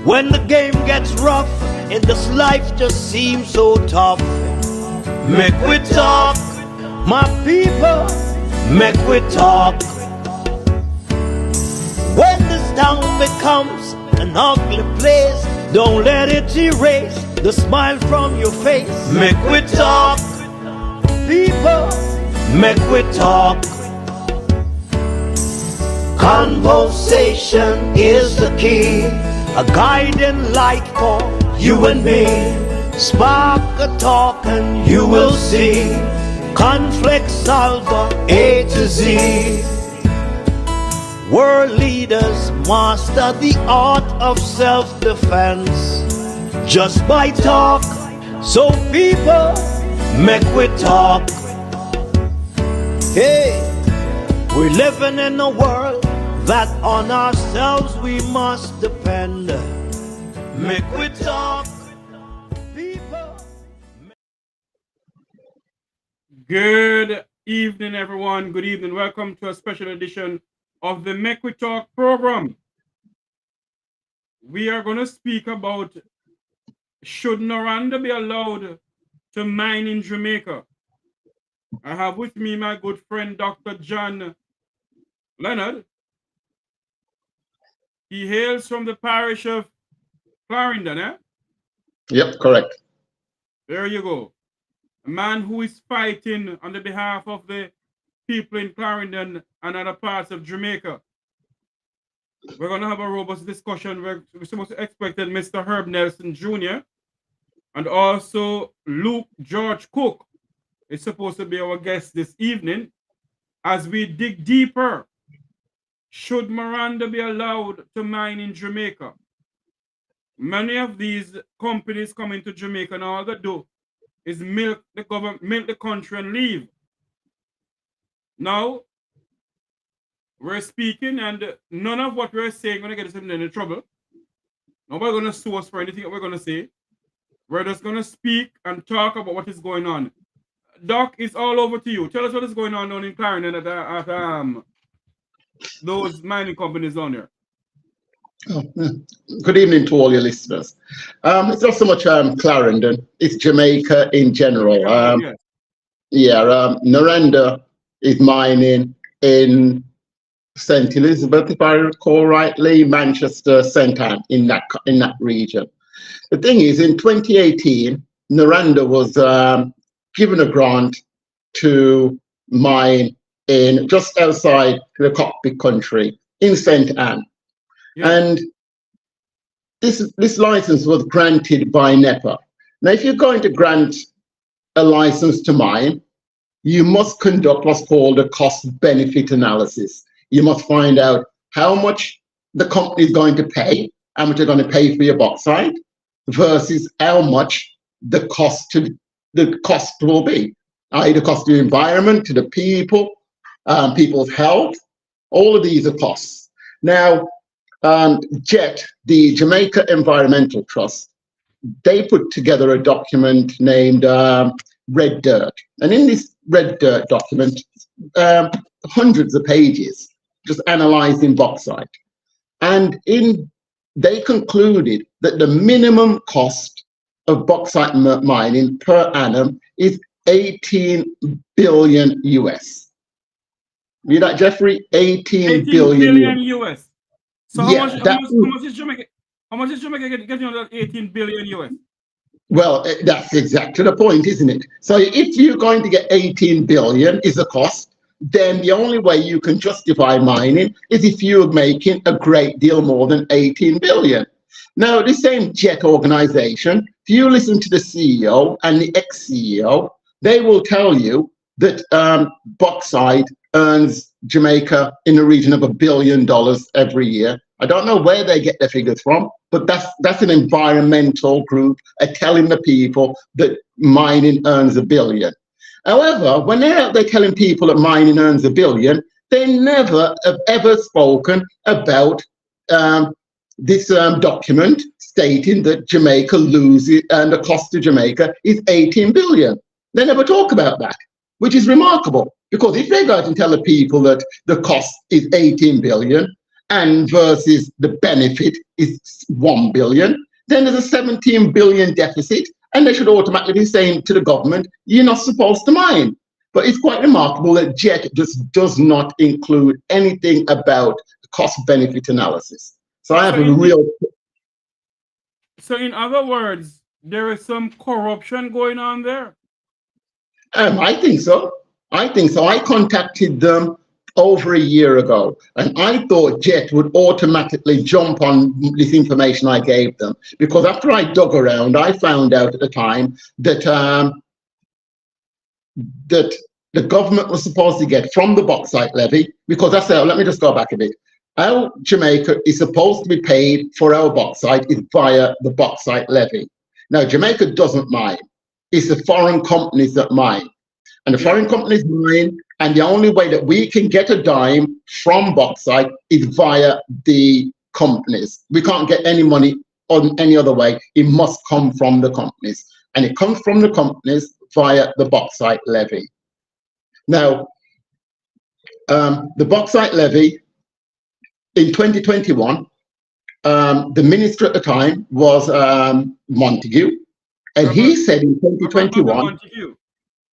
When the game gets rough and this life just seems so tough, make we talk, my people, make we talk. When this town becomes an ugly place, don't let it erase the smile from your face. Make we talk, people, make we talk. Conversation is the key, a guiding light for you and me. Spark a talk and you will see conflict solver A to Z. World leaders master the art of self-defense just by talk. So people, make we talk. Hey, we're living in a world that on ourselves we must depend. Make we talk, people. Good evening, everyone. Good evening. Welcome to a special edition of the Make We Talk program. We are going to speak about, should Noranda be allowed to mine in Jamaica? I have with me my good friend, Dr. John Lennon. He hails from the parish of Clarendon, eh? Yep, correct. There you go. A man who is fighting on the behalf of the people in Clarendon and other parts of Jamaica. We're going to have a robust discussion. We're supposed to expect Mr. Herbert Nelson Jr. and also Luke George Cook is supposed to be our guest this evening as we dig deeper. Should Noranda be allowed to mine in Jamaica? Many of these companies come into Jamaica and all they do is milk the government, milk the country and leave. Now, we're speaking and none of what we're saying is going to get us in any trouble. Nobody's going to sue us for anything that we're going to say. We're just going to speak and talk about what is going on. Doc, it's all over to you. Tell us what is going on down in Clarendon at those mining companies down there. Oh, good evening to all your listeners. It's not so much Clarendon, it's Jamaica in general. Noranda is mining in St. Elizabeth, if I recall rightly, Manchester, St. Anne, in that region. The thing is, in 2018, Noranda was given a grant to mine in just outside the cockpit country in St. Anne. Yeah. And this license was granted by NEPA. Now, if you're going to grant a license to mine, you must conduct what's called a cost-benefit analysis. You must find out how much the company is going to pay, how much they're going to pay for your bauxite, versus how much the cost will be, i.e. the cost to the environment, to the people, people's health. All of these are costs. Now, JET, the Jamaica Environmental Trust, they put together a document named Red Dirt. And in this Red Dirt document, hundreds of pages, just analyzing bauxite. And they concluded that the minimum cost of bauxite mining per annum is 18 billion US. Read that, Jeffrey? 18 billion US. So how much is Jamaica getting on that 18 billion US? Well, that's exactly the point, isn't it? So if you're going to get 18 billion is the cost, then the only way you can justify mining is if you're making a great deal more than 18 billion. Now, the same JET organization, if you listen to the CEO and the ex-CEO, they will tell you that bauxite earns Jamaica in the region of $1 billion every year. I don't know where they get their figures from, but that's an environmental group telling the people that mining earns $1 billion. However, when they're out there telling people that mining earns $1 billion, they never have ever spoken about this document stating that Jamaica loses and the cost to Jamaica is 18 billion. They never talk about that, which is remarkable, because if they go out and tell the people that the cost is 18 billion, and versus the benefit is 1 billion, then there's a 17 billion deficit, and they should automatically be saying to the government, you're not supposed to mine. But it's quite remarkable that JET just does not include anything about the cost-benefit analysis. So I have a real... So in other words, there is some corruption going on there? I think so. I think so. I contacted them over a year ago, and I thought JET would automatically jump on this information I gave them, because after I dug around, I found out at the time that that the government was supposed to get from the bauxite levy, because I said, let me just go back a bit. How Jamaica is supposed to be paid for our bauxite is via the bauxite levy. Now, Jamaica doesn't mine. It's the foreign companies that mine. And the foreign companies mine, and the only way that we can get a dime from bauxite is via the companies. We can't get any money on any other way. It must come from the companies. And it comes from the companies via the bauxite levy. Now, the bauxite levy in 2021, the minister at the time was Montague, and he said in 2021,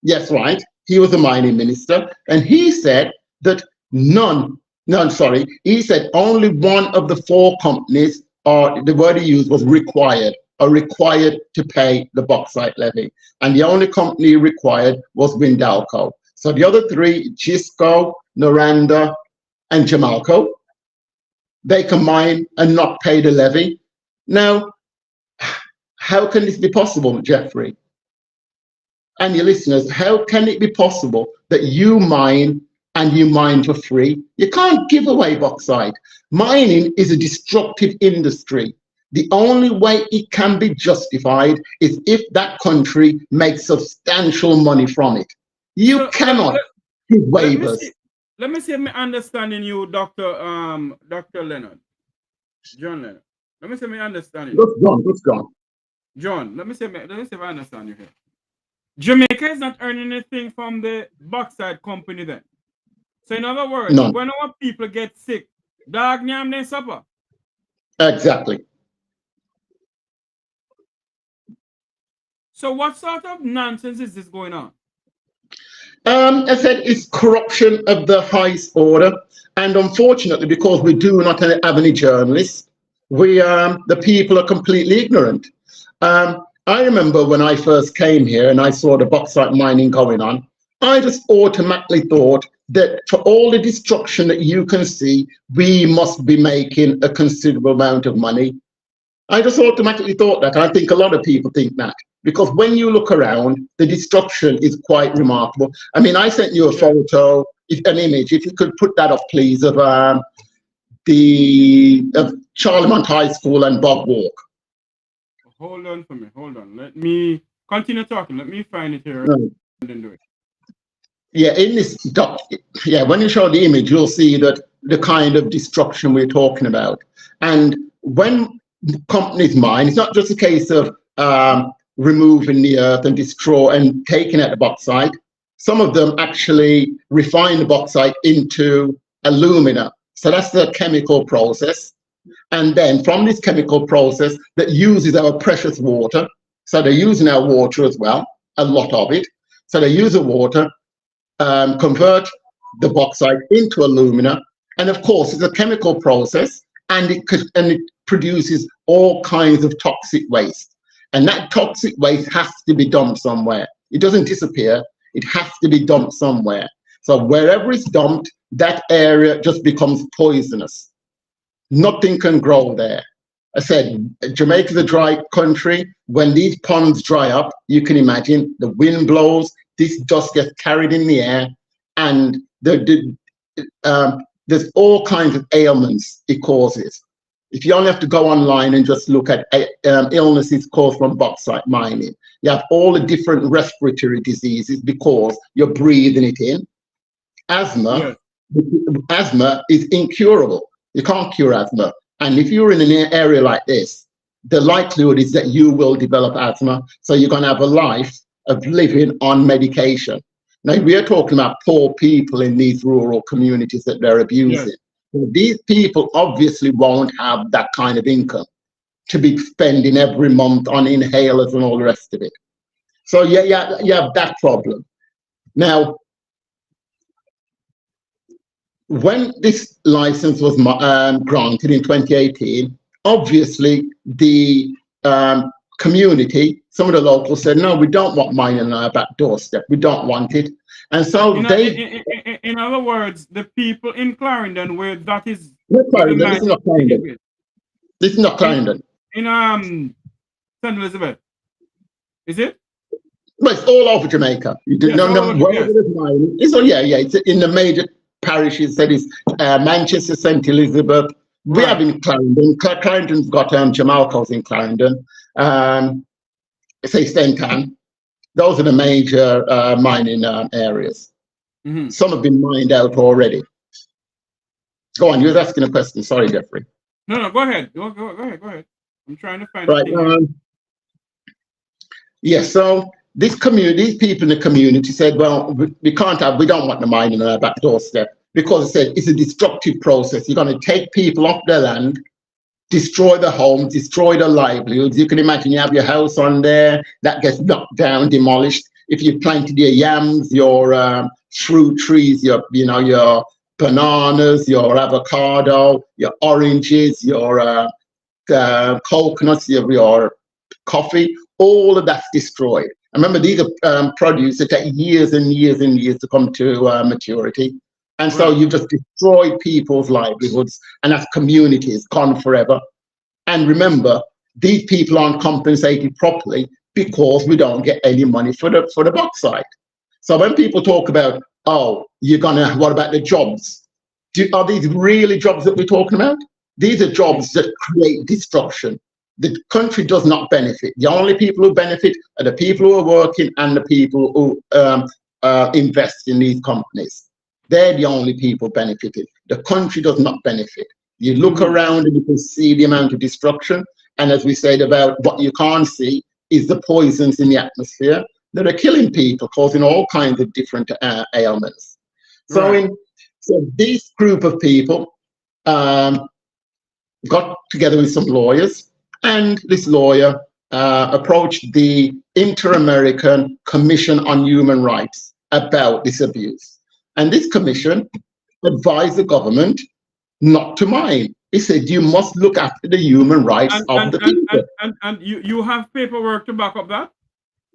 yes, right, he was the mining minister, and he said that he said only one of the 4 companies, or the word he used was required, are required to pay the bauxite levy, and the only company required was Windalco. So the other 3, Gisco, Noranda, and Jamalco, they can mine and not pay the levy. Now, how can this be possible, Jeffrey? And your listeners, how can it be possible that you mine and you mine for free? You can't give away bauxite. Mining is a destructive industry. The only way it can be justified is if that country makes substantial money from it. You cannot give waivers. Let me see if I'm understanding you, Dr. Lennon. John Lennon. Let me see if I understand you. What's gone? John, let me see if I understand you here. Jamaica is not earning anything from the bauxite company then. So in other words, when our people get sick, dog nyam they suffer. Exactly. So what sort of nonsense is this going on? I said it's corruption of the highest order, and unfortunately, because we do not have any journalists, the people are completely ignorant. I remember when I first came here and I saw the bauxite mining going on, I just automatically thought that for all the destruction that you can see, we must be making a considerable amount of money. I just automatically thought that. I think a lot of people think that, because when you look around, the destruction is quite remarkable. I mean, I sent you a photo, an image, if you could put that up, please, of Charlemont High School and Bob Walk. Hold on for me. Hold on. Let me continue talking. Let me find it here and then do it. Yeah, in this when you show the image, you'll see that the kind of destruction we're talking about. And when companies mine, it's not just a case of removing the earth and destroy and taking out the bauxite. Some of them actually refine the bauxite into alumina. So that's the chemical process. And then from this chemical process that uses our precious water, so they're using our water as well, a lot of it. So they use the water, convert the bauxite into alumina, and of course it's a chemical process, and it produces all kinds of toxic waste. And that toxic waste has to be dumped somewhere. It doesn't disappear, it has to be dumped somewhere. So wherever it's dumped, that area just becomes poisonous. Nothing can grow there. I said, Jamaica's a dry country. When these ponds dry up, you can imagine the wind blows, this dust gets carried in the air, and there's all kinds of ailments it causes. If you only have to go online and just look at illnesses caused from bauxite mining, you have all the different respiratory diseases because you're breathing it in. Asthma is incurable. You can't cure asthma. And if you're in an area like this, the likelihood is that you will develop asthma. So you're going to have a life of living on medication. Now, we are talking about poor people in these rural communities that they're abusing. These people obviously won't have that kind of income to be spending every month on inhalers and all the rest of it. So yeah, you have that problem. Now, when this license was granted in 2018, obviously the community, some of the locals said, no, we don't want mining on our back doorstep. We don't want it. And so in other words, the people in Clarendon, where that is... This is not Clarendon. This is not Clarendon. In St. Elizabeth. Is it? Well, it's all over Jamaica. It's in the major parishes. That is Manchester, St. Elizabeth. We have in Clarendon. Clarendon's got Jamalco's in Clarendon. Say St. Ann. Those are the major mining areas. Mm-hmm. Some have been mined out already. Go on, you were asking a question. Sorry, Jeffrey. No, go ahead. Go ahead. I'm trying to find so these people in the community said, well, we don't want the mining on our back doorstep, because it said it's a destructive process. You're going to take people off their land, destroy the homes, destroy the livelihoods. You can imagine you have your house on there that gets knocked down, demolished. If you planted your yams, your fruit trees, your bananas, your avocado, your oranges, your coconuts, your coffee, all of that's destroyed. I remember these are produce that take years and years and years to come to maturity. And so you just destroy people's livelihoods, and that's communities gone forever. And remember, these people aren't compensated properly because we don't get any money for the bauxite. So when people talk about, oh, what about the jobs? Are these really jobs that we're talking about? These are jobs that create destruction. The country does not benefit. The only people who benefit are the people who are working and the people who invest in these companies. They're the only people benefiting. The country does not benefit. You look around and you can see the amount of destruction. And as we said about what you can't see is the poisons in the atmosphere that are killing people, causing all kinds of different ailments. So this group of people got together with some lawyers, and this lawyer approached the Inter-American Commission on Human Rights about this abuse. And this commission advised the government not to mine. He said, you must look after the human rights of the people. And you have paperwork to back up that?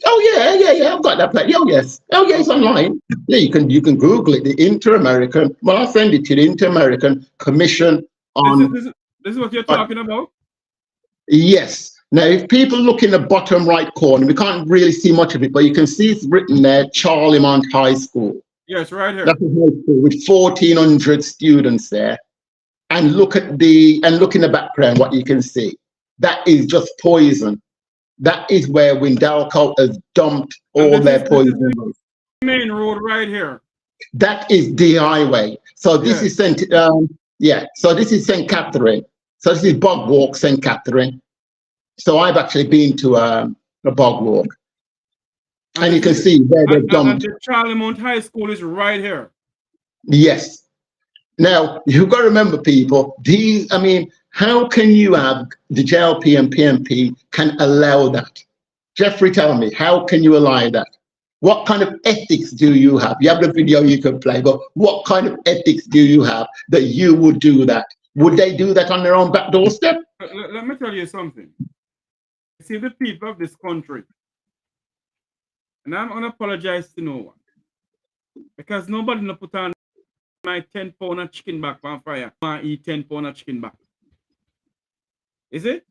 Oh, yeah, I've got that plate. Oh, yes, it's online. Yeah, you can Google it, the Inter-American, well, I'll send it to the Inter-American Commission on... This is what you're talking about? Yes. Now, if people look in the bottom right corner, we can't really see much of it, but you can see it's written there, Charlemont High School. Yes, right here. That's a high school with 1,400 students there. And look in the background, what you can see. That is just poison. That is where Windalco has dumped all their poison. Main road right here. That is the highway. So this is St. So this is St. Catherine. So this is Bog Walk, St. Catherine. So I've actually been to a Bog Walk. And you can see where they've dumped. And the Charlemont High School is right here. Yes. Now, you've got to remember, people, how can you have the JLP and PMP can allow that? Jeffrey, tell me, how can you allow that? What kind of ethics do you have? You have the video you can play, but what kind of ethics do you have that you would do that? Would they do that on their own back doorstep? Let me tell you something. See, the people of this country, and I'm going to apologize to no one, because nobody will put on my 10 pound of chicken back on fire. I eat 10 pound of chicken back. Is it?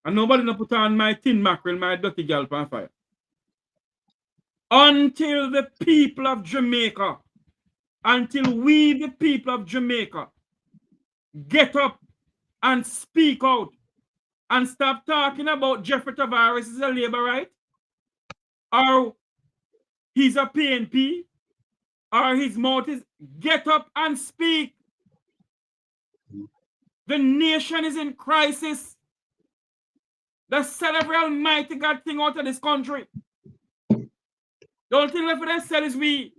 And nobody will put on my tin mackerel, my dirty gal on fire. Until the people of Jamaica, until we, the people of Jamaica, get up and speak out and stop talking about Jeffrey Tavares is a labor right, or he's a PNP, or his mouth is, get up and speak. The nation is in crisis. Let's celebrate Almighty God thing out of this country. The only thing left for them said is we.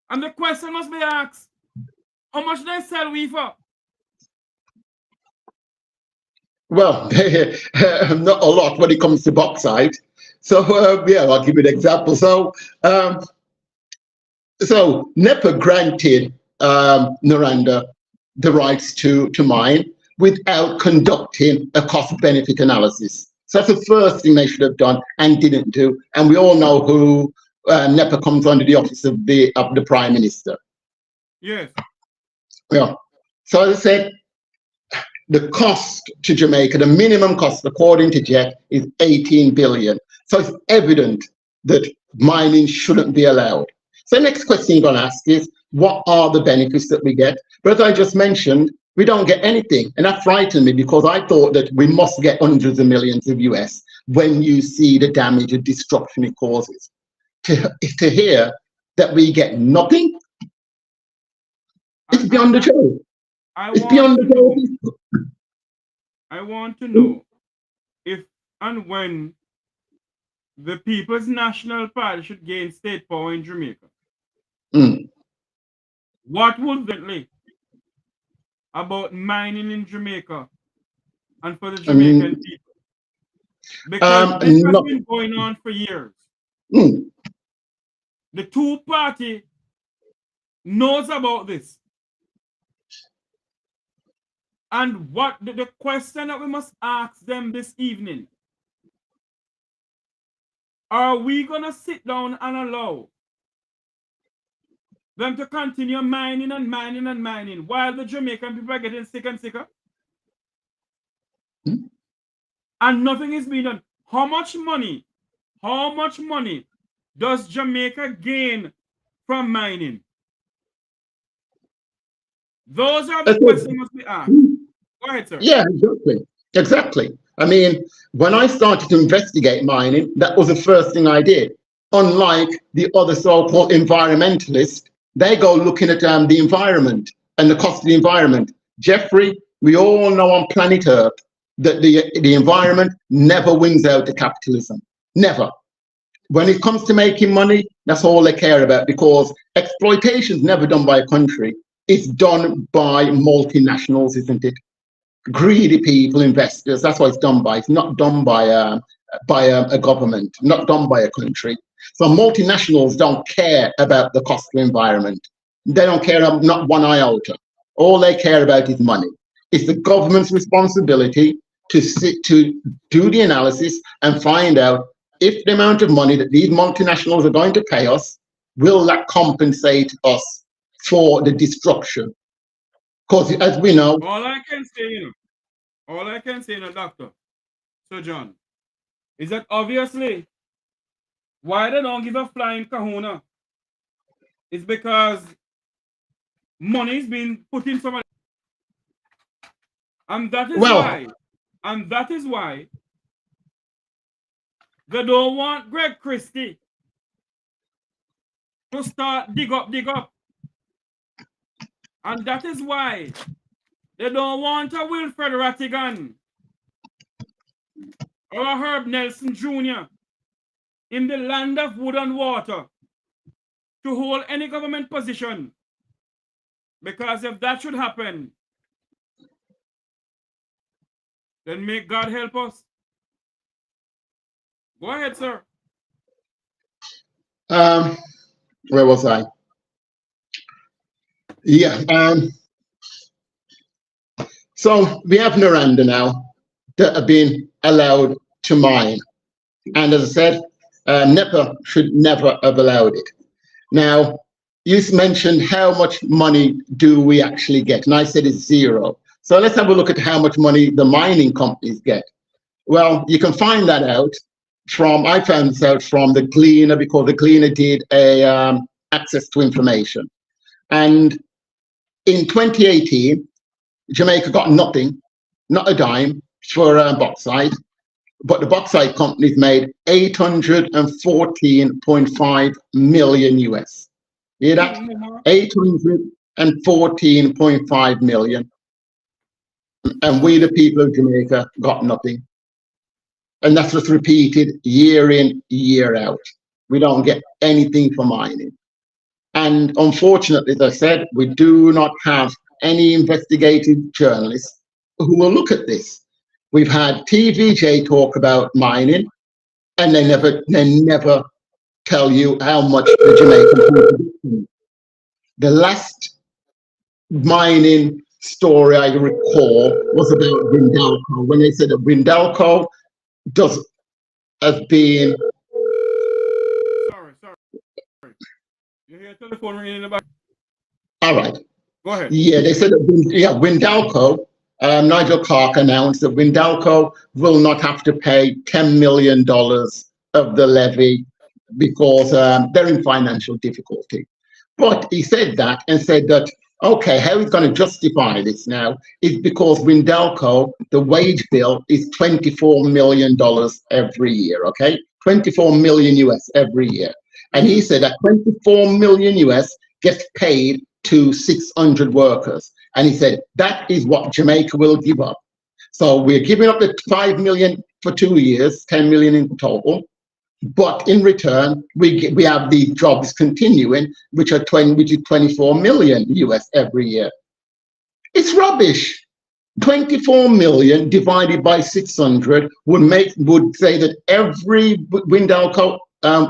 And the question must be asked, How much they sell we for? Well, not a lot when it comes to bauxite. So yeah, I'll give you an example. So NEPA granted Noranda the rights to mine without conducting a cost-benefit analysis. So that's the first thing they should have done and didn't do. And we all know who NEPA comes under the office of the Prime Minister. Yes. Yeah. So as I said, the cost to Jamaica, the minimum cost according to Jeff is 18 billion. So it's evident that mining shouldn't be allowed. So the next question you're going to ask is, what are the benefits that we get? But as I just mentioned, we don't get anything. And that frightened me because I thought that we must get hundreds of millions of US when you see the damage and destruction it causes. To hear that we get nothing, it's beyond the joke. It's beyond the joke. I want to know if and when the People's National Party should gain state power in Jamaica. What would they about mining in Jamaica and for the Jamaican people? Because this has been going on for years. The two-party knows about this. And what the question that we must ask them this evening, are we going to sit down and allow them to continue mining and mining and mining while the Jamaican people are getting sicker and sicker? And nothing is being done. How much money does Jamaica gain from mining? Those are the questions must be asked. Go ahead, sir. Yeah, exactly. I mean, when I started to investigate mining, that was the first thing I did. Unlike the other so-called environmentalists, they go looking at the environment and the cost of the environment. Jeffrey, we all know on planet Earth that the environment never wins out to capitalism. Never. When it comes to making money, that's all they care about, because exploitation is never done by a country. It's done by multinationals, isn't it? Greedy people, investors. That's what it's done by. It's not done by a government, not done by a country. So multinationals don't care about the cost of the environment. They don't care not one iota. All they care about is money. It's the government's responsibility to do the analysis and find out if the amount of money that these multinationals are going to pay us, will that compensate us for the destruction? Because as we know, all I can say, Doctor Sir John, is that obviously why they don't give a flying kahuna is because money is being put in somebody, and that is why they don't want Greg Christie to start dig up. And that is why they don't want a Wilfred Rattigan or a Herb Nelson Jr. in the land of wood and water to hold any government position. Because if that should happen, then may God help us. Go ahead, sir. Where was I? Yeah. So we have Noranda now that have been allowed to mine. And as I said, NEPA should never have allowed it. Now, you mentioned how much money do we actually get? And I said it's zero. So let's have a look at how much money the mining companies get. Well, you can find that out from, I found this out from the Gleaner, because the Gleaner did a access to information. And in 2018, Jamaica got nothing, not a dime for bauxite, but the bauxite companies made 814.5 million US. You hear that? 814.5 million. And we, the people of Jamaica, got nothing. And that's just repeated year in, year out. We don't get anything for mining. And unfortunately, as I said, we do not have any investigative journalists who will look at this. We've had TVJ talk about mining, and they never tell you how much the Jamaican people. The last mining story I recall was about Windalco, when they said that Windalco has been. Sorry. You hear a telephone ringing in the back? All right. Go ahead. Yeah, they said that Windalco, Nigel Clark announced that Windalco will not have to pay $10 million of the levy because they're in financial difficulty. But he said that and said that, okay, how he's going to justify this now is because Windalco, the wage bill is $24 million every year, okay? 24 million US every year. And he said that 24 million US gets paid to 600 workers. And he said, that is what Jamaica will give up. So we're giving up the 5 million for 2 years, 10 million in total. But in return, we have these jobs continuing, which is 24 million US every year. It's rubbish. 24 million divided by 600 would say that every Windalco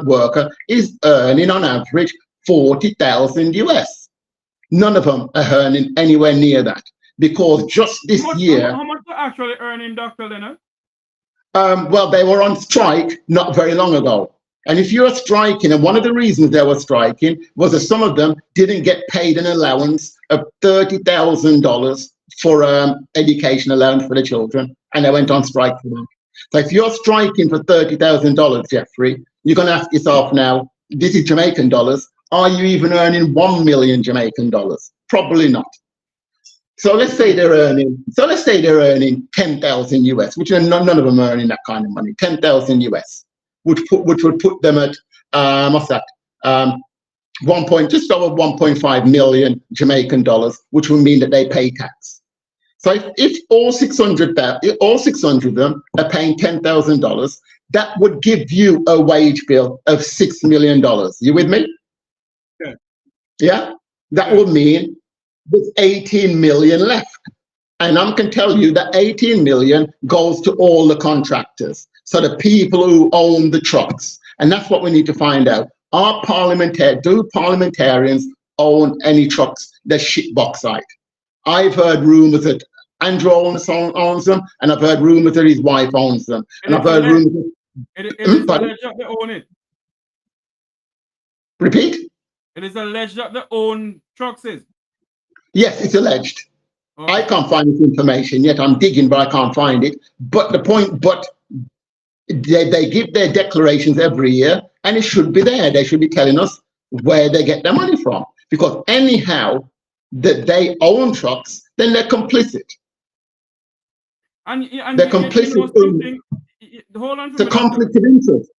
worker is earning on average 40,000 US. None of them are earning anywhere near that, because just this year. How much are actually earning, Dr. Lennon? Well, they were on strike not very long ago. And if you're striking, and one of the reasons they were striking was that some of them didn't get paid an allowance of $30,000 for education allowance for the children, and they went on strike for that. So if you're striking for $30,000, Jeffrey, you're going to ask yourself now, this is Jamaican dollars, are you even earning 1 million Jamaican dollars? Probably not. So let's say they're earning 10,000 US, which none of them are earning that kind of money. 10,000 US, which would put them at what's that? Just over 1.5 million Jamaican dollars, which would mean that they pay tax. So if all 600 of them are paying $10,000, that would give you a wage bill of $6 million. You with me? Yeah. Yeah? That would mean there's 18 million left. And I can tell you that 18 million goes to all the contractors. So the people who own the trucks. And that's what we need to find out. Do parliamentarians own any trucks that ship bauxite? I've heard rumors that Andrew owns them, and I've heard rumors that his wife owns them. And I've heard rumors that it is alleged that they own it. Repeat? It is alleged that they own trucks. Yes, it's alleged. Okay. I can't find this information yet. I'm digging, but I can't find it. But they give their declarations every year, and it should be there. They should be telling us where they get their money from. Because anyhow that they own trucks, then they're complicit. And they're complicit. Hold on for the me, conflict of interest.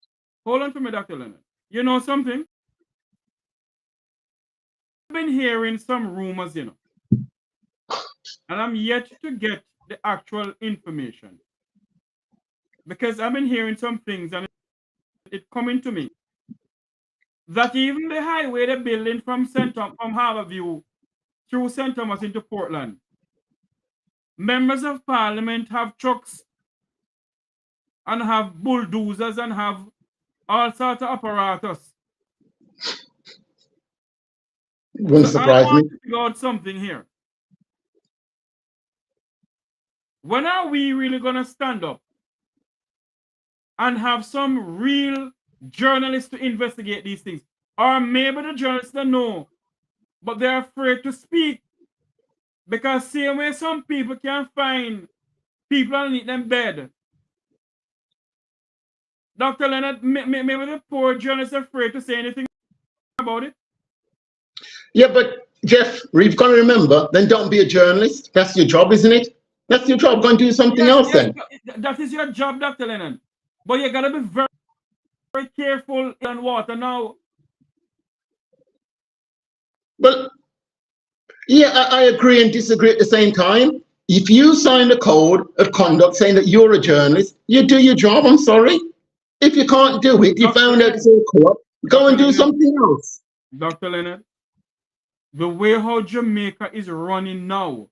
Hold on for me, Dr. Lennon. You know something? I've been hearing some rumors, and I'm yet to get the actual information, because I've been hearing some things and it's coming to me that even the highway they're building from Harborview through St. Thomas into Portland, members of parliament have trucks and have bulldozers and have all sorts of apparatus. Wouldn't surprise me. I want to figure out something here. When are we really going to stand up and have some real journalists to investigate these things? Or maybe the journalists don't know, but they're afraid to speak. Because same way some people can find people underneath them bed. Dr. Leonard, maybe the poor journalists are afraid to say anything about it. Yeah, but Jeff, you've got to remember, then don't be a journalist. That's your job, isn't it? That's your job. Go and do something else then. That is your job, Dr. Lennon. But you got to be very, very careful in water now. Well, yeah, I agree and disagree at the same time. If you sign a code of conduct saying that you're a journalist, you do your job. I'm sorry. If you can't do it, you found out it's all corrupt, go and do something else. Dr. Leonard, the way how Jamaica is running now,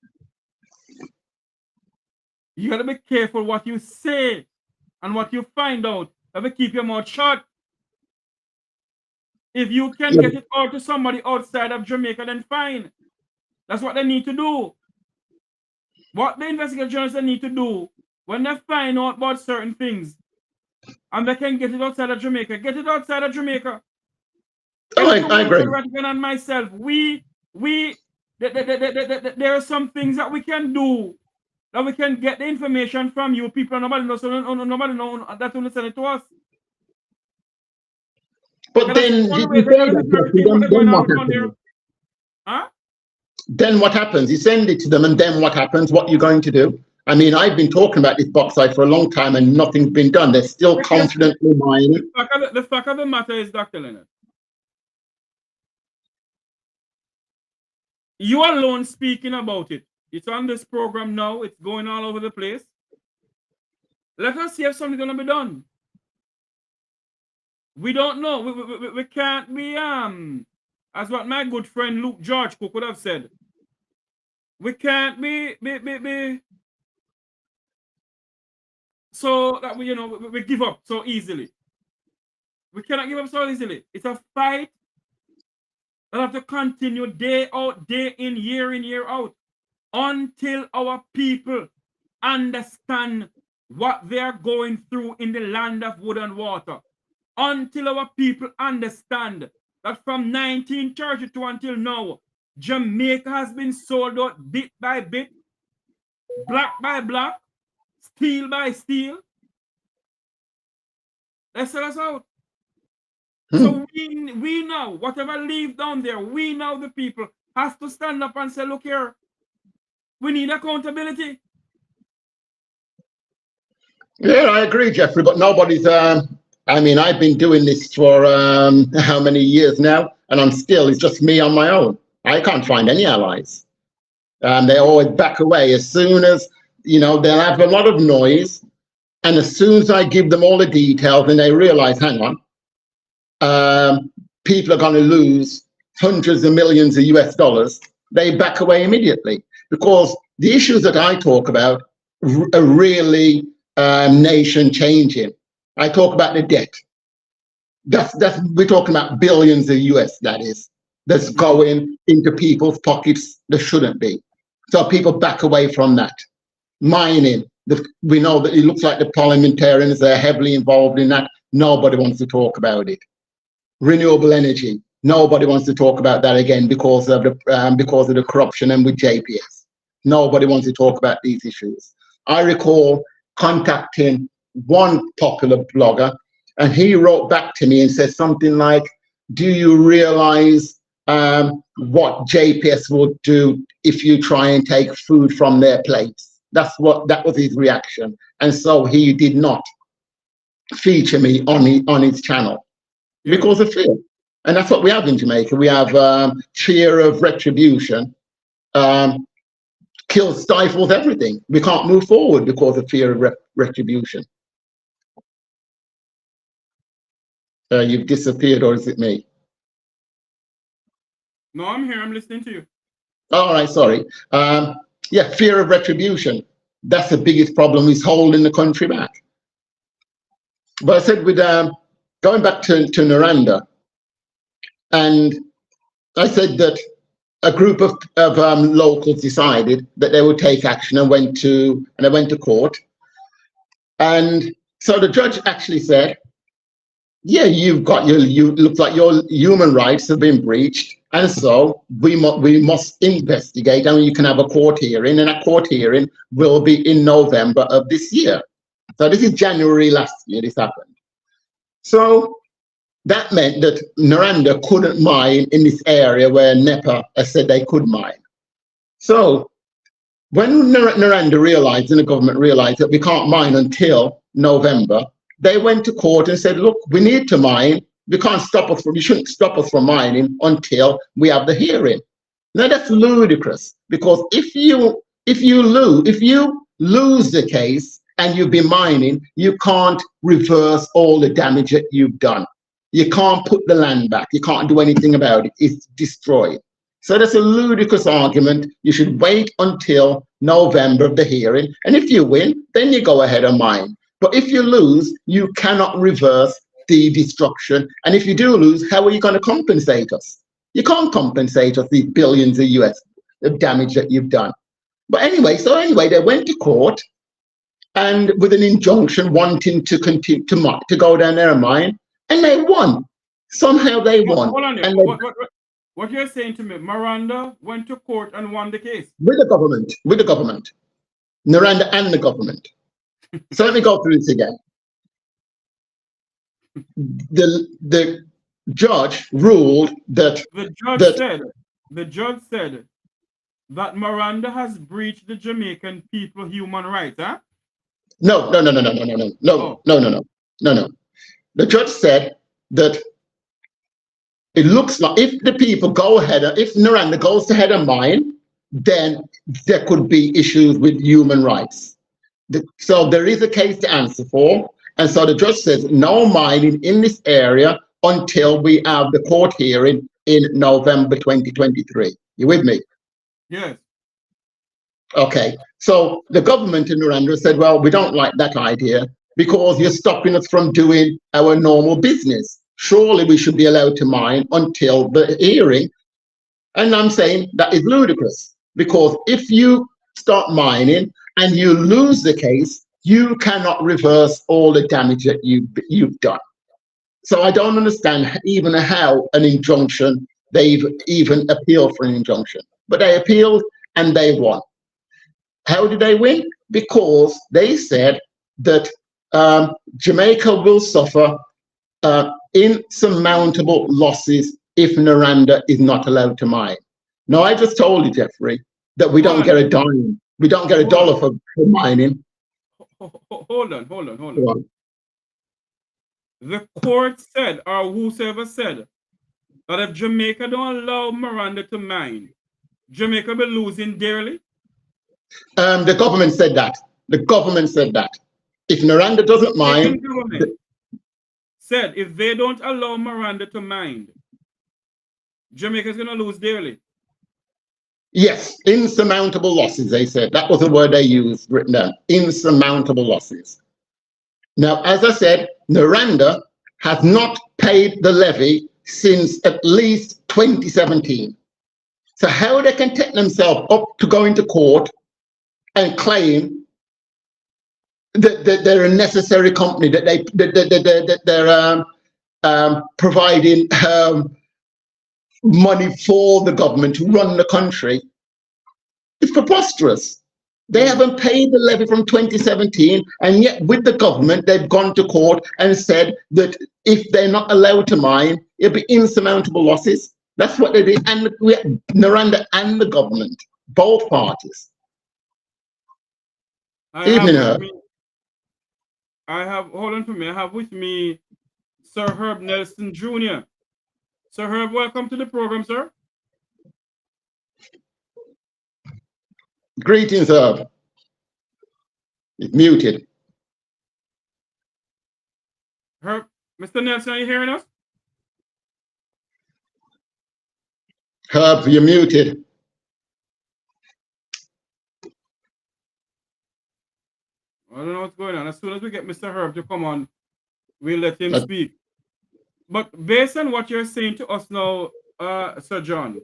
you gotta be careful what you say and what you find out. You have to keep your mouth shut. If you can get it out to somebody outside of Jamaica, then fine. That's what they need to do. What the investigative journalists need to do when they find out about certain things and they can get it outside of Jamaica, get it outside of Jamaica. Oh, I agree. And myself, there are some things that we can do, that we can get the information from you people. Nobody knows, nobody knows that will send it to us. But then what happens? You send it to them, and then what happens? What you're going to do? I mean, I've been talking about this bauxite for a long time, and nothing's been done. They're still confidently mining. The fact of the matter is, Dr. Leonard, you alone speaking about it. It's on this program now. It's going all over the place. Let us see if something's going to be done. We don't know. We can't be, as what my good friend Luke George Cook would have said, we can't be so that we give up so easily. We cannot give up so easily. It's a fight that have to continue day out, day in, year out, until our people understand what they are going through in the land of wood and water. Until our people understand that from 1932 until now, Jamaica has been sold out bit by bit, block by block, steel by steel. They sell us out. So we now, whatever leave down there, we now the people has to stand up and say, look here, we need accountability. Yeah, I agree, Jeffrey, but nobody's, I mean, I've been doing this for how many years now, and it's just me on my own. I can't find any allies. They always back away as soon as, they'll have a lot of noise, and as soon as I give them all the details and they realize, hang on, people are going to lose hundreds of millions of US dollars, they back away immediately, because the issues that I talk about are really nation changing. I talk about the debt. We're talking about billions of US, that's going into people's pockets that shouldn't be. So people back away from that. Mining, we know that it looks like the parliamentarians are heavily involved in that. Nobody wants to talk about it. Renewable energy, nobody wants to talk about that again because of the corruption and with JPS. Nobody wants to talk about these issues. I recall contacting one popular blogger, and he wrote back to me and said something like, do you realize what JPS will do if you try and take food from their plates? That was his reaction. And so he did not feature me on his channel because of fear. And that's what we have in Jamaica. We have fear of retribution. Stifles everything. We can't move forward because of fear of retribution. You've disappeared, or is it me? No, I'm here. I'm listening to you. All right, sorry. Yeah, fear of retribution. That's the biggest problem, is holding the country back. But I said, with going back to Noranda, and I said that a group of locals decided that they would take action and went to court. And so the judge actually said, yeah, looks like your human rights have been breached, and so we must investigate, and you can have a court hearing, and a court hearing will be in November of this year. So this is January last year this happened. So that meant that Noranda couldn't mine in this area where NEPA has said they could mine. So when Noranda realized, and the government realized, that we can't mine until November, they went to court and said, look, we need to mine. You shouldn't stop us from mining until we have the hearing. Now that's ludicrous, because if you lose the case and you've been mining, you can't reverse all the damage that you've done. You can't put the land back. You can't do anything about it. It's destroyed. So that's a ludicrous argument. You should wait until November of the hearing. And if you win, then you go ahead and mine. But if you lose, you cannot reverse the destruction. And if you do lose, how are you going to compensate us? You can't compensate us these billions of US of damage that you've done. But anyway, they went to court and with an injunction wanting to continue to go down there and mine, and they won. Somehow they won. Hold on, and what you're saying to me, Noranda went to court and won the case? With the government. Noranda and the government. So let me go through this again. The judge ruled that the judge said that Noranda has breached the Jamaican people human rights, huh? No. The judge said that it looks like if the people go ahead, if Noranda goes ahead and mine, then there could be issues with human rights. So there is a case to answer for. And so the judge says no mining in this area until we have the court hearing in November 2023. You with me? Yes. Okay. So the government in Noranda said, well, we don't like that idea because you're stopping us from doing our normal business. Surely we should be allowed to mine until the hearing. And I'm saying that is ludicrous because if you start mining and you lose the case, you cannot reverse all the damage that you've done. So I don't understand even how an injunction, they've even appealed for an injunction, but they appealed and they won. How did they win? Because they said that Jamaica will suffer insurmountable losses if Noranda is not allowed to mine. Now, I just told you, Jeffrey, that we don't get a dime. We don't get a dollar for mining. Hold on. The court said, or whosoever said, that if Jamaica don't allow Noranda to mine, Jamaica will be losing dearly? The government said that. The government said that. If Noranda doesn't mine... said if they don't allow Noranda to mine, Jamaica's going to lose dearly. Yes, insurmountable losses, they said. That was the word they used, written down. Insurmountable losses. Now, as I said, Noranda has not paid the levy since at least 2017. So how they can take themselves up to go into court and claim that they're a necessary company, that they're providing money for the government to run the country, it's preposterous. They haven't paid the levy from 2017, and yet with the government, they've gone to court and said that if they're not allowed to mine, it'll be insurmountable losses. That's what they did, and Noranda and the government, both parties. Hold on for me. I have with me Sir Herbert Nelson Jr. Sir Herb, welcome to the program, sir. Greetings, Herb. It's muted. Herb, Mr. Nelson, are you hearing us? Herb, you're muted. I don't know what's going on. As soon as we get Mr. Herb to come on, we'll let him speak. But based on what you're saying to us now, Sir John,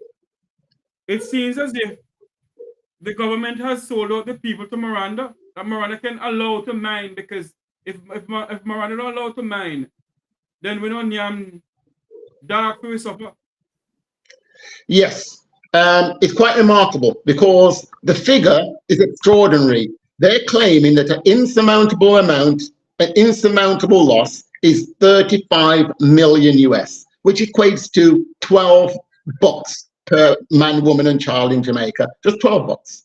it seems as if the government has sold out the people to Noranda, that Noranda can allow to mine, because if Noranda don't allow to mine, then we don't need dark for suffer. Yes, it's quite remarkable because the figure is extraordinary. They're claiming that an insurmountable amount, an insurmountable loss is 35 million US, which equates to $12 per man, woman, and child in Jamaica. Just $12.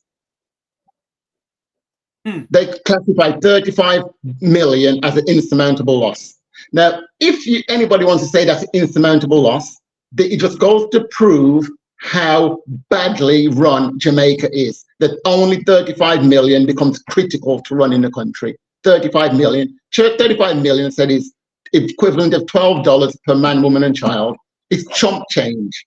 They classify 35 million as an insurmountable loss. Now, if anybody wants to say that's an insurmountable loss, it just goes to prove how badly run Jamaica is, that only 35 million becomes critical to running the country. 35 million. 35 million said is equivalent of $12 per man, woman, and child. It's chump change.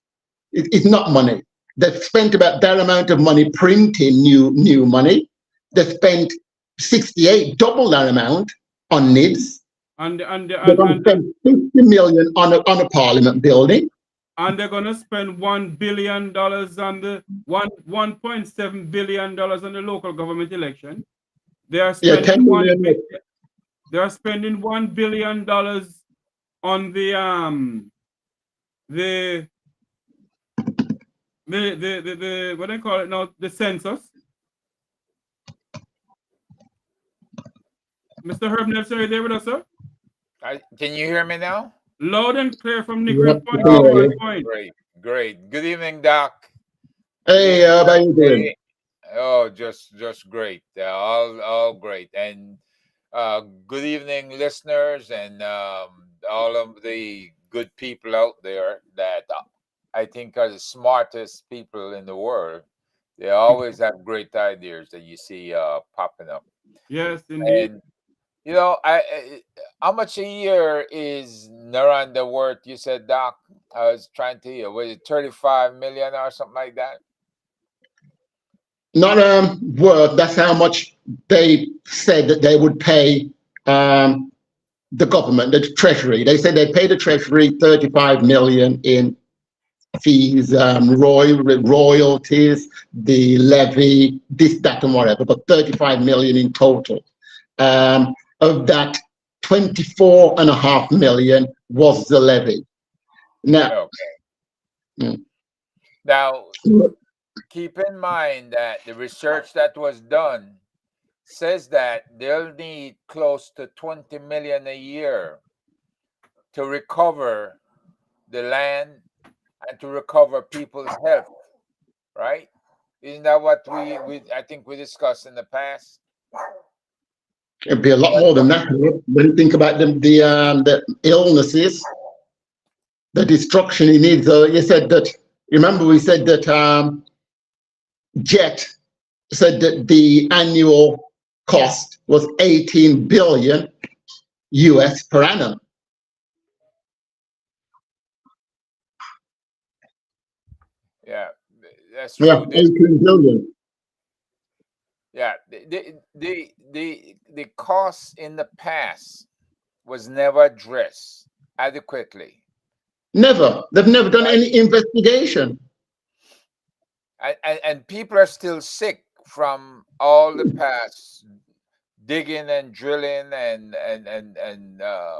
It's not money. They've spent about that amount of money printing new money. They spent 68, double that amount on NIDS. And They're going to spend 50 million on a parliament building. And they're going to spend $1 billion on the $1.7 billion on the local government election. They are spending they are spending $1 billion on the what do they call it now? The census. Mr. Herb Nelson, are you there with us, sir? Can you hear me now? Loud and clear from Negro Point. Great. Good evening, Doc. Hey, how are you doing? Oh, just great. All great. And good evening, listeners, and all of the good people out there that I think are the smartest people in the world. They always have great ideas that you see popping up. Yes, indeed. And how much a year is Noranda worth? You said, Doc. I was trying to hear. Was it 35 million or something like that? Not worth. That's how much they said that they would pay the government, the Treasury. They said they'd pay the Treasury 35 million in fees, royalties, the levy, this, that, and whatever, but 35 million in total. Of that, 24.5 million was the levy. Now, now, keep in mind that the research that was done says that they'll need close to 20 million a year to recover the land and to recover people's health, right? Isn't that what I think we discussed in the past? It'd be a lot more than that. When you think about the illnesses, the destruction he needs. You said that. Remember, we said that Jet said that the annual cost was 18 billion US per annum. Yeah, that's true. Yeah, 18 billion. Yeah, the cost in the past was never addressed adequately. Never. They've never done any investigation. And people are still sick from all the past digging and drilling and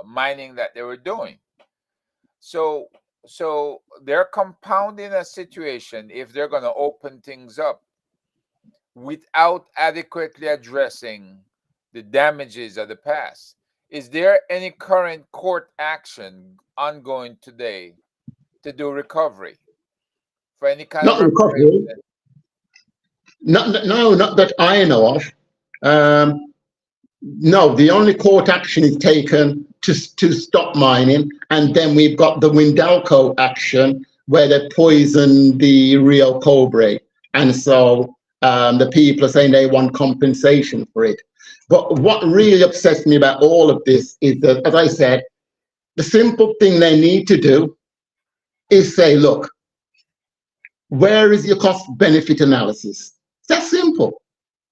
mining that they were doing. So they're compounding a situation if they're going to open things up without adequately addressing the damages of the past. Is there any current court action ongoing today to do recovery for any kind of recovery? No, not that I know of. No, the only court action is taken to stop mining, and then we've got the Windalco action where they poisoned the Rio Cobre, and so the people are saying they want compensation for it. But what really upsets me about all of this is that, as I said, the simple thing they need to do is say, look, where is your cost benefit analysis? It's that simple.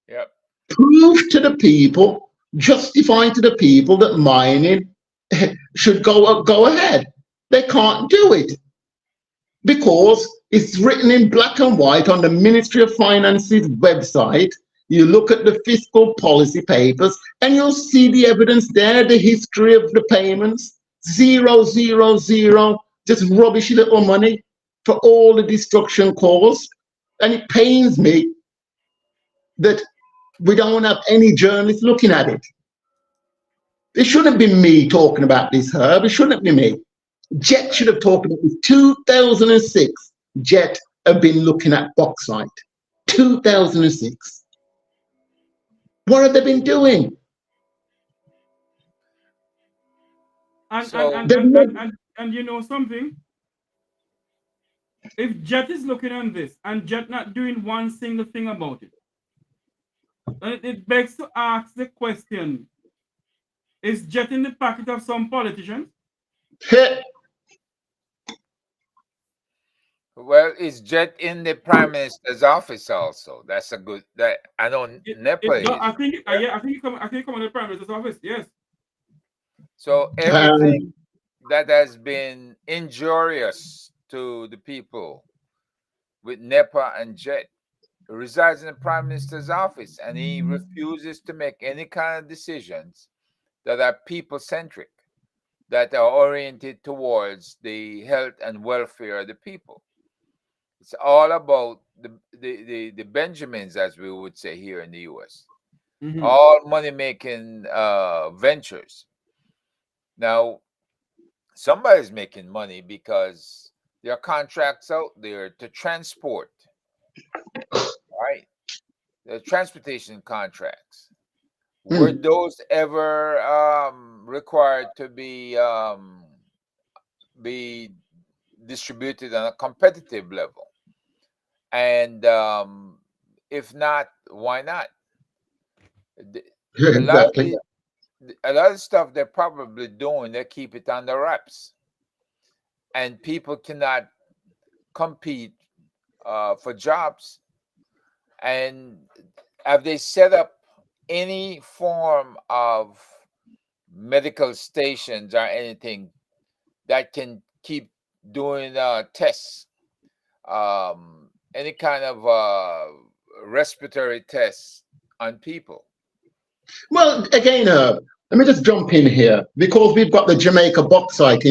Yep. Prove to the people, justify to the people that mining should go ahead. They can't do it because it's written in black and white on the Ministry of Finance's website. You look at the fiscal policy papers and you'll see the evidence there, the history of the payments, 0, 0, 0, just rubbish little money for all the destruction caused. And it pains me that we don't have any journalists looking at it. It shouldn't be me talking about this, Herb. It shouldn't be me. Jet should have talked about this. 2006, Jet have been looking at bauxite. 2006. What have they been doing? And you know something? If Jet is looking on this and Jet not doing one single thing about it, then it begs to ask the question, is Jet in the pocket of some politicians? Well, is Jet in the Prime Minister's office also? That's a good. That I know NEPA No, is. I think Yeah. yeah, I think he come on the Prime Minister's office. Yes. So everything Um, that has been injurious to the people with NEPA and Jet resides in the Prime Minister's office, and he refuses to make any kind of decisions that are people centric, that are oriented towards the health and welfare of the people. It's all about the Benjamins, as we would say here in the US. Mm-hmm. All money making ventures. Now, somebody's making money because there are contracts out there to transport, right? The transportation contracts. Were hmm. those ever required to be distributed on a competitive level? And if not, why not? The- A lot of Exactly. a lot of stuff they're probably doing, they keep it on the wraps, and people cannot compete for jobs. And have they set up any form of medical stations or anything that can keep doing tests, any kind of respiratory tests on people? Well, again, let me just jump in here because we've got the Jamaica Bauxite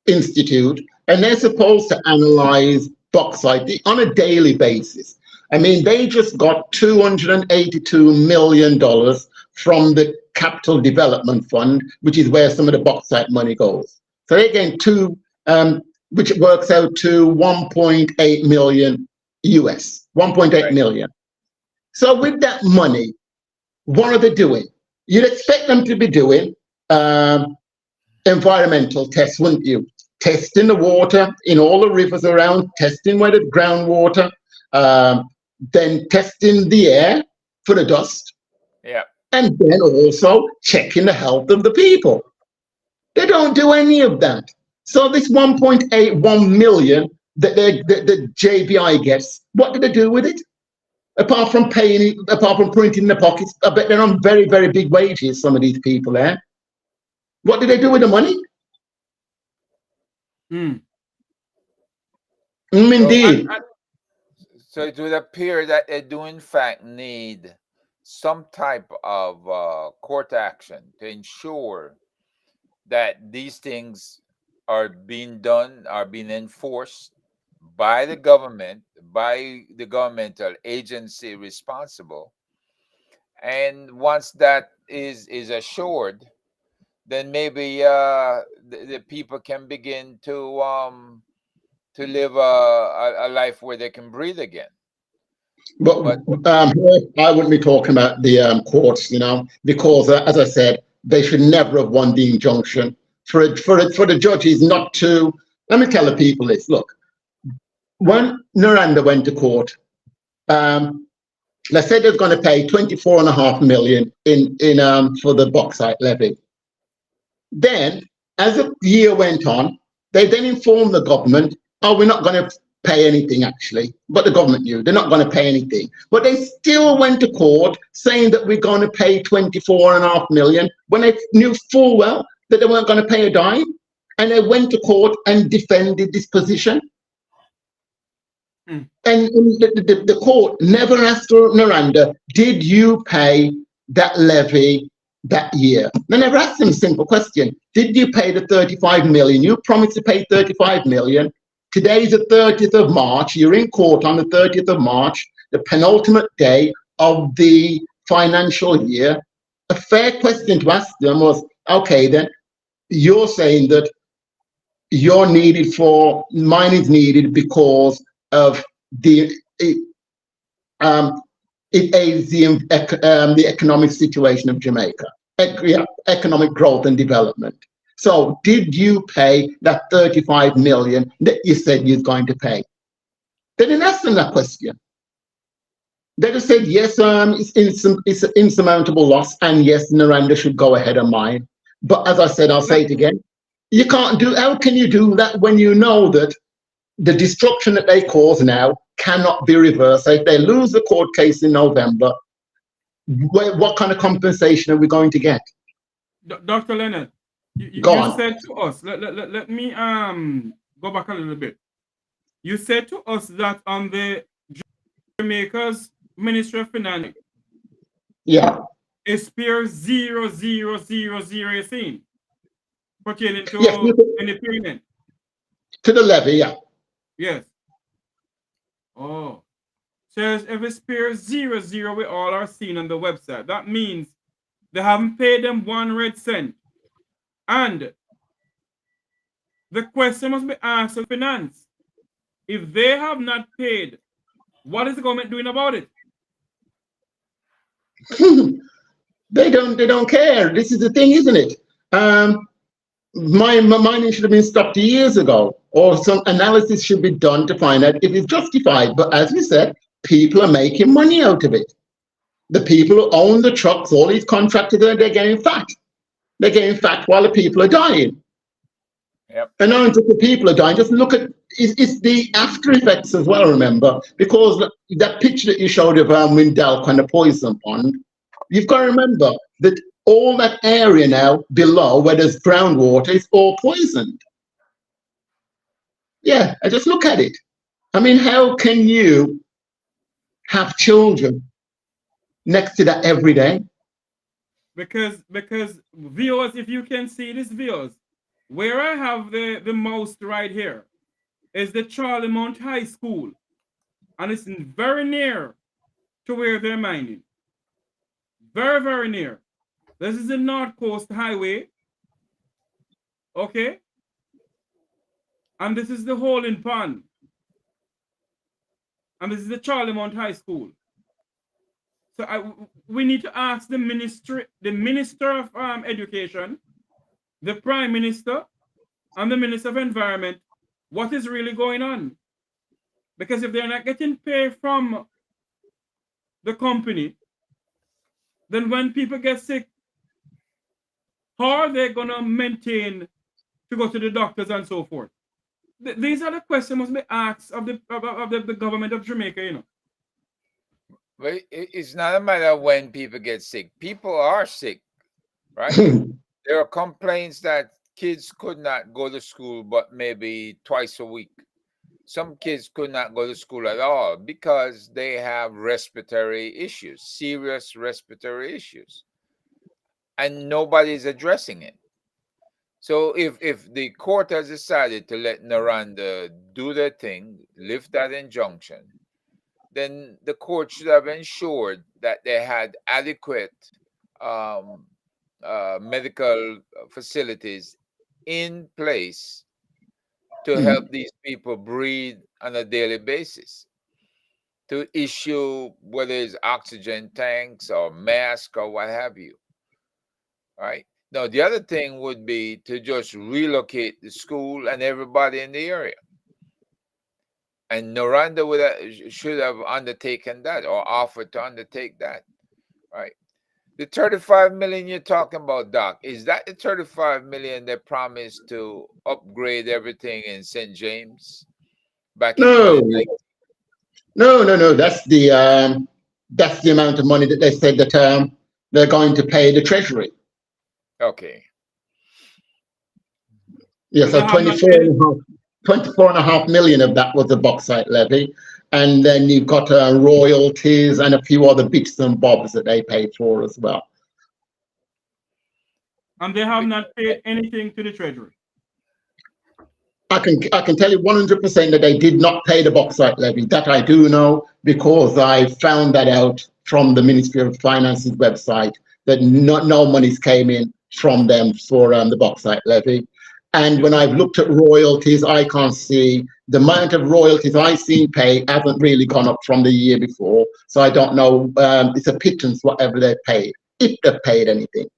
Institute, and they're supposed to analyze bauxite on a daily basis. I mean, they just got $282 million from the Capital Development Fund, which is where some of the bauxite money goes. So they're getting which works out to 1.8 million US, 1.8 Right. million. So with that money, what are they doing? You'd expect them to be doing environmental tests, wouldn't you? Testing the water in all the rivers around, testing where the groundwater, then testing the air for the dust, Yeah. and then also checking the health of the people. They don't do any of that. So this 1.81 million that the JBI gets, what do they do with it? Apart from paying it, apart from putting it in the pockets, I bet they're on very, very big wages, some of these people there. What do they do with the money? Mm. So, Indeed. so it would appear that they do in fact need some type of court action to ensure that these things are being done, are being enforced by the government, by the governmental agency responsible. And once that is assured, then maybe the people can begin to live a life where they can breathe again. But But I wouldn't be talking about the courts, because as I said, they should never have won the injunction. For the judges not to, let me tell the people this. Look, when Noranda went to court, they said they're going to pay 24.5 million in for the bauxite levy. Then, as the year went on, they then informed the government, "Oh, we're not going to pay anything actually." But the government knew they're not going to pay anything. But they still went to court saying that we're going to pay 24.5 million when they knew full well that they weren't going to pay a dime. And they went to court and defended this position. Mm. And the court never asked Noranda, did you pay that levy that year? They never asked him a simple question. Did you pay the 35 million? You promised to pay 35 million. Today's the 30th of March. You're in court on the 30th of March, the penultimate day of the financial year. A fair question to ask them was, okay, then you're saying that mine is needed because of it aids the economic situation of Jamaica, economic growth and development. So did you pay that 35 million that you said you're going to pay? They didn't ask them that question. They just said, yes, it's an insurmountable loss, and yes, Noranda should go ahead of mine. But as I said, I'll say it again. You can't do, how can you do that when you know that the destruction that they cause now cannot be reversed. So if they lose the court case in November, what kind of compensation are we going to get? Dr. Lennon, you said to us, let me go back a little bit. You said to us that on the Jamaica's Ministry of Finance, yeah, it's Spear 0000 you're saying, pertaining to yes, any payment. To the levy, yeah. Yes. Oh. Says every Spear 00 we all are seen on the website. That means they haven't paid them 1 red cent. And the question must be asked of finance. If they have not paid, what is the government doing about it? They don't care. This is the thing, isn't it? Mining should have been stopped years ago, or some analysis should be done to find out if it's justified. But as we said, people are making money out of it. The people who own the trucks, all these contractors, they're getting fat. They're getting fat while the people are dying. Yep. And not just the people are dying, just look at it's the after effects as well, remember, because that picture that you showed of Windalk and the poison pond, you've got to remember that all that area now below where there's groundwater is all poisoned. Yeah, I just look at it. I mean, how can you have children next to that every day? Because viewers, if you can see this, viewers, where I have the most right here is the Charlie Mount High School, and it's very near to where they're mining. Very, very near. This is the North Coast Highway. Okay? And this is the Holding Pond. And this is the Charlie Mount High School. So we need to ask the Minister of Education, the Prime Minister, and the Minister of Environment what is really going on. Because if they're not getting paid from the company, then when people get sick, how are they going to maintain to go to the doctors and so forth? These are the questions must be asked of the government of Jamaica, you know. But it's not a matter of when people get sick. People are sick, right? There are complaints that kids could not go to school but maybe twice a week. Some kids could not go to school at all because they have respiratory issues, serious respiratory issues. And nobody's addressing it. So if the court has decided to let Noranda do their thing, lift that injunction, then the court should have ensured that they had adequate medical facilities in place to help these people breathe on a daily basis, to issue whether it's oxygen tanks or masks or what have you. Right? Now, the other thing would be to just relocate the school and everybody in the area. And Noranda should have undertaken that or offered to undertake that, right? The 35 million you're talking about, Doc, is that the 35 million they promised to upgrade everything in St. James back in 2019? No. That's the amount of money that they said that they're going to pay the Treasury. Okay. Yeah, so 24.5 million of that was the bauxite levy. And then you've got royalties and a few other bits and bobs that they paid for as well. And they have not paid anything to the Treasury. I can tell you 100% that they did not pay the bauxite levy. That I do know because I found that out from the Ministry of Finance's website that no monies came in from them for the bauxite levy. And when I've looked at royalties, I can't see the amount of royalties I've seen pay hasn't really gone up from the year before. So I don't know. It's a pittance, whatever they paid, if they've paid anything.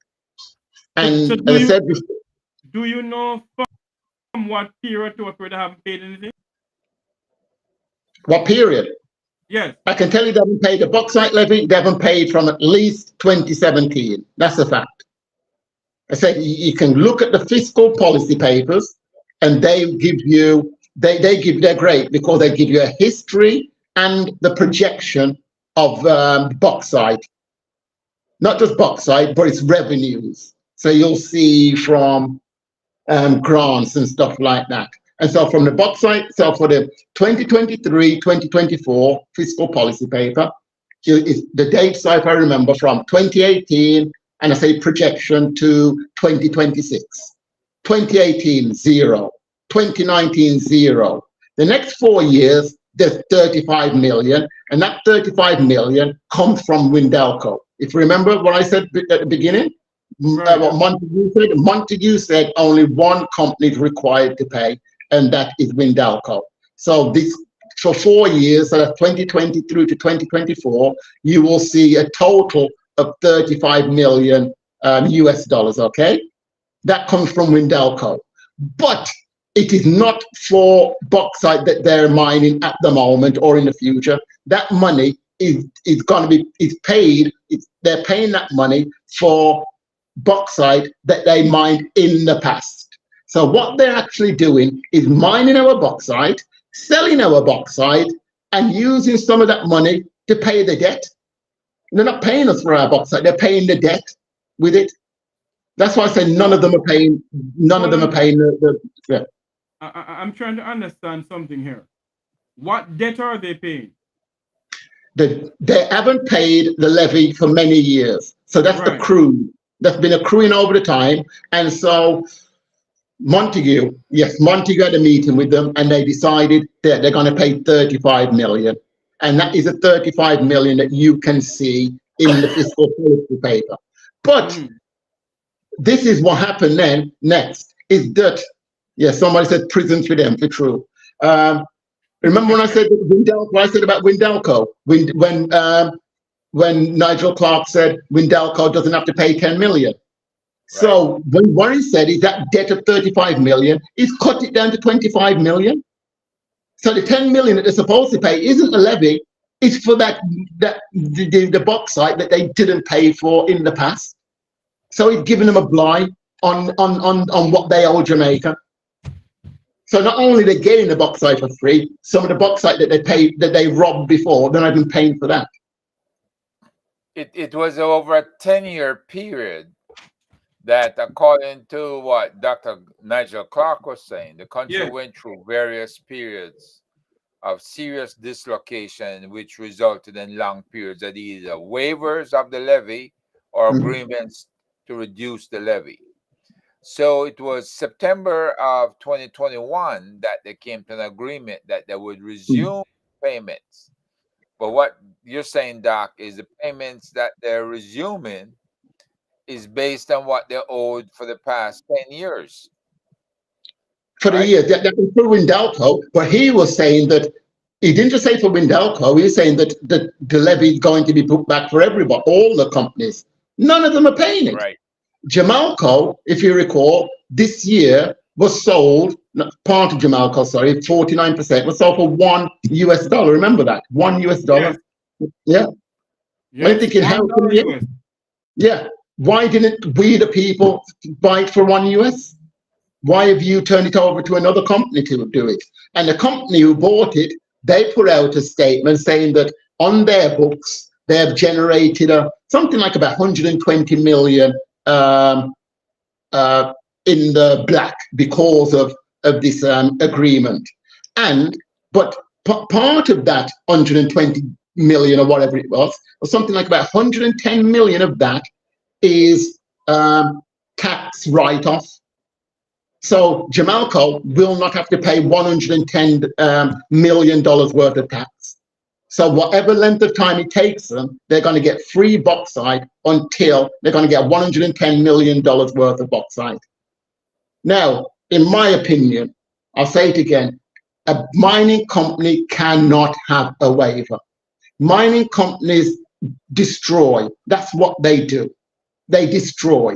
And so as I said, do you know from what period to what period they haven't paid anything? What period? Yes. I can tell you they haven't paid the bauxite levy. They haven't paid from at least 2017. That's a fact. I said you can look at the fiscal policy papers and they give you they're great because they give you a history and the projection of bauxite. Not just bauxite, but it's revenues. So you'll see from grants and stuff like that. And so from the bauxite, so for the 2023-2024 fiscal policy paper, the dates, if I remember, from 2018, and I say projection to 2026. 2018, 0. 2019, 0. The next 4 years, there's 35 million, and that 35 million comes from Windelco. If you remember what I said at the beginning, Right. what Montague said only one company is required to pay, and that is Windelco. So this, for 4 years, so that's 2020 through to 2024, you will see a total of 35 million US dollars, okay? That comes from Windelco. But it is not for bauxite that they're mining at the moment or in the future. That money is going to be paid. They're paying that money for bauxite that they mined in the past. So what they're actually doing is mining our bauxite, selling our bauxite, and using some of that money to pay the debt. They're not paying us for our bauxite, they're paying the debt with it. That's why I say none of them are paying, yeah. I'm trying to understand something here. What debt are they paying? They haven't paid the levy for many years. So that's Right. accrued. That's been accruing over the time. And so Montague had a meeting with them, and they decided that they're going to pay 35 million. And that is a 35 million that you can see in the fiscal policy paper. But this is what happened then next, is that, somebody said prisons for them, for true. Remember when I said what I said about Windelco? When Nigel Clark said Windelco doesn't have to pay 10 million. Right. So when Warren said is that debt of 35 million, he's cut it down to 25 million. So the 10 million that they're supposed to pay isn't a levy, it's for the bauxite that they didn't pay for in the past. So he's given them a blight on what they owe Jamaica. So not only they're getting the bauxite for free, some of the bauxite that they robbed before, they're not even paying for that. It was over a 10-year period that, according to what Dr. Nigel Clark was saying, the country went through various periods of serious dislocation, which resulted in long periods of either waivers of the levy or agreements to reduce the levy. So it was September of 2021 that they came to an agreement that they would resume payments. But what you're saying, Doc, is the payments that they're resuming is based on what they owed for the past 10 years. For the years, that was for Windelco, but he was saying that, he didn't just say for Windelco, he was saying that the levy is going to be put back for everybody, all the companies. None of them are paying it. Right. Jamalco, if you recall, this year was sold, part of Jamalco, 49% was sold for $1 US. Remember that? $1 US. Yeah. I'm thinking, how can we? Yeah. Why didn't we, the people, buy it for $1 US? Why have you turned it over to another company to do it? And the company who bought it, they put out a statement saying that on their books, they have generated something like about 120 million in the black because of this agreement. But part of that 120 million or whatever it was, or something like about 110 million of that is tax write-off. So Jamalco will not have to pay $110 million worth of tax. So whatever length of time it takes them, they're going to get free bauxite until they're going to get $110 million worth of bauxite. Now, in my opinion, I'll say it again, a mining company cannot have a waiver. Mining companies destroy. That's what they do. They destroy.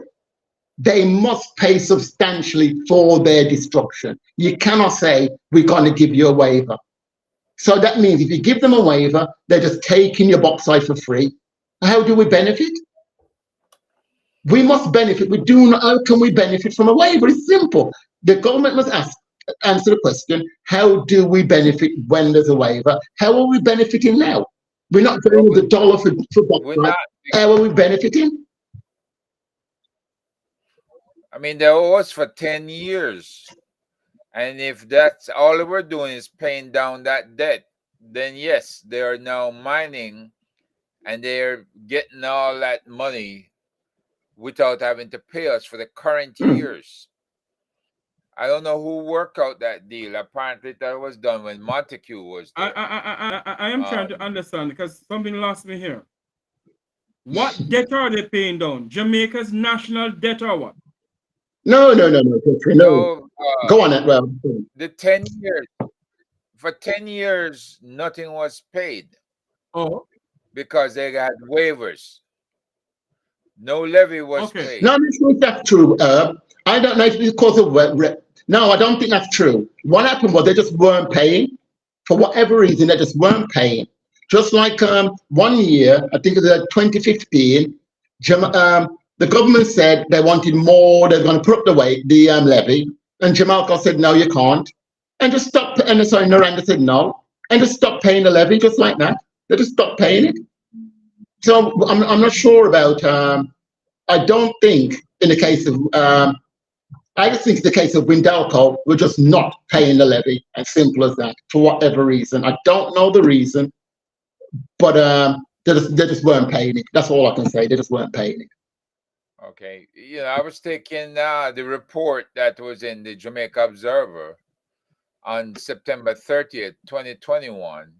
They must pay substantially for their destruction. You cannot say, we're going to give you a waiver. So that means if you give them a waiver, they're just taking your bauxite for free. How do we benefit? We must benefit. We do not. How can we benefit from a waiver? It's simple. The government must ask answer the question, how do we benefit when there's a waiver? How are we benefiting now? We're not getting the dollar for We're that. not. How are we benefiting? I mean, they owe us for 10 years. And if that's all we're doing is paying down that debt, then yes, they are now mining and they're getting all that money without having to pay us for the current years. I don't know who worked out that deal. Apparently that was done when Montague was there. I am trying to understand because something lost me here. What debt are they paying down? Jamaica's national debt or what? No. Go on it. Well, the 10 years. For 10 years, nothing was paid. Oh. Because they got waivers. No levy was paid. No, I'm not sure if that's true. I don't know if it's because of no, I don't think that's true. What happened was they just weren't paying. For whatever reason, they just weren't paying. Just like 1 year, I think it was 2015, the government said they wanted more, they're going to put up the levy, and Jamaica said, no, you can't. And just stopped, and sorry, Noranda said no, and just stopped paying the levy just like that. They just stopped paying it. So I'm not sure about, I don't think in the case of, I just think in the case of Windelco, we're just not paying the levy, as simple as that, for whatever reason. I don't know the reason, but they just weren't paying it. That's all I can say. They just weren't paying it. Okay. I was taking the report that was in the Jamaica Observer on September 30th, 2021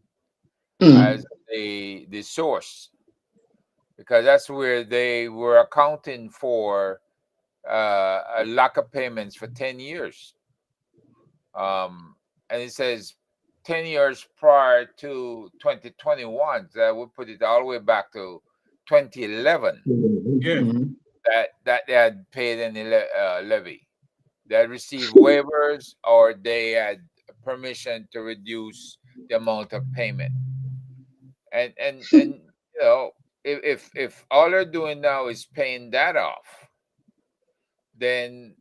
as the source, because that's where they were accounting for a lack of payments for 10 years. And it says 10 years prior to 2021, that would put it all the way back to 2011. That they had paid any levy. They had received waivers or they had permission to reduce the amount of payment. And if all they're doing now is paying that off, then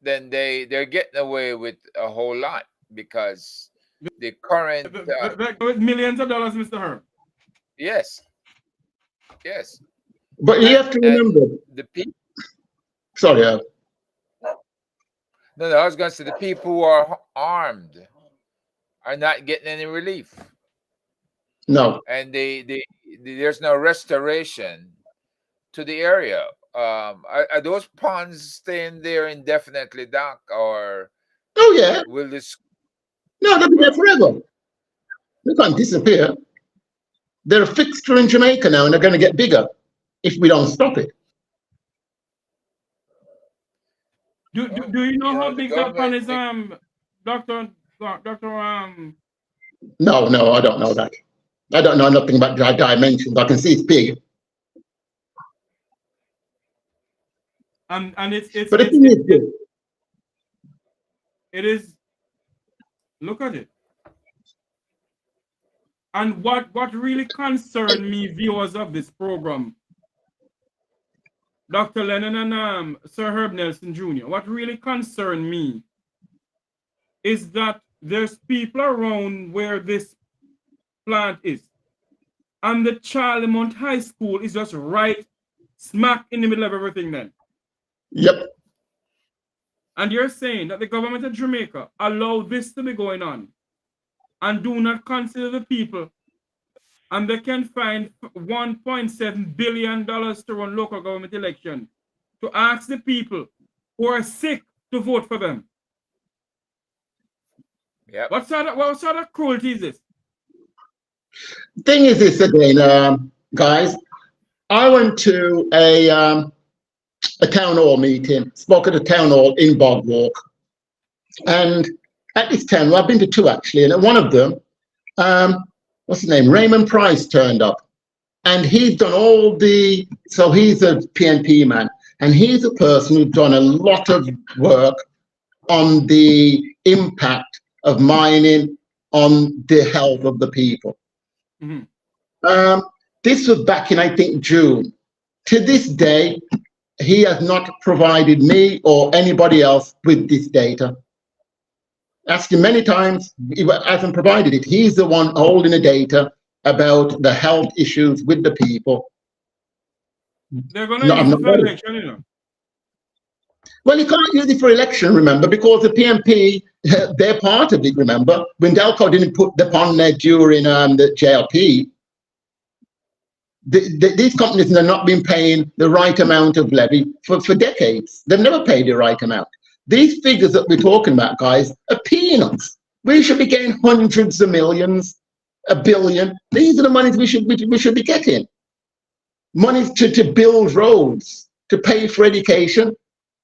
they're getting away with a whole lot, because the current millions of dollars, Mr. Herb. Yes. But you have to remember the people. Sorry. No, I was going to say the people who are armed are not getting any relief. No. And there's no restoration to the area. Are those ponds staying there indefinitely, Doc? Or oh yeah, will this? No, they'll be there forever. They can't disappear. They're a fixture in Jamaica now, and they're going to get bigger if we don't stop it. Do you know how big that pond is, Doctor? No, I don't know that. I don't know nothing about dimensions. I can see it's big. And it's but it is. Look at it. And what really concerned me, viewers of this program, Dr. Lennon and Sir Herbert Nelson Jr., what really concerned me is that there's people around where this plant is. And the Charlemont High School is just right smack in the middle of everything then. Yep. And you're saying that the government of Jamaica allow this to be going on and do not consider the people, and they can find $1.7 billion to run local government election to ask the people who are sick to vote for them. Yeah. What sort of cruelty is this? The thing is this again, guys. I went to a town hall meeting, spoke at a town hall in Bogwalk, and at this town, well, I've been to two actually, and at one of them, what's his name? Raymond Price turned up, and he's done so he's a PNP man, and he's a person who's done a lot of work on the impact of mining on the health of the people. Mm-hmm. This was back in, I think, June. To this day, he has not provided me or anybody else with this data. Asked him many times, he hasn't provided it. He's the one holding the data about the health issues with the people. They're going to No, I've use it not for got it. election, you know. Well, you can't use it for election, remember, because the PMP, they're part of it, remember. When Delco didn't put them on there during the JLP, these companies have not been paying the right amount of levy for decades. They've never paid the right amount. These figures that we're talking about, guys, are peanuts. We should be getting hundreds of millions, a billion. These are the monies we should be getting. Money to build roads, to pay for education.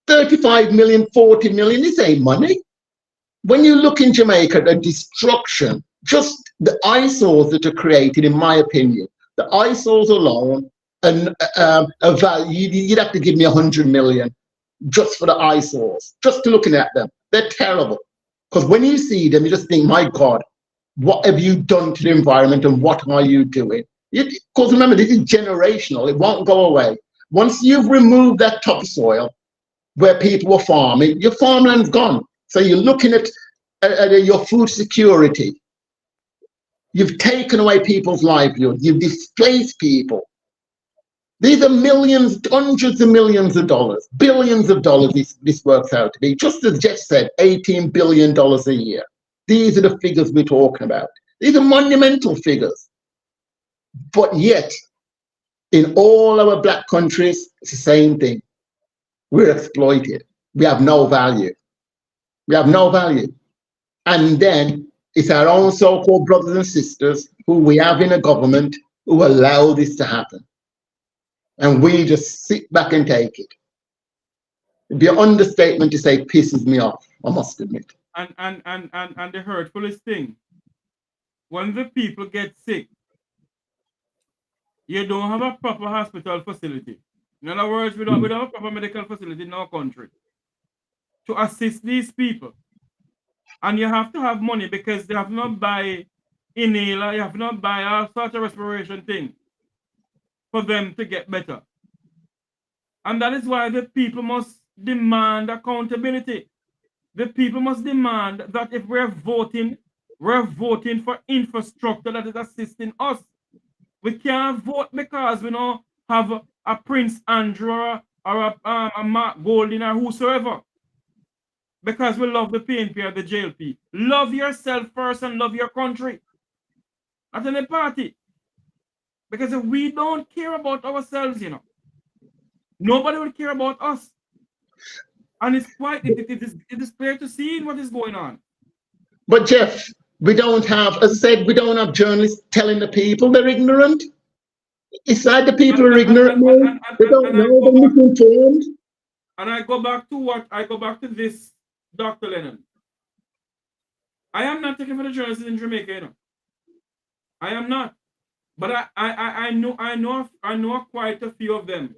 35 million, 40 million, this ain't money. When you look in Jamaica, the destruction, just the eyesores that are created, in my opinion, the eyesores alone, and a value, you'd have to give me 100 million just for the eyesores, just to looking at them. They're terrible. Because when you see them, you just think, my God, what have you done to the environment and what are you doing? Because remember, this is generational. It won't go away. Once you've removed that topsoil where people were farming, your farmland's gone. So you're looking at your food security. You've taken away people's livelihood. You've displaced people. These are millions, hundreds of millions of dollars, billions of dollars this works out to be. Just as Jeff said, $18 billion a year. These are the figures we're talking about. These are monumental figures. But yet, in all our black countries, it's the same thing. We're exploited. We have no value. We have no value. And then it's our own so-called brothers and sisters who we have in a government who allow this to happen. And we just sit back and take it. It'd be an understatement to say pisses me off, I must admit. And the hurtfulest thing, when the people get sick, you don't have a proper hospital facility. In other words, we don't have a proper medical facility in our country to assist these people. And you have to have money because they have not buy inhaler, you have not buy all sorts of respiration things for them to get better. And that is why the people must demand accountability. The people must demand that if we're voting for infrastructure that is assisting us. We can't vote because we don't have a Prince Andrew or a Mark Golding or whosoever. Because we love the PNP or the JLP. Love yourself first and love your country. Not any party. Because if we don't care about ourselves, you know, nobody will care about us. And it's quite, it is clear to see what is going on. But Jeff, we don't have, as I said, we don't have journalists telling the people they're ignorant. It's like the people are ignorant now. They don't know, they're misinformed. And I go back to this, Dr. Lennon. I am not taking for the journalists in Jamaica, you know. I am not. But I know quite a few of them.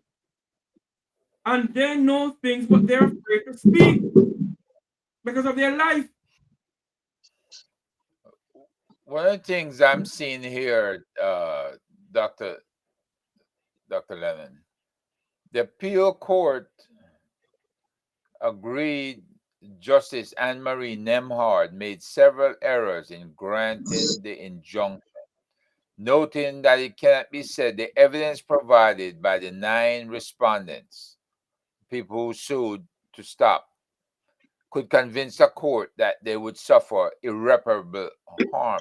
And they know things, but they're afraid to speak because of their life. One of the things I'm seeing here, Dr. Lennon, the appeal court agreed Justice Anne-Marie Nemhard made several errors in granting the injunction, noting that it cannot be said the evidence provided by the 9 respondents, people who sued to stop, could convince the court that they would suffer irreparable harm.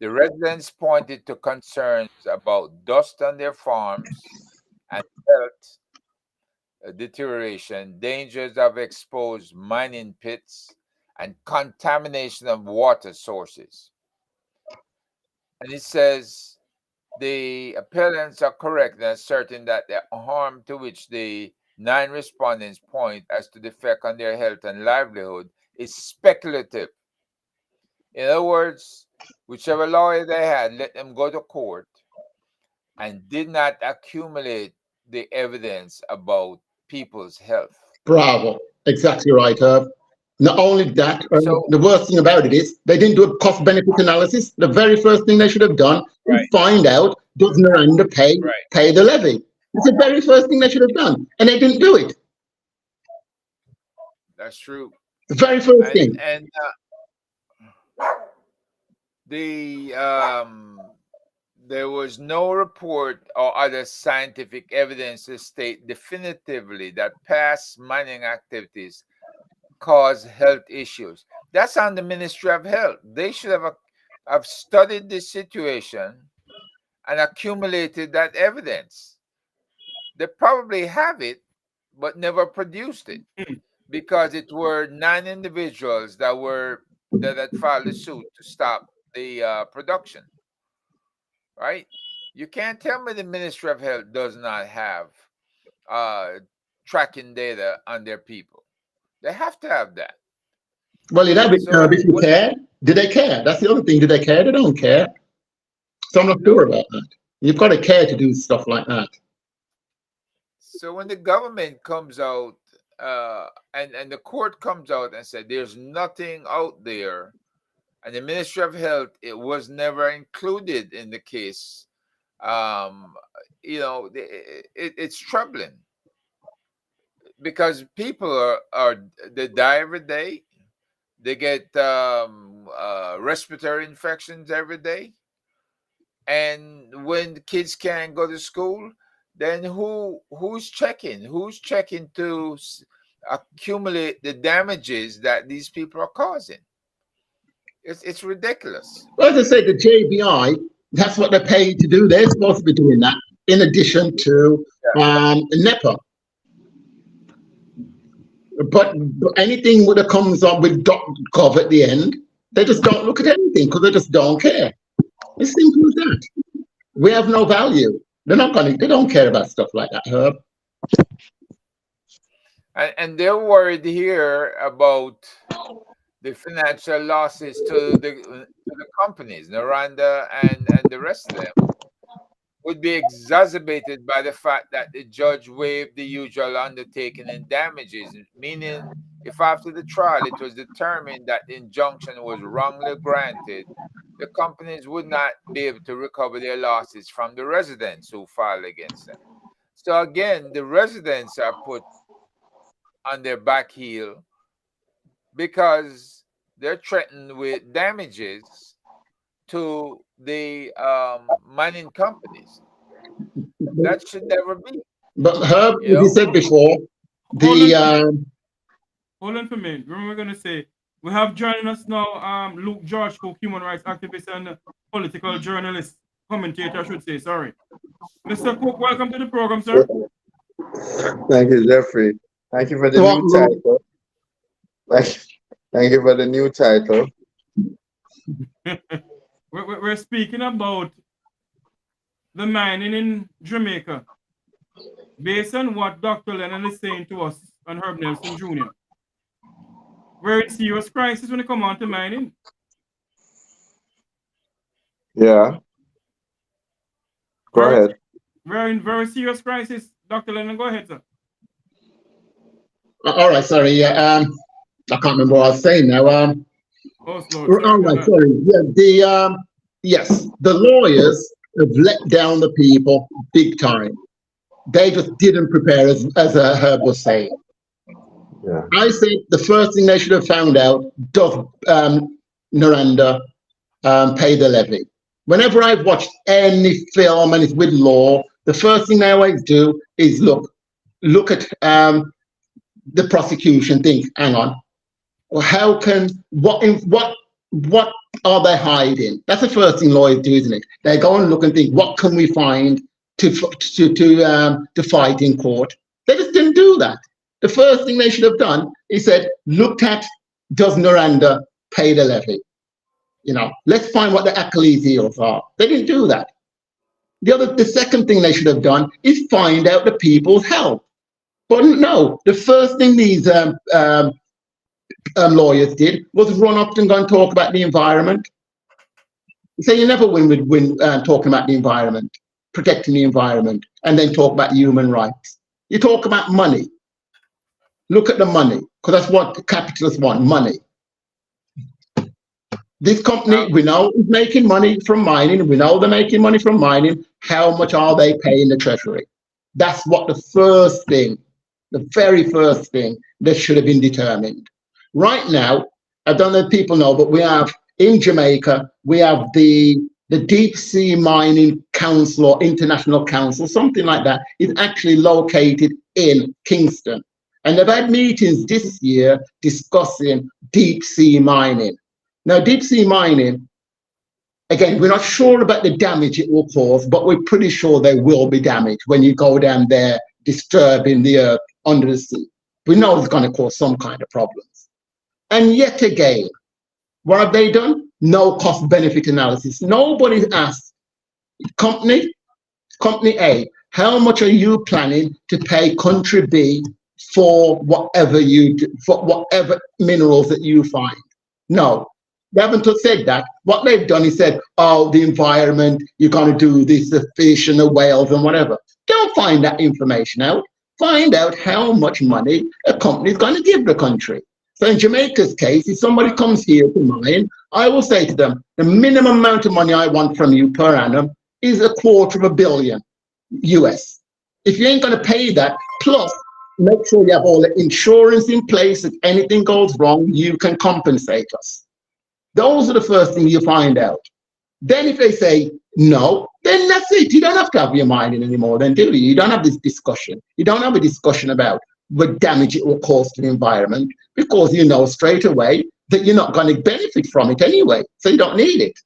The residents pointed to concerns about dust on their farms and health deterioration, dangers of exposed mining pits, and contamination of water sources. And it says the appellants are correct in asserting that the harm to which the 9 respondents point as to the effect on their health and livelihood is speculative. In other words, whichever lawyer they had, let them go to court and did not accumulate the evidence about people's health. Bravo. Exactly right, Herb. Not only that, the worst thing about it is they didn't do a cost-benefit analysis. The very first thing they should have done is find out, does Noranda pay the levy? It's the very first thing they should have done, and they didn't do it. That's true. The very first thing. And there was no report or other scientific evidence to state definitively that past mining activities cause health issues. That's on the Ministry of Health. They should have studied this situation and accumulated that evidence. They probably have it, but never produced it because it were 9 individuals that had filed a suit to stop the production. Right? You can't tell me the Ministry of Health does not have tracking data on their people. They have to have that. Well, you know, if you care, do they care? That's the other thing. Do they care? They don't care. So I'm not sure about that. You've got to care to do stuff like that. So when the government comes out and the court comes out and said there's nothing out there, and the Ministry of Health, it was never included in the case, you know, it's troubling because people they die every day. They get respiratory infections every day. And when the kids can't go to school, then who's checking? Who's checking to accumulate the damages that these people are causing? It's ridiculous. Well, as I say, the JBI, that's what they're paid to do. They're supposed to be doing that in addition to NEPA. But anything that comes up with .gov at the end, they just don't look at anything because they just don't care. It's simple as that. We have no value. They don't care about stuff like that, Herb. And they're worried here about the financial losses to the companies, Noranda and the rest of them, would be exacerbated by the fact that the judge waived the usual undertaking and damages, meaning if after the trial it was determined that the injunction was wrongly granted, the companies would not be able to recover their losses from the residents who filed against them. So again, the residents are put on their back heel because they're threatened with damages to the mining companies. That should never be. But Herb, as you said before, hold on for a minute. Remember, we're going to say we have joining us now Luke George Cook, human rights activist and political journalist, commentator, I should say. Sorry. Mr. Cook, welcome to the program, sir. Thank you, Jeffrey. Thank you for the new title. Thank you for the new title. We're speaking about the mining in Jamaica based on what Dr. Lennon is saying to us and Herbert Nelson Jr. We're in serious crisis when it comes on to mining. Yeah. Go ahead. We're in very serious crisis. Dr. Lennon, go ahead, sir. All right, sorry. Yeah, I can't remember what I was saying now. All right, sorry. Yeah, yes, the lawyers have let down the people big time. They just didn't prepare, as Herb was saying. Yeah. I think the first thing they should have found out, does Noranda pay the levy? Whenever I've watched any film and it's with law, the first thing they always do is look at the prosecution, think, hang on, well, what are they hiding? That's the first thing lawyers do, isn't it? They go and look and think, what can we find to fight in court? They just didn't do that. The first thing they should have done is said, looked at, does Noranda pay the levy? You know, let's find what the Achilles are. They didn't do that. The second thing they should have done is find out the people's health. But no, the first thing these lawyers did was run up and go and talk about the environment. So you never win with talking about the environment, protecting the environment, and then talk about human rights. You talk about money. Look at the money, because that's what the capitalists want, money. This company, we know, is making money from mining. We know they're making money from mining. How much are they paying the treasury? That's what the first thing, the very first thing that should have been determined. Right now, I don't know if people know, but we have in Jamaica we have the Deep Sea Mining Council or International Council, something like that, is actually located in Kingston. And they've had meetings this year discussing deep sea mining. Now, deep sea mining, again, we're not sure about the damage it will cause, but we're pretty sure there will be damage when you go down there disturbing the earth under the sea. We know it's going to cause some kind of problems. And yet again, what have they done? No cost benefit analysis. Nobody's asked company A, how much are you planning to pay country B for whatever you do, for whatever minerals that you find? No, they haven't said that. What they've done is said, oh, the environment, you're going to do this, the fish and the whales and whatever. Don't find that information out. Find out how much money a company is going to give the country. So in Jamaica's case, if somebody comes here to mine, I will say to them, the minimum amount of money I want from you per annum is $250 million US. If you ain't going to pay that, plus make sure you have all the insurance in place. If anything goes wrong, you can compensate us. Those are the first things you find out. Then if they say no, then that's it. You don't have to have your mining anymore then, do you? You don't have this discussion. You don't have a discussion about what damage it will cause to the environment, because you know straight away that you're not going to benefit from it anyway, so you don't need it.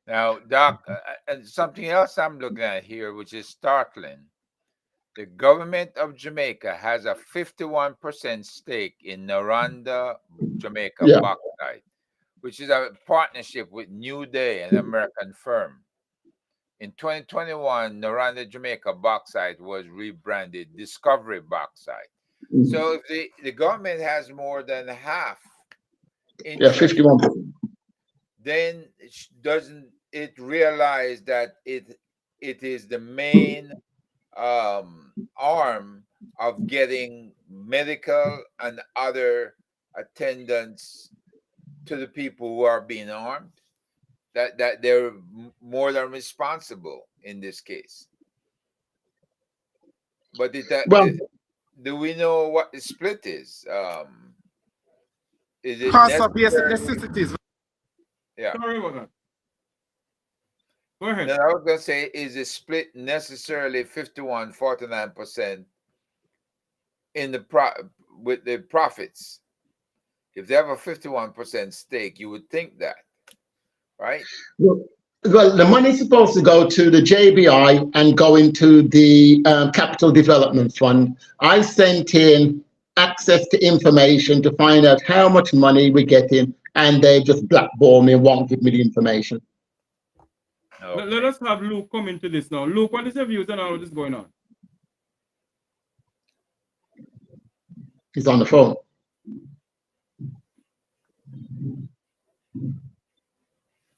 Now, Doc, and something else I'm looking at here, which is startling. The government of Jamaica has a 51% stake in Noranda, Jamaica Bauxite, which is a partnership with New Day, an American firm. In 2021, Noranda, Jamaica Bauxite was rebranded Discovery Bauxite. So if the government has more than half interest, 51%. then doesn't it realize that it is the main arm of getting medical and other attendance to the people who are being harmed? That they're more than responsible in this case. But do we know what the split is? Is it Cost of basic necessities. Yeah. Sorry about that. Go ahead. Then I was going to say, is the split necessarily 51-49% in with the profits? If they have a 51% stake, you would think that, right? Well, the money's supposed to go to the JBI and go into the Capital Development Fund. I sent in access to information to find out how much money we're getting, and they just blackball me and won't give me the information. Okay. Let us have Luke come into this now. Luke, what is your views on all of this going on? He's on the phone.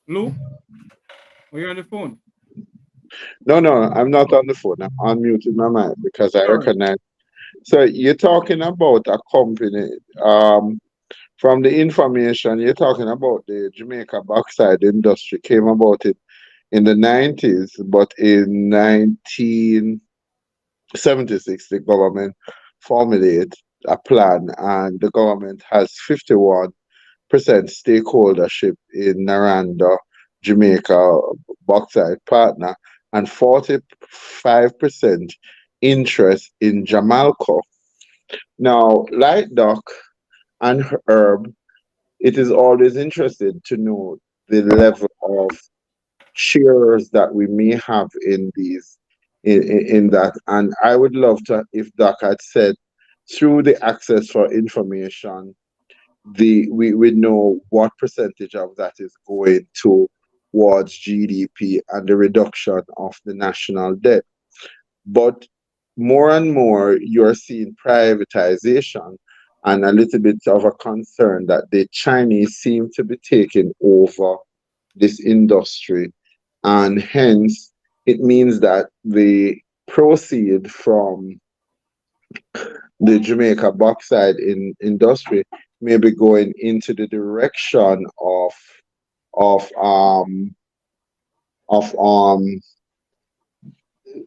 Luke, are you on the phone? No, I'm not on the phone. I'm unmuting my mic because I recognize. So you're talking about a company. From the information you're talking about, the Jamaica bauxite industry came about it in the 90s, but in 1976, the government formulated a plan, and the government has 51% stakeholdership in Noranda, Jamaica bauxite partner, and 45% interest in Jamalco. Now, like Doc and Herb, it is always interesting to know the level of shares that we may have in these in that. And I would love to, if Doc had said, through the access for information, we know what percentage of that is going towards GDP and the reduction of the national debt. But more and more, you're seeing privatization, and a little bit of a concern that the Chinese seem to be taking over this industry. And hence, it means that the proceed from the Jamaica bauxite industry may be going into the direction of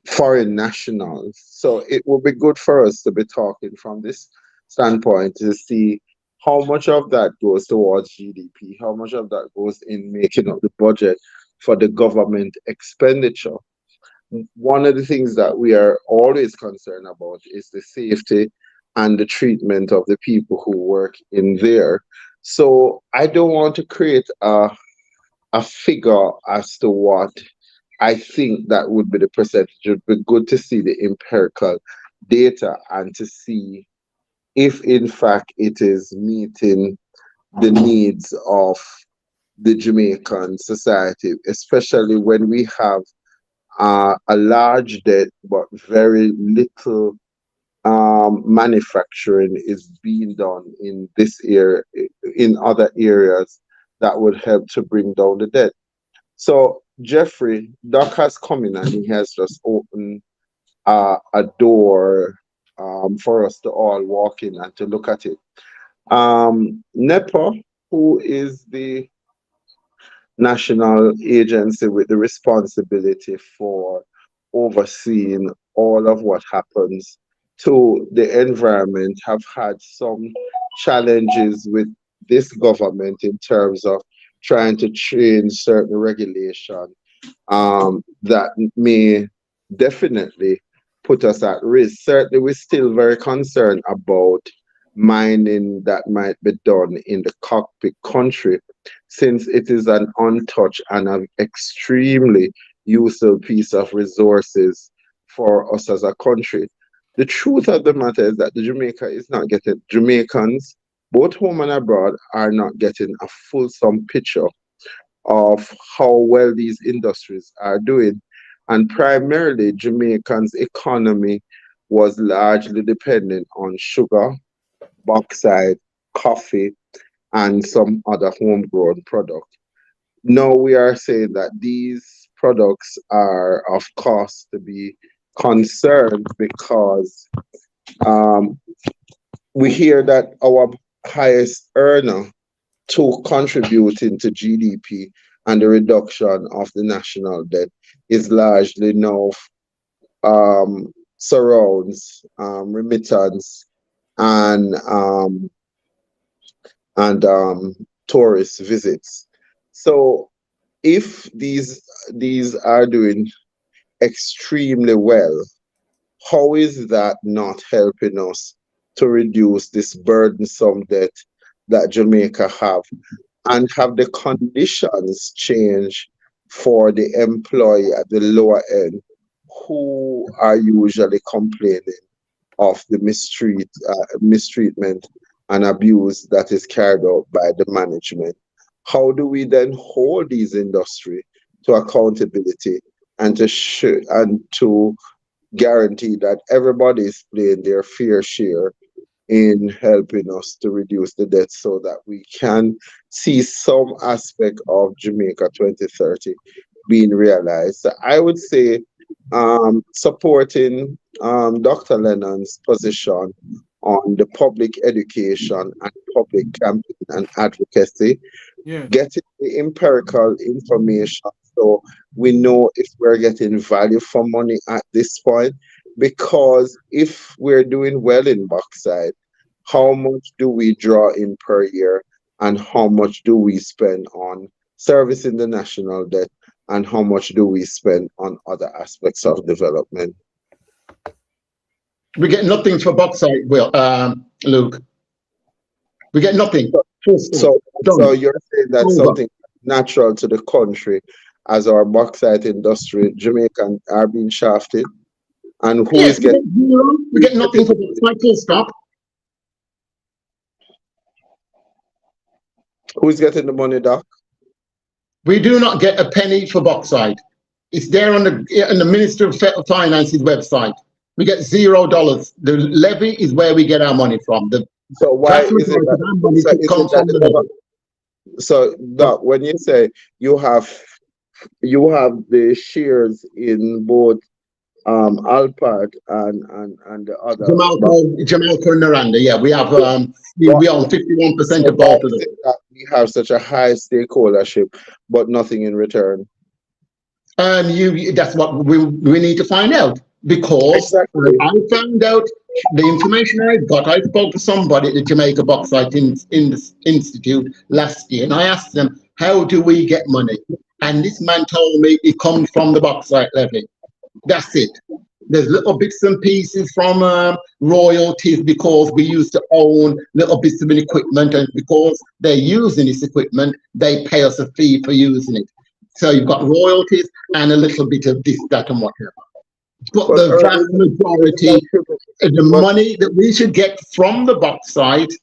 foreign nationals. So it would be good for us to be talking from this standpoint to see how much of that goes towards GDP? How much of that goes in making up the budget for the government expenditure? One of the things that we are always concerned about is the safety and the treatment of the people who work in there. So I don't want to create a figure as to what I think that would be the percentage. It would be good to see the empirical data and to see if in fact it is meeting the needs of the Jamaican society, especially when we have a large debt but very little manufacturing is being done in this area, in other areas that would help to bring down the debt. So Jeffrey, Doc has come in and he has just opened a door for us to all walk in and to look at it. NEPA, who is the national agency with the responsibility for overseeing all of what happens to the environment, have had some challenges with this government in terms of trying to change certain regulation that may definitely put us at risk. Certainly, we're still very concerned about mining that might be done in the cockpit country, since it is an untouched and an extremely useful piece of resources for us as a country. The truth of the matter is that the Jamaica is not getting, Jamaicans, both home and abroad, are not getting a fulsome picture of how well these industries are doing. And primarily, Jamaican's economy was largely dependent on sugar, bauxite, coffee, and some other homegrown product. Now we are saying that these products are of cost to be concerned because um, we hear that our highest earner to contributing to GDP and the reduction of the national debt is largely now surrounds remittance and and tourist visits. So if these are doing extremely well, how is that not helping us to reduce this burdensome debt that Jamaica have, and have the conditions change for the employee at the lower end who are usually complaining of the mistreatment and abuse that is carried out by the management? How do we then hold these industry to accountability and to guarantee that everybody is playing their fair share in helping us to reduce the debt so that we can see some aspect of Jamaica 2030 being realized? So I would say supporting Dr. Lennon's position on the public education and public campaign and advocacy, Yes. getting the empirical information so we know if we're getting value for money at this point. Because if we're doing well in bauxite, how much do we draw in per year, and how much do we spend on servicing the national debt, and how much do we spend on other aspects of development? We get nothing for bauxite, Luke. We get nothing. So Done. you're saying that Over. something natural to the country as our bauxite industry, Jamaican are being shafted, and who is Yes, getting? we get nothing for bauxite. Full stop. Who is getting the money, Doc? We do not get a penny for bauxite. It's there on the Minister of Finance's website. We get $0. The levy is where we get our money from. So why is it that? So Doc, when you say you have the shares in both Alpart and the other Jamaica and Noranda, yeah, we have we own 51% of both of them. We have such a high stakeholdership, but nothing in return. That's what we need to find out, because exactly. I found out the information I got, I spoke to somebody at the Jamaica Bauxite Institute last year, and I asked them, how do we get money? And this man told me it comes from the bauxite levy. That's it. There's little bits and pieces from royalties because we used to own little bits of equipment, and because they're using this equipment, they pay us a fee for using it. So you've got royalties and a little bit of this, that, and whatever. But the vast majority of the money that we should get from the bauxite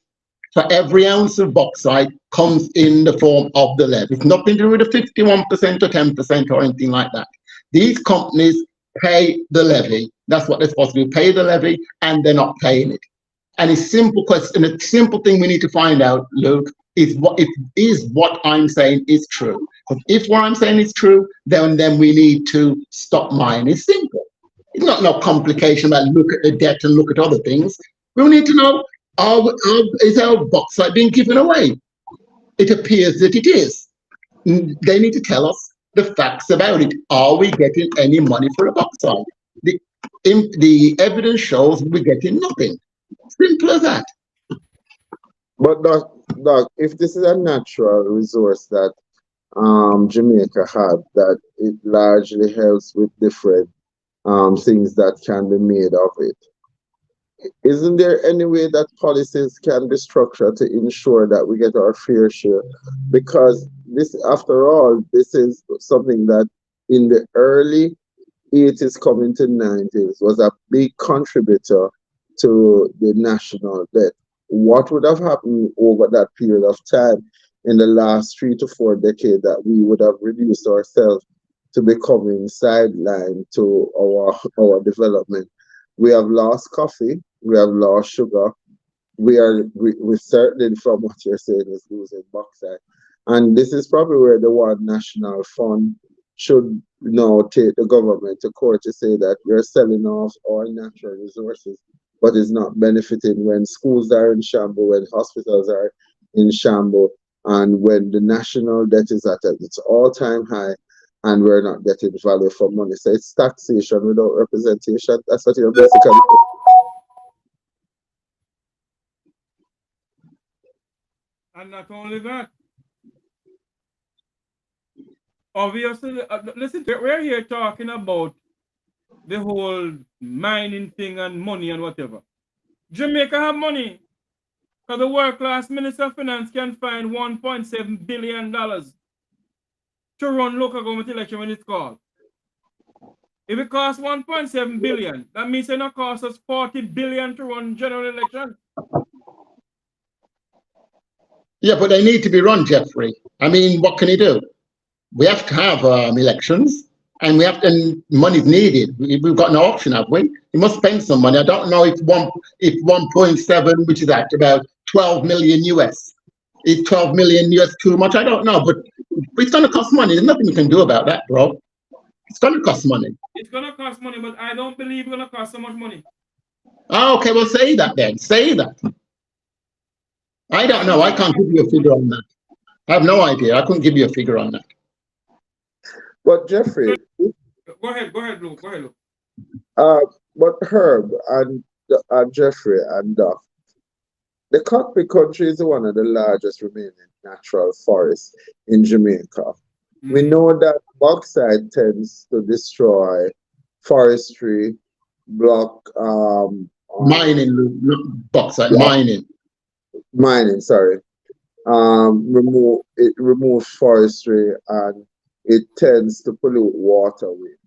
for every ounce of bauxite comes in the form of the levy. It's nothing to do with the 51% or 10% or anything like that. These companies pay the levy. That's what they're supposed to do, pay the levy, and they're not paying it. And a simple question, a simple thing we need to find out, Luke, is what I'm saying is true. Because if what I'm saying is true, then we need to stop mining. It's simple. It's not no complication about look at the debt and look at other things. We need to know, is our bauxite being given away? It appears that it is. They need to tell us the facts about it. Are we getting any money for the bauxite? The evidence shows we're getting nothing. Simple as that. But Doc, if this is a natural resource that Jamaica had, that it largely helps with different things that can be made of it, isn't there any way that policies can be structured to ensure that we get our fair share? Because this, after all, this is something that in the early 80s coming to 90s was a big contributor to the national debt. What would have happened over that period of time in the last 3 to 4 decades that we would have reduced ourselves to becoming sidelined to our development? We have lost coffee, we have lost sugar, we certainly, from what you're saying, is losing bauxite. And this is probably where the One National Fund should take the government to court to say that you're selling off our natural resources, but it's not benefiting when schools are in shambles, when hospitals are in shambles, and when the national debt is at its all-time high, and we're not getting value for money. So it's taxation without representation. That's what you're basically. And not only that, obviously, listen, we're here talking about the whole mining thing and money and whatever. Jamaica have money, because the world-class Minister of Finance can find $1.7 billion to run local government election when it's called. If it costs 1.7 billion, that means it not cost us 40 billion to run general election. Yeah, but they need to be run, Jeffrey. I mean, what can you do? We have to have elections, and and money's needed. We've got no option, have we? We must spend some money. I don't know if 1.7, which is at about 12 million US. Is 12 million US too much? I don't know, but it's going to cost money. There's nothing you can do about that, bro. It's going to cost money. It's going to cost money, but I don't believe it's going to cost so much money. Oh, okay, well, say that then. Say that. I don't know. I can't give you a figure on that. I have no idea. I couldn't give you a figure on that. But Jeffrey, go ahead, Luke. Go ahead, Luke. But Herb and Jeffrey and the cockpit country is one of the largest remaining natural forests in Jamaica. Mm-hmm. We know that bauxite tends to destroy forestry, block mining, bauxite mining. Mining, sorry. Removes forestry, and it tends to pollute waterways.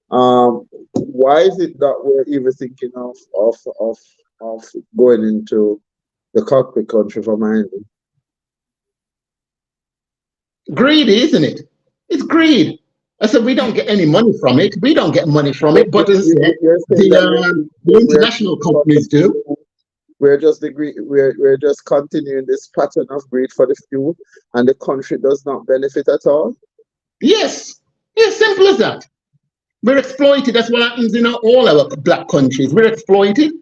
Why is it that we're even thinking of going into the cockpit country for mining? Greed, isn't it? It's greed. I said we don't get any money from it. We don't get money from it, but the international companies do. We're just continuing this pattern of greed for the few, and the country does not benefit at all. Yes, it's simple as that. We're exploited. That's what happens in all our black countries. We're exploited.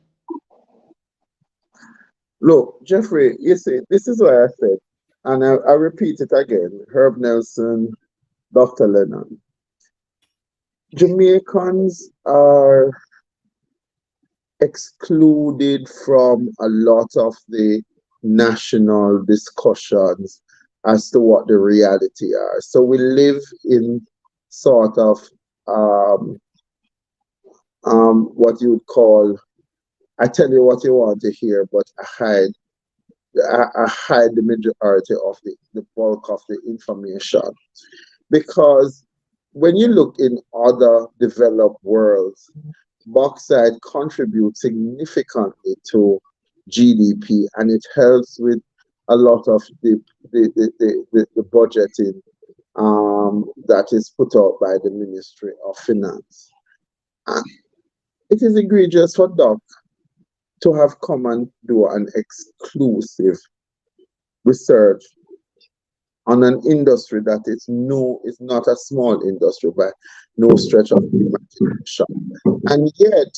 Look, Jeffrey, you see, this is what I said, and I repeat it again. Herb Nelson, Dr. Lennon. Jamaicans are excluded from a lot of the national discussions as to what the reality are. So we live in sort of what you would call, I tell you what you want to hear, but I hide the majority of the bulk of the information. Because when you look in other developed worlds, bauxite contributes significantly to GDP, and it helps with a lot of the budgeting that is put out by the Ministry of Finance. And it is egregious for DOC to have come and do an exclusive research on an industry that is not a small industry by no stretch of the imagination. And yet,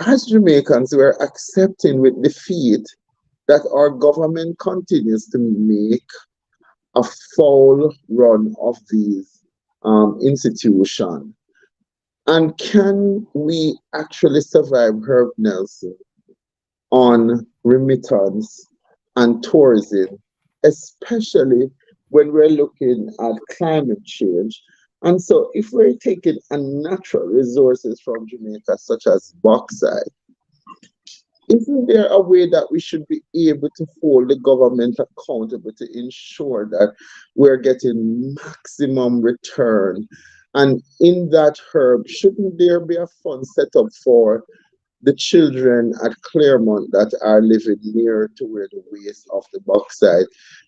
as Jamaicans, we're accepting with defeat that our government continues to make a foul run of these institutions. And can we actually survive Herb Nelson on remittance and tourism, especially when we're looking at climate change? And so if we're taking unnatural resources from Jamaica, such as bauxite, isn't there a way that we should be able to hold the government accountable to ensure that we're getting maximum return? And in that, Herb, shouldn't there be a fund set up for the children at Claremont that are living near to where the waste of the bauxite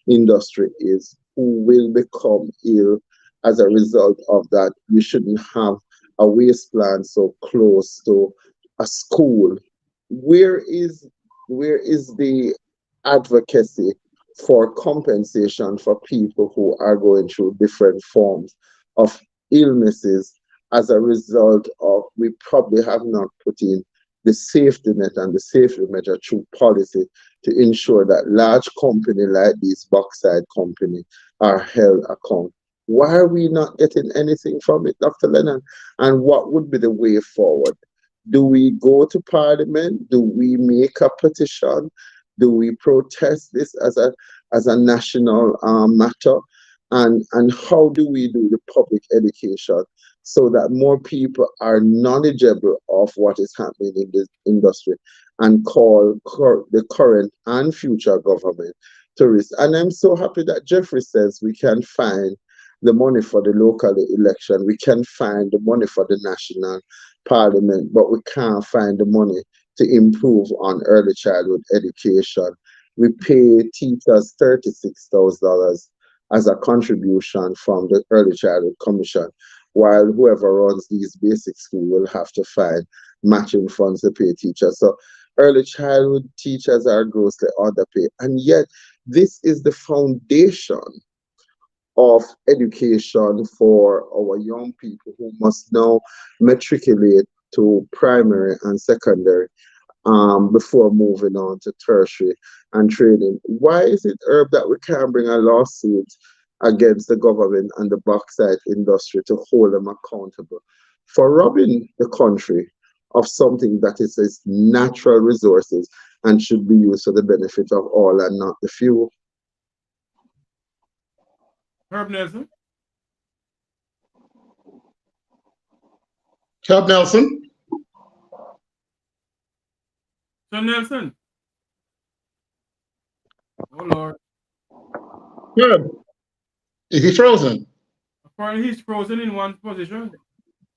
industry is, who will become ill as a result of that? We shouldn't have a waste plant so close to a school. Where is the advocacy for compensation for people who are going through different forms of illnesses as a result of we probably have not put in the safety net and the safety measure through policy to ensure that large companies like these bauxite company are held account? Why are we not getting anything from it, Dr. Lennon? And what would be the way forward? Do we go to Parliament? Do we make a petition? Do we protest this as a national matter? And how do we do the public education so that more people are knowledgeable of what is happening in this industry and call the current and future government to risk? And I'm so happy that Jeffrey says we can find the money for the local election, we can find the money for the national parliament, but we can't find the money to improve on early childhood education. We pay teachers $36,000 as a contribution from the Early Childhood Commission, while whoever runs these basic schools will have to find matching funds to pay teachers. So early childhood teachers are grossly underpaid. And yet, this is the foundation of education for our young people who must now matriculate to primary and secondary before moving on to tertiary and training. Why is it, Herb, that we can't bring a lawsuit against the government and the bauxite industry to hold them accountable for robbing the country of something that is its natural resources and should be used for the benefit of all and not the few? Herb Nelson. Herb Nelson? John Nelson. Oh, Lord. Herb, is he frozen? Apparently he's frozen in one position.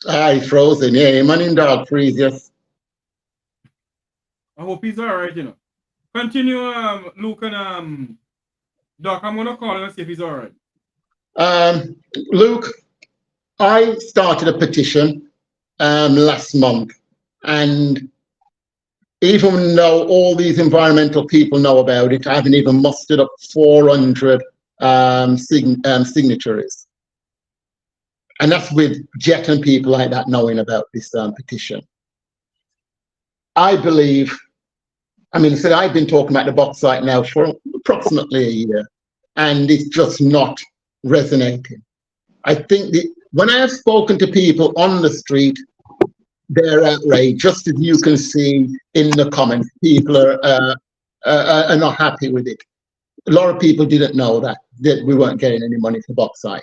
He's frozen, yeah. Man in dog freeze, yes. I hope he's all right, you know. Continue, Luke and Doc. I'm going to call him and see if he's all right. Luke, I started a petition last month, and even though all these environmental people know about it, I haven't even mustered up 400 signatories. And that's with Jet and people like that knowing about this petition. I believe, I mean, so I've been talking about the bauxite now for approximately a year, and it's just not resonating. I think when I have spoken to people on the street, they're outraged, just as you can see in the comments. People are not happy with it. A lot of people didn't know that we weren't getting any money for bauxite.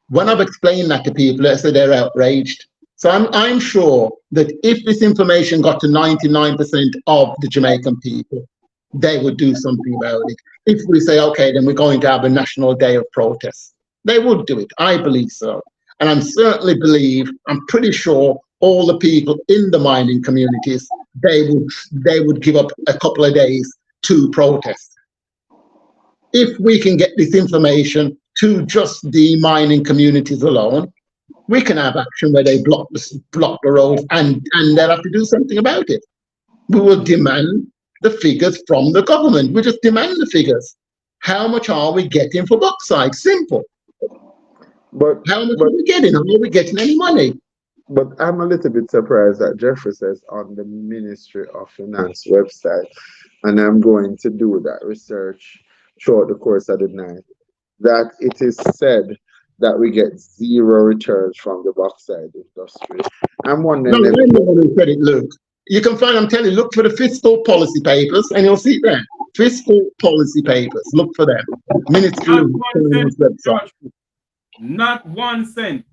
When I've explained that to people, they say they're outraged. So I'm sure that if this information got to 99% of the Jamaican people, they would do something about it. If we say, okay, then we're going to have a national day of protest, they would do it. I believe so. And I'm pretty sure all the people in the mining communities, they would give up a couple of days to protest. If we can get this information to just the mining communities alone, we can have action where they block the roads, and they'll have to do something about it. We will demand the figures from the government. We just demand the figures. How much are we getting for bauxite? Simple. But how much are we getting? Are we getting any money? But I'm a little bit surprised that Jeffrey says on the Ministry of Finance website, and I'm going to do that research throughout the course of the night, that it is said that we get zero returns from the bauxite industry. I'm wondering. No, I'm not going to credit Luke. You can find, I'm telling you, look for the fiscal policy papers and you'll see that. Fiscal policy papers, look for them. Ministry of Finance website. Not 1 cent.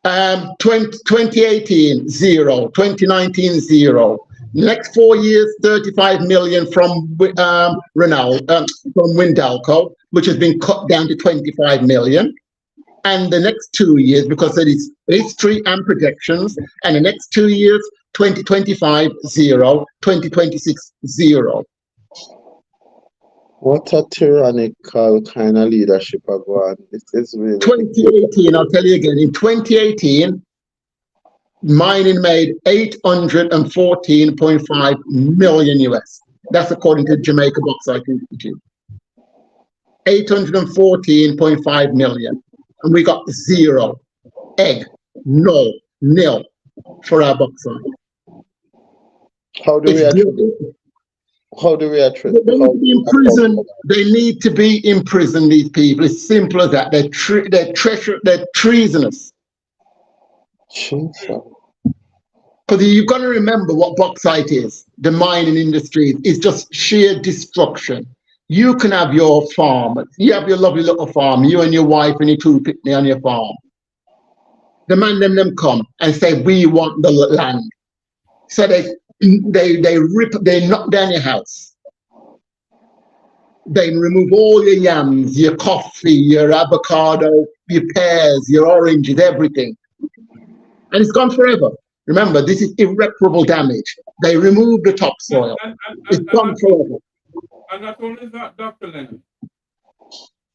2018, zero. 2019, zero. Next 4 years, 35 million from Windalco, which has been cut down to 25 million. And the next 2 years, because of its history and projections, and the next 2 years, 2025, zero. 2026, zero. What a tyrannical kind of leadership are going. It is really 2018, I'll tell you again, in 2018, mining made 814.5 million US. That's according to Jamaica Bauxite Institute. 814.5 million. And we got zero, egg, no, nil for our bauxite. How do we address? They need to be in prison. They need to be in prison, these people. It's simple as that. They're treasonous. Because you've got to remember what bauxite is. The mining industry is just sheer destruction. You can have your farm. You have your lovely little farm. You and your wife and your 2 pitney on your farm. The man them come and say, we want the land. So they knock down your house. They remove all your yams, your coffee, your avocado, your pears, your oranges, everything. And it's gone forever. Remember, this is irreparable damage. They remove the topsoil. It's gone forever. And not only that, Dr. Lennon,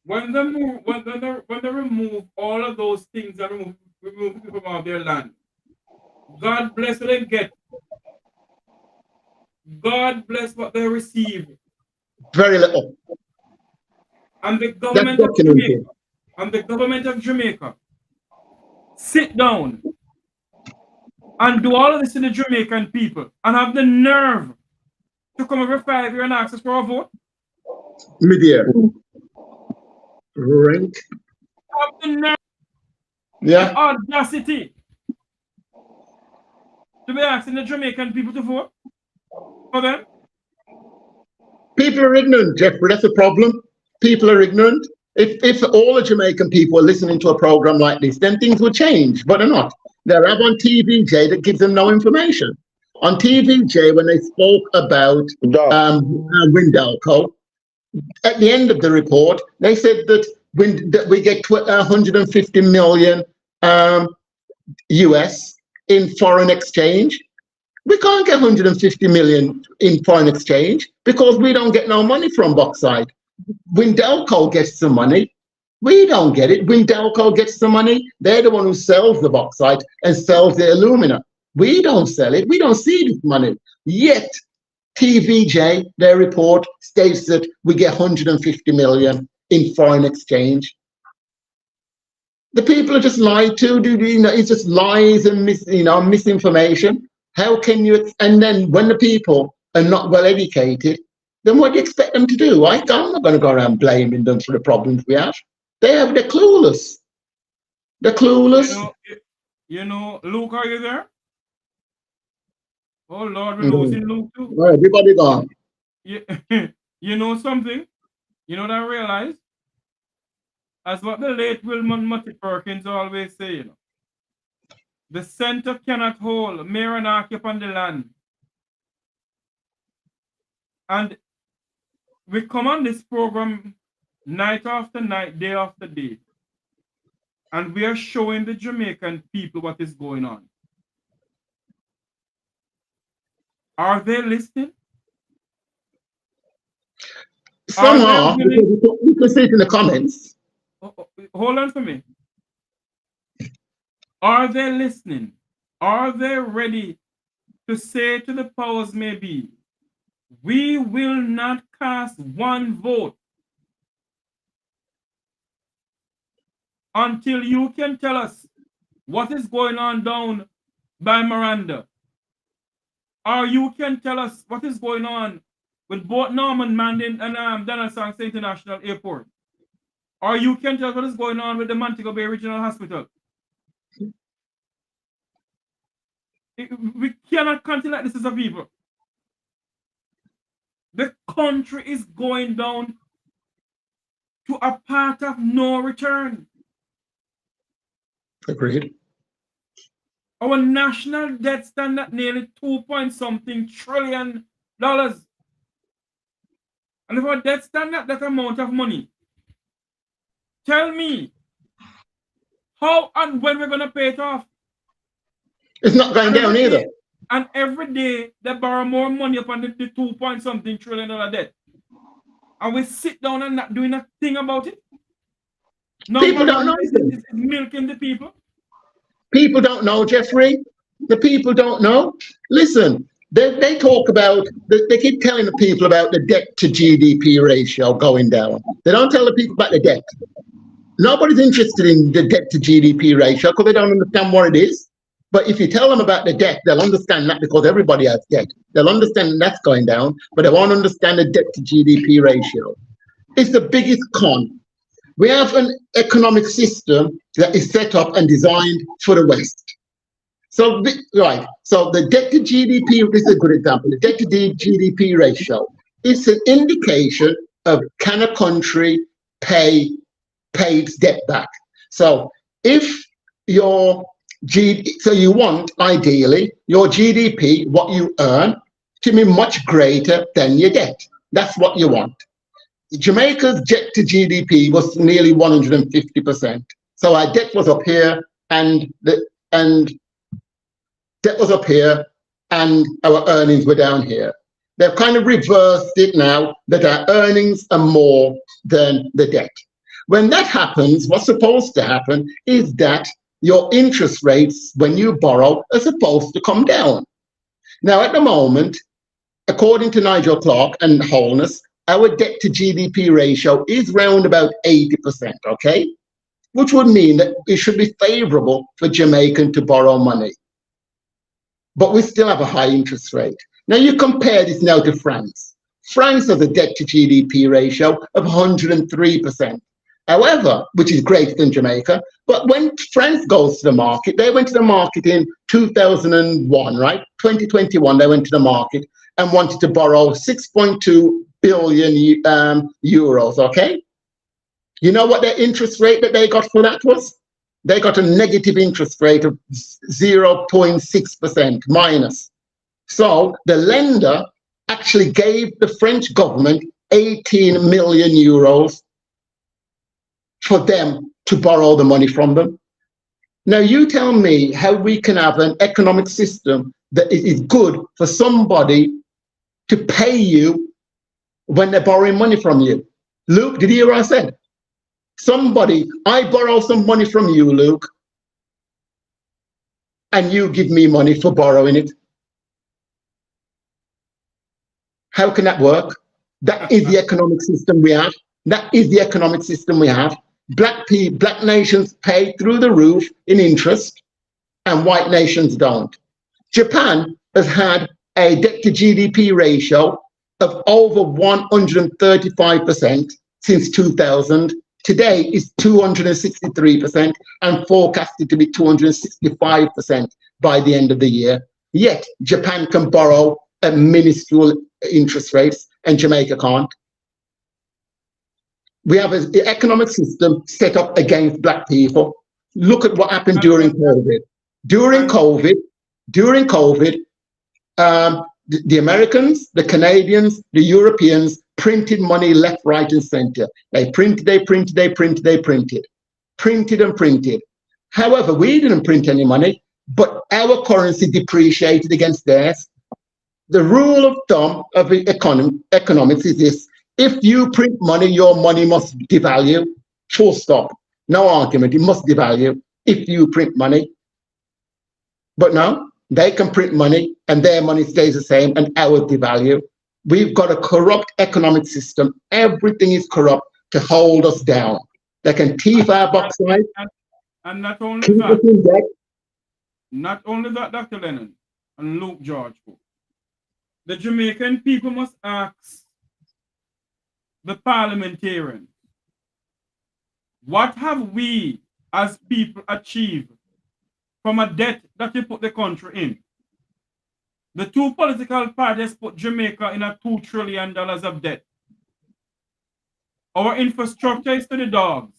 when they remove all of those things that remove people from their land, God bless what they get. God bless what they receive. Very little. And the government of Jamaica, sit down and do all of this to the Jamaican people and have the nerve to come every 5 years and ask us for a vote. Mid-year. Rank. Have the nerve. Yeah. The audacity to be asking the Jamaican people to vote for them. People are ignorant, Jeffrey. That's a problem. People are ignorant. If all the Jamaican people are listening to a program like this, then things will change, but they're not. They're on TVJ that gives them no information. On TVJ, when they spoke about Windalco, at the end of the report, they said that we get 150 million US in foreign exchange. We can't get 150 million in foreign exchange because we don't get no money from bauxite. Windalco gets some money. We don't get it. Windalco gets the money. They're the one who sells the bauxite and sells the alumina. We don't sell it. We don't see this money. Yet, TVJ, their report states that we get 150 million in foreign exchange. The people are just lied to. It's just lies and misinformation. How can you? And then when the people are not well educated, then what do you expect them to do? I'm not going to go around blaming them for the problems we have. They're clueless. They're clueless. You know, Luke, are you there? Oh Lord, we're losing Luke too. Well, everybody gone. You, you know something? You know what I realized? As what the late Wilmot Mutty Perkins always say, you know, the center cannot hold mere anarchy upon the land. And we come on this program night after night, day after day, and we are showing the Jamaican people what is going on. Are they listening? Some are, because you can see it in the comments. Hold on for me. Are they listening? Are they ready to say to the powers may be, we will not cast one vote until you can tell us what is going on down by Noranda, or you can tell us what is going on with both Norman Mandin and Donaldson International Airport, or you can tell us what is going on with the Montego Bay Regional Hospital. We cannot continue like this as a people. The country is going down to a path of no return. Agreed. Our national debt stands at nearly 2-point-something trillion dollars. And if our debt stands at that amount of money, tell me how and when we're going to pay it off. It's not going down either. And every day they borrow more money upon the 2-point-something trillion dollar debt. And we sit down and not doing a thing about it. People don't know. It's milking the people. People don't know, Jeffrey. The people don't know. Listen, they talk about, they keep telling the people about the debt to GDP ratio going down. They don't tell the people about the debt. Nobody's interested in the debt to GDP ratio because they don't understand what it is. But if you tell them about the debt, they'll understand that because everybody has debt. They'll understand that's going down, but they won't understand the debt to GDP ratio. It's the biggest con. We have an economic system that is set up and designed for the West. So, right, so the debt to GDP, this is a good example, the debt to GDP ratio, it's an indication of can a country pay its debt back. So if your so you want, ideally, your GDP, what you earn, to be much greater than your debt. That's what you want. Jamaica's debt to GDP was nearly 150%. So our debt was up here, and debt was up here, and our earnings were down here. They've kind of reversed it now that our earnings are more than the debt. When that happens, what's supposed to happen is that your interest rates, when you borrow, are supposed to come down. Now, at the moment, according to Nigel Clark and Holness, our debt to GDP ratio is round about 80%, okay? Which would mean that it should be favorable for Jamaican to borrow money. But we still have a high interest rate. Now, you compare this now to France. France has a debt to GDP ratio of 103%. However, which is greater than Jamaica, but when France goes to the market, they went to the market in 2001, right? 2021, they went to the market and wanted to borrow 6.2 billion euros, okay? You know what their interest rate that they got for that was? They got a negative interest rate of 0.6% minus. So the lender actually gave the French government 18 million euros for them to borrow the money from them. Now you tell me how we can have an economic system that is good for somebody to pay you when they're borrowing money from you. Luke, did you hear what I said? Somebody, I borrow some money from you, Luke, and you give me money for borrowing it. How can that work? That is the economic system we have. That is the economic system we have. Black nations pay through the roof in interest, and white nations don't. Japan has had a debt to GDP ratio of over 135% since 2000. Today is 263% and forecasted to be 265% by the end of the year. Yet Japan can borrow at minuscule interest rates and Jamaica can't. We have an economic system set up against black people. Look at what happened during COVID. During COVID, during COVID, the Americans, the Canadians, the Europeans printed money left, right, and center. They printed, they printed, they printed, they printed, printed and printed. However, we didn't print any money, but our currency depreciated against theirs. The rule of thumb of economics is this: if you print money, your money must devalue. Full stop. No argument. It must devalue if you print money. But no, they can print money and their money stays the same and ours devalue. We've got a corrupt economic system. Everything is corrupt to hold us down. They can thief our bauxite. And not only keep us in debt. Not only that, Dr. Lennon and Luke George, the Jamaican people must ask the parliamentarians, what have we as people achieved from a debt that we put the country in? The two political parties put Jamaica in a $2 trillion of debt. Our infrastructure is to the dogs.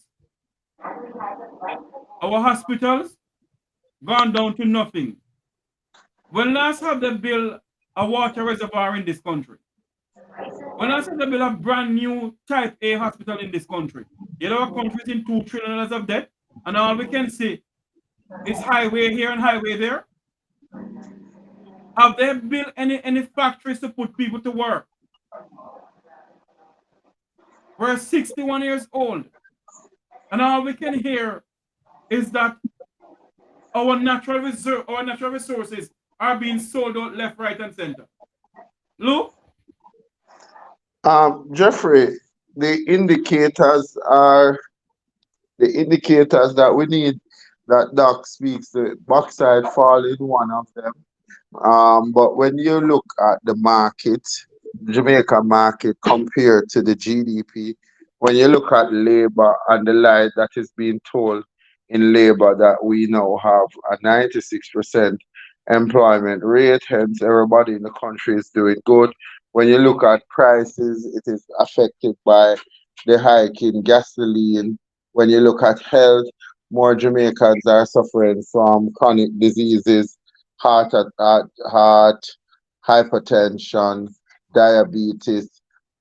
Our hospitals gone down to nothing. When last have they built a water reservoir in this country? When last have they built a brand new type A hospital in this country? Yet our country is in $2 trillion of debt, and all we can see is highway here and highway there. Have they built any factories to put people to work? We're 61 years old, and all we can hear is that our natural resources are being sold out left, right, and center. Luke? Jeffrey, the indicators that we need, that Doc speaks, the bauxite fall in one of them. But when you look at the market, Jamaica market compared to the GDP, when you look at labor and the lie that is being told in labor that we now have a 96% employment rate, hence everybody in the country is doing good. When you look at prices, it is affected by the hike in gasoline. When you look at health, more Jamaicans are suffering from chronic diseases, heart, hypertension, diabetes.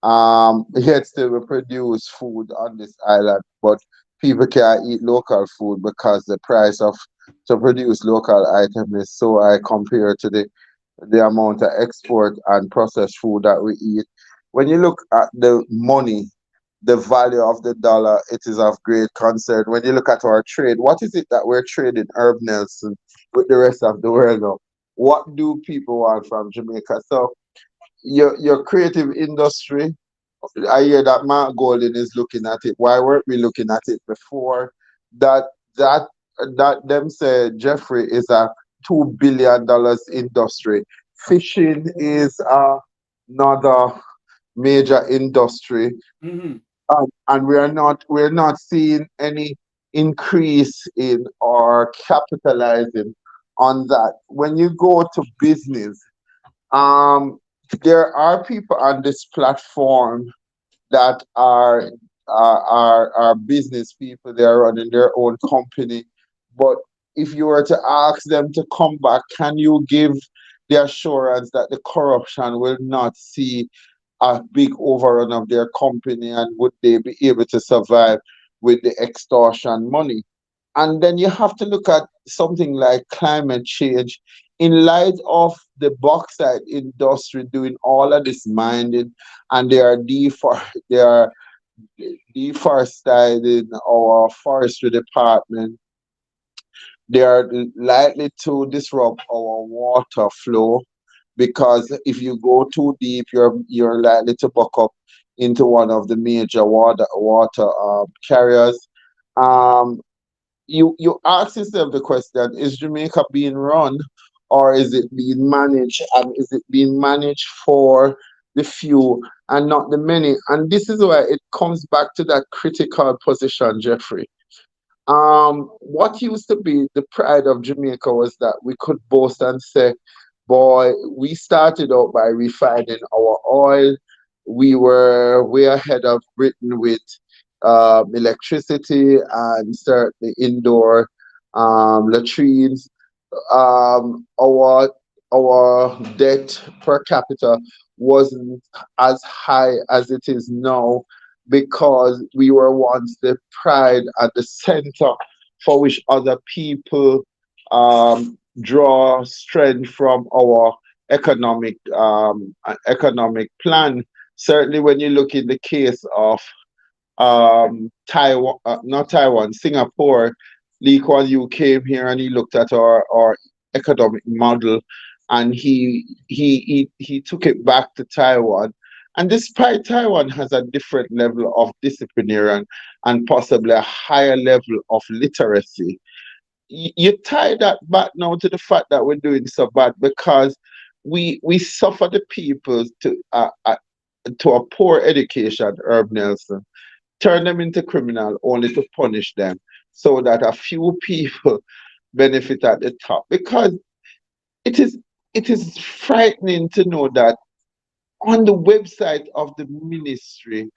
Yet still we produce food on this island, but people can't eat local food because the price of to produce local items is so high compared to the amount of export and processed food that we eat. When you look at the money, the value of the dollar, it is of great concern. When you look at our trade, what is it that we're trading, Herb Nelson, with the rest of the world now? What do people want from Jamaica? So your creative industry, I hear that Mark Golden is looking at it. Why weren't we looking at it before? That them say Jeffrey is a $2 billion industry. Fishing is another major industry. Mm-hmm. And we're not seeing any increase in or capitalizing on that. When you go to business, there are people on this platform that are business people. They are running their own company. But if you were to ask them to come back, can you give the assurance that the corruption will not see a big overrun of their company, and would they be able to survive with the extortion money? And then you have to look at something like climate change in light of the bauxite industry doing all of this mining, and they are deforesting our forestry department. They are likely to disrupt our water flow, because if you go too deep, you're likely to buck up into one of the major water carriers. You ask yourself the question: is Jamaica being run, or is it being managed? And is it being managed for the few and not the many? And this is why it comes back to that critical position, Jeffrey. What used to be the pride of Jamaica was that we could boast and say boy, we started out by refining our oil. We were way ahead of Britain with electricity and certainly indoor latrines. Our debt per capita wasn't as high as it is now because we were once the pride at the center for which other people draw strength from our economic plan. Certainly, when you look in the case of Taiwan, not Taiwan, Singapore, Lee Kuan Yew came here and he looked at our economic model, and he took it back to Taiwan. And despite Taiwan has a different level of disciplinary and possibly a higher level of literacy, you tie that back now to the fact that we're doing so bad because we suffer the people to a poor education, Herb Nelson, turn them into criminal only to punish them so that a few people benefit at the top. Because it is frightening to know that on the website of the ministry,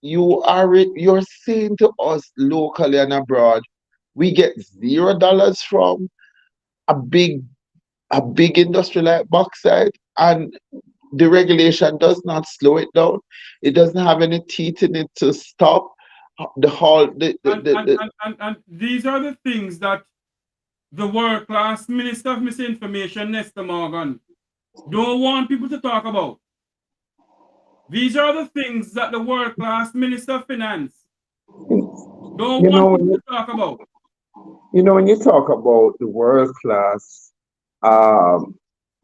you're saying to us locally and abroad, we get $0 from a big industry like bauxite, and the regulation does not slow it down. It doesn't have any teeth in it to stop the whole. And these are the things that the world class Minister of Misinformation, Nestor Morgan, don't want people to talk about. These are the things that the world class Minister of Finance don't want people to talk about. When you talk about the world class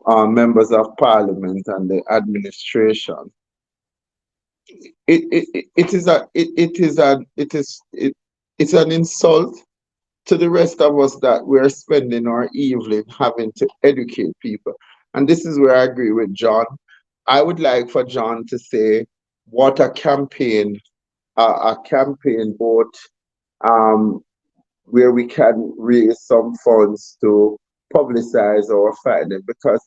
members of parliament and the administration, it's an insult to the rest of us that we're spending our evening having to educate people. And this is where I agree with John. I would like for John to say what a campaign vote where we can raise some funds to publicize our finding. Because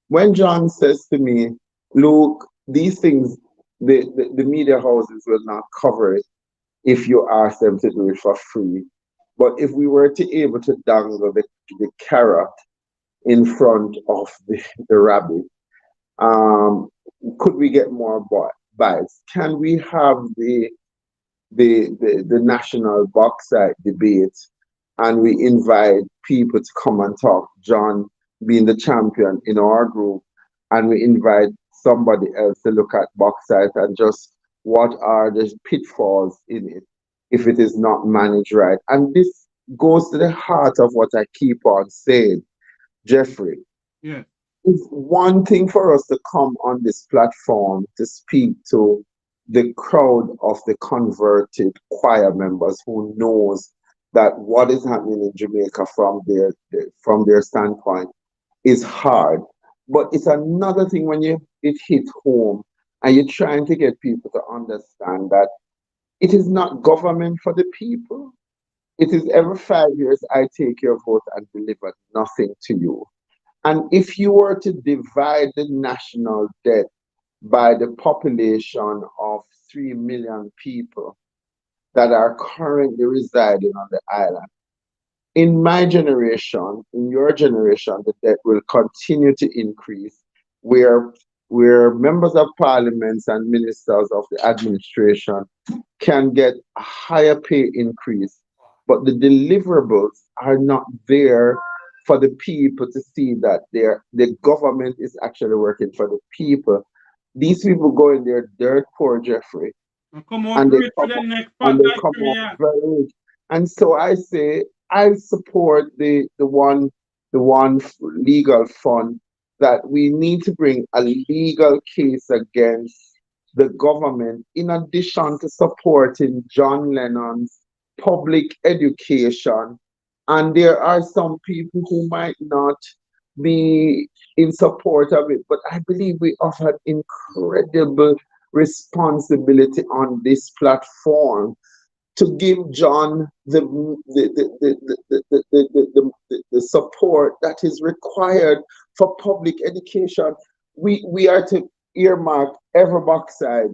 when John says to me, look, these things, the media houses will not cover it if you ask them to do it for free. But if we were to able to dangle the carrot in front of the rabbit, could we get more bites? Can we have the national bauxite debate and we invite people to come and talk, John being the champion in our group, and we invite somebody else to look at bauxite and just what are the pitfalls in it if it is not managed right. And this goes to the heart of what I keep on saying, Jeffrey. Yeah. It's one thing for us to come on this platform to speak to the crowd of the converted choir members who knows that what is happening in Jamaica from their standpoint is hard. But it's another thing when it hits home and you're trying to get people to understand that it is not government for the people. It is every 5 years I take your vote and deliver nothing to you. And if you were to divide the national debt by the population of 3 million people that are currently residing on the island, in my generation, in your generation, the debt will continue to increase, where members of parliaments and ministers of the administration can get a higher pay increase, but the deliverables are not there for the people to see that the government is actually working for the people. These people go in there dirt poor, Jeffrey, and they come out very rich. And so I say I support the one legal fund that we need to bring a legal case against the government in addition to supporting John Lennon's public education. And there are some people who might not be in support of it, but I believe we offer incredible responsibility on this platform to give John the support that is required for public education, we are to earmark every backside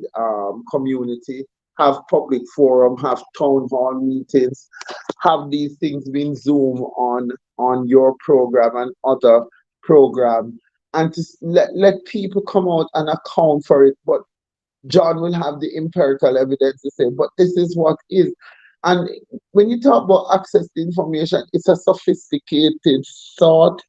community, have public forum, have town hall meetings, have these things being Zoom on your program and other program, and to let people come out and account for it. But John will have the empirical evidence to say, but this is what is. And when you talk about access to information, it's a sophisticated thought,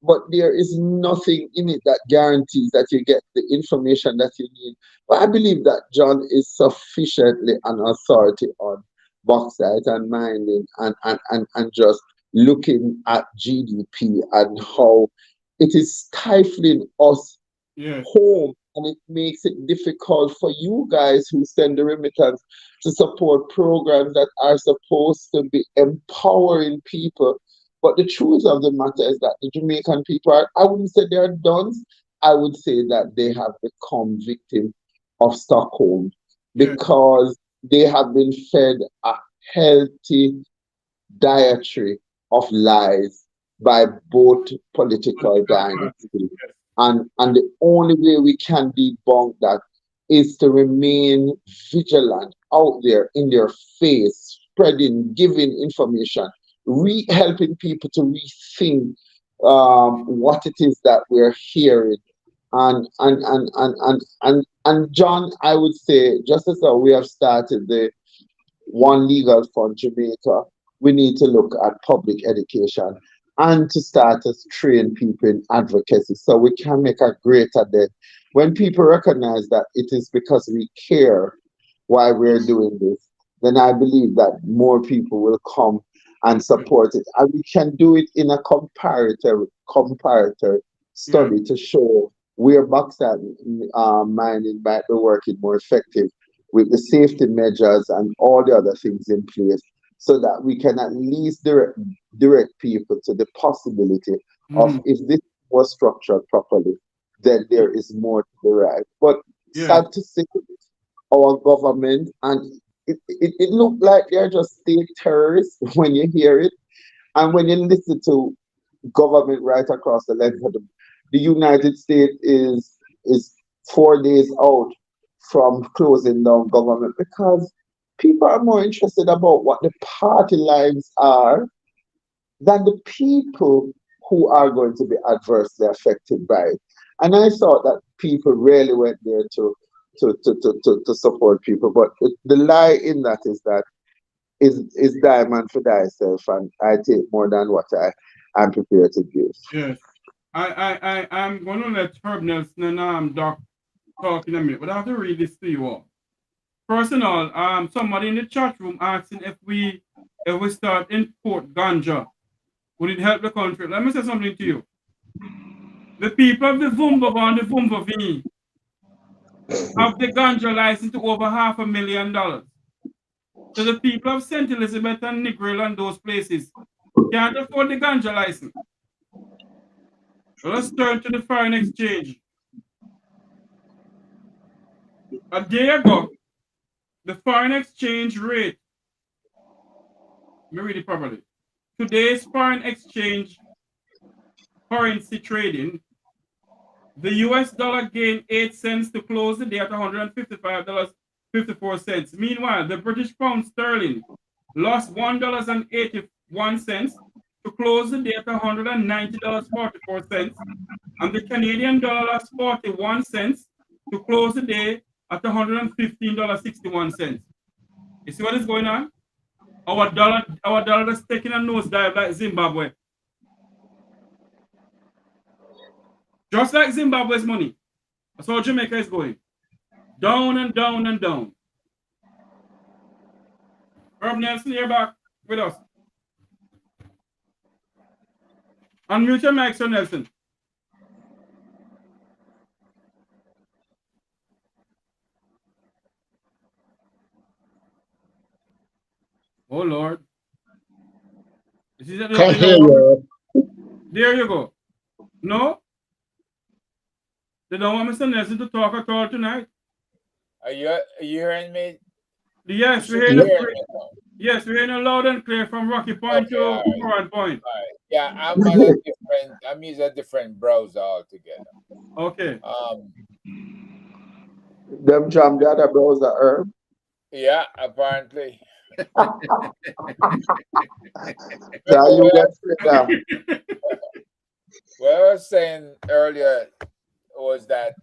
but there is nothing in it that guarantees that you get the information that you need. But I believe that John is sufficiently an authority on bauxite and mining and just looking at GDP and how it is stifling us Yeah. home, and it makes it difficult for you guys who send the remittance to support programs that are supposed to be empowering people. But the truth of the matter is that the Jamaican people are, I wouldn't say they are done, I would say that they have become victims of Stockholm, Yeah. because they have been fed a healthy dietary of lies by both political dynasties. Yes. And the only way we can debunk that is to remain vigilant out there in their face, spreading, giving information, helping people to rethink what it is that we're hearing. And John, I would say, just as how we have started the One Legal Fund Jamaica, we need to look at public education and to start to train people in advocacy so we can make a greater dent. When people recognize that it is because we care why we're doing this, then I believe that more people will come and support it. And we can do it in a comparator study to show where bauxite mining might be working more effective with the safety measures and all the other things in place, so that we can at least direct people to the possibility of, if this was structured properly, then there is more to the right. But Yeah. sad to say, our government, and it looked like they're just state terrorists when you hear it. And when you listen to government right across the length of the United States is 4 days out from closing down government, because people are more interested about what the party lines are than the people who are going to be adversely affected by it. And I thought that people really went there to support people. But the lie in that is diamond for thyself, and I take more than what I'm prepared to give. Yes. I'm going to let Herb Nelson and Doc talk in a minute, but I have to read this to you all. First of all, somebody in the chat room asking if we start import ganja, would it help the country? Let me say something to you. The people of the Vumbaba and the Vumbavi have the ganja license to over $500,000. So the people of St. Elizabeth and Negril and those places can't afford the ganja license. Let's turn to the foreign exchange. A day ago, the foreign exchange rate, let me read it properly. Today's foreign exchange currency trading, the US dollar gained 8 cents to close the day at $155.54. Meanwhile, the British pound sterling lost $1.81 to close the day at $190.44. And the Canadian dollar lost 41 cents to close the day at $115.61. You see what is going on? Our dollar is taking a nosedive like Zimbabwe. Just like Zimbabwe's money. That's how Jamaica is going. Down and down and down. Herb Nelson, you're back with us. Unmute your mic, Sir Nelson. Oh, Lord. Can't hear you. There you go. No? They don't want Mr. Nelson to talk at all tonight. Are you hearing me? Yes, we're hearing you loud and clear from Rocky Point to Moran Point. All right. Yeah, I'm using a different browser altogether. Okay. Them jam the other browser, Herb. Yeah, apparently. So Remember you get straight now. what I was saying earlier was that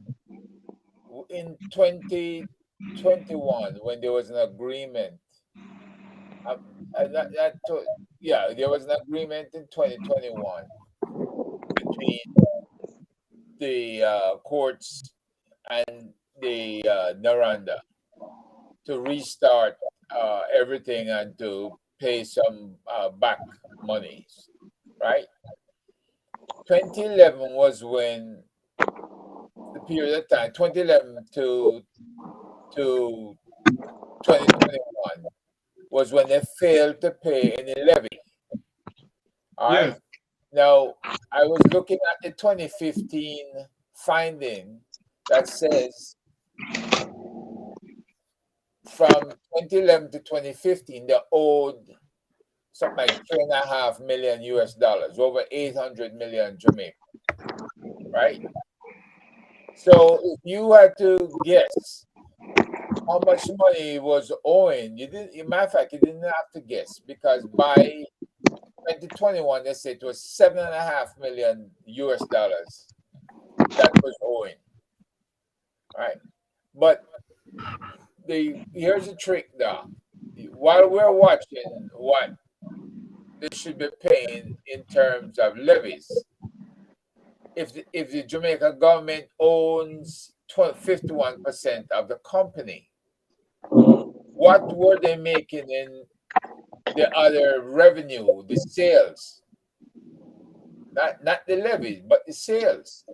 in 2021, when there was an agreement, there was an agreement in 2021 between the courts and the Noranda to restart everything and to pay some back monies, right? 2011 was when the period of time, 2011 to 2021 was when they failed to pay any levy. All right. Yes. Now, I was looking at the 2015 finding that says from 2011 to 2015, they owed something like $3.5 million US dollars, over 800 million Jamaican, right? So if you had to guess how much money was owing, you didn't. In matter of fact, you didn't have to guess because by 2021, they said it was $7.5 million US dollars that was owing. All right, but here's the trick, though. While we're watching what they should be paying in terms of levies, if the Jamaica government owns 51% of the company, what were they making in the other revenue, the sales? Not the levies, but the sales.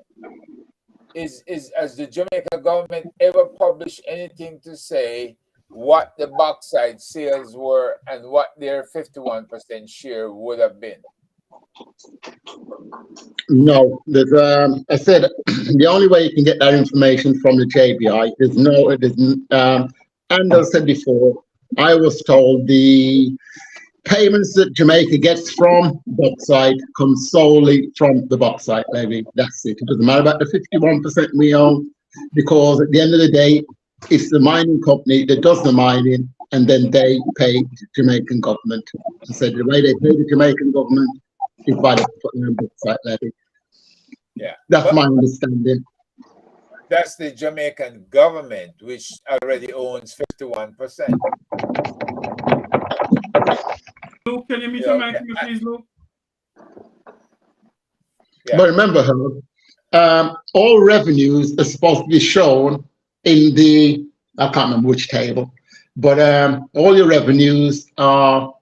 Is as the Jamaica government ever published anything to say what the bauxite sales were and what their 51% share would have been? No, there's, I said the only way you can get that information from the JBI is no, it isn't. And as I said before, I was told the payments that Jamaica gets from bauxite come solely from the bauxite levy. That's it. It doesn't matter about the 51% we own, because at the end of the day, it's the mining company that does the mining, and then they pay the Jamaican government. I said the way they pay the Jamaican government is by the bauxite levy. Yeah, that's my understanding. That's the Jamaican government, which already owns 51%. Luke, can you mute your mic, please, Luke? Yeah. But remember, all revenues are supposed to be shown in the, I can't remember which table, but all your revenues are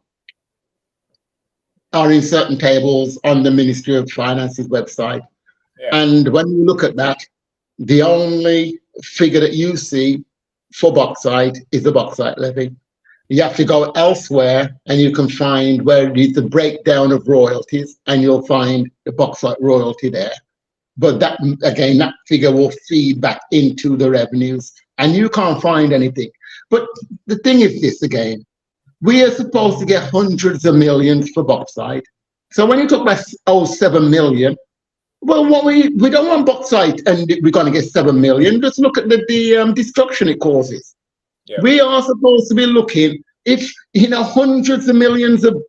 in certain tables on the Ministry of Finance's website. Yeah. And when you look at that, the only figure that you see for bauxite is the bauxite levy. You have to go elsewhere and you can find where it is the breakdown of royalties, and you'll find the bauxite royalty there. But that, again, that figure will feed back into the revenues and you can't find anything. But the thing is this again, we are supposed to get hundreds of millions for bauxite. So when you talk about 7 million, well, what we don't want bauxite and we're going to get 7 million. Just look at the destruction it causes. Yeah. We are supposed to be looking, if hundreds of millions of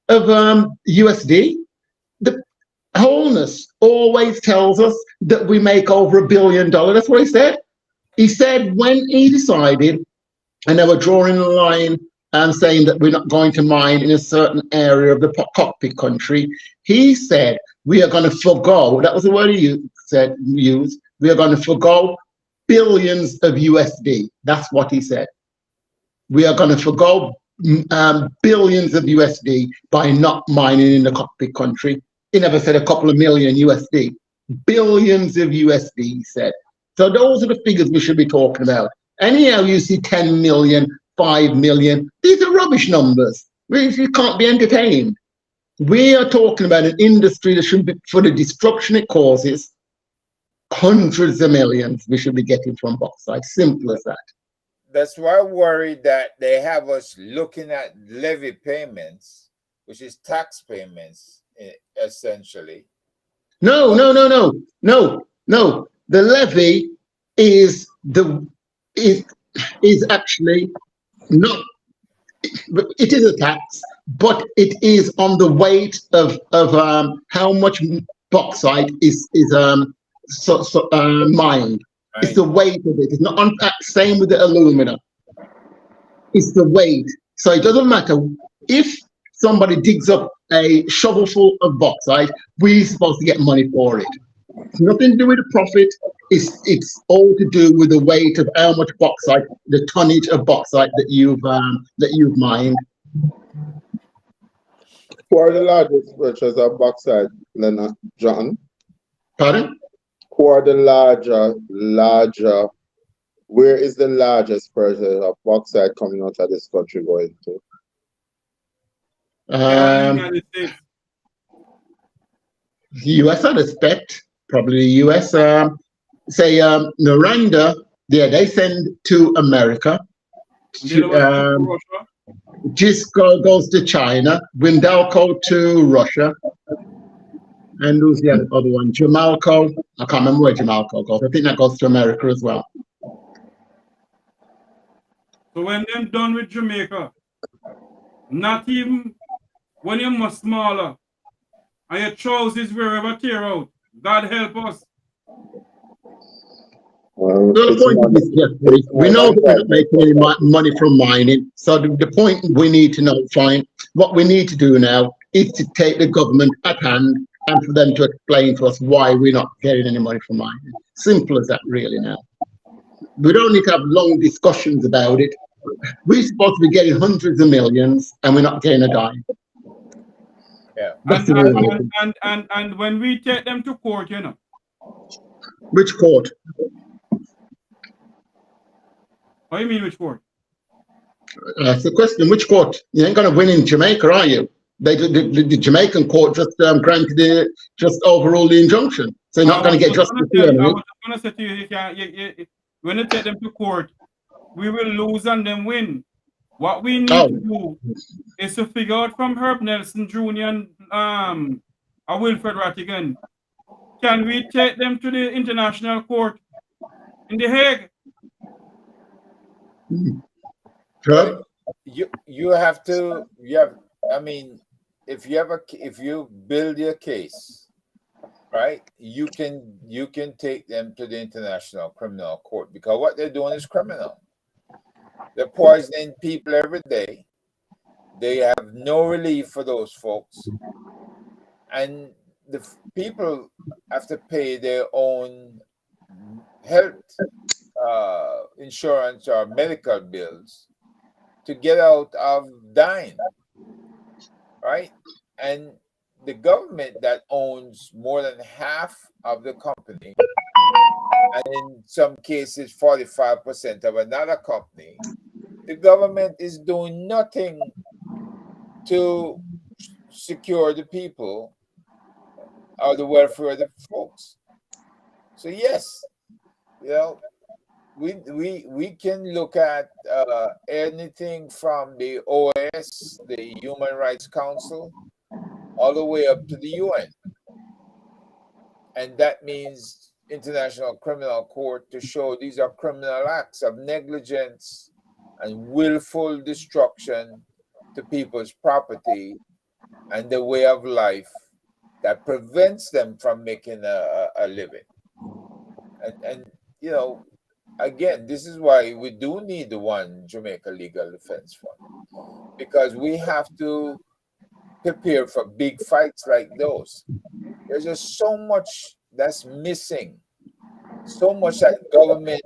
USD. The Holness always tells us that we make over $1 billion. That's what he said. He said when he decided, and they were drawing a line and saying that we're not going to mine in a certain area of the cockpit country, he said we are going to forgo. That was the word he used. We are going to forgo billions of USD. That's what he said. We are going to forgo billions of USD by not mining in the cockpit country. He never said a couple of million USD. Billions of USD, he said. So those are the figures we should be talking about. Anyhow, you see 10 million, 5 million. These are rubbish numbers. You can't be entertained. We are talking about an industry that should be, for the destruction it causes, hundreds of millions we should be getting from bauxite. Simple as that. That's why I'm worried that they have us looking at levy payments, which is tax payments, essentially. No. The levy is actually not. It is a tax, but it is on the weight of how much bauxite is mined. It's the weight of it. It's not on same with the alumina. It's the weight. So it doesn't matter if somebody digs up a shovelful of bauxite, we're supposed to get money for it. It's nothing to do with the profit. It's all to do with the weight of how much bauxite, the tonnage of bauxite that you've mined. Who are the largest purchasers of bauxite, Leonard, John? Pardon? Who are the larger? Where is the largest purchase of bauxite coming out of this country going to? United States. The US, I'd expect. Probably the US. Say Noranda, they send to America. Gisco goes to China. Windalco to Russia. And who's the other one? Jamalco. I can't remember where Jamalco goes. I think that goes to America as well. So when they're done with Jamaica, not even when you're much smaller and your trousers wherever tear out, God help us. Well, the point is, we know that we're not making any money from mining. So the point we need to know, what we need to do now is to take the government at hand and for them to explain to us why we're not getting any money from mining. Simple as that, really. Now we don't need to have long discussions about it. We're supposed to be getting hundreds of millions, and we're not getting a dime. Yeah. And when we take them to court, Which court? What do you mean, which court? That's the question. Which court? You ain't going to win in Jamaica, are you? The Jamaican court just granted just overruled the injunction, so you're not going to get justice here. I was going to say to you, when you take them to court, we will lose and then win. What we need to do is to figure out from Herbert Nelson Jr. and Wilfred Rattigan, can we take them to the international court in The Hague? Sure. You have to. I mean, if you build your case, right, you can take them to the International Criminal Court, because what they're doing is criminal. They're poisoning people every day. They have no relief for those folks, and the people have to pay their own health insurance or medical bills to get out of dying, right? And the government that owns more than half of the company, and in some cases 45% of another company, the government is doing nothing to secure the people or the welfare of the folks. So yes, we can look at anything from the OAS, the Human Rights Council, all the way up to the UN. And that means International Criminal Court to show these are criminal acts of negligence and willful destruction to people's property and the way of life that prevents them from making a living. And again, this is why we do need the one Jamaica Legal Defense Fund, because we have to prepare for big fights like those. There's just so much that's missing, so much that government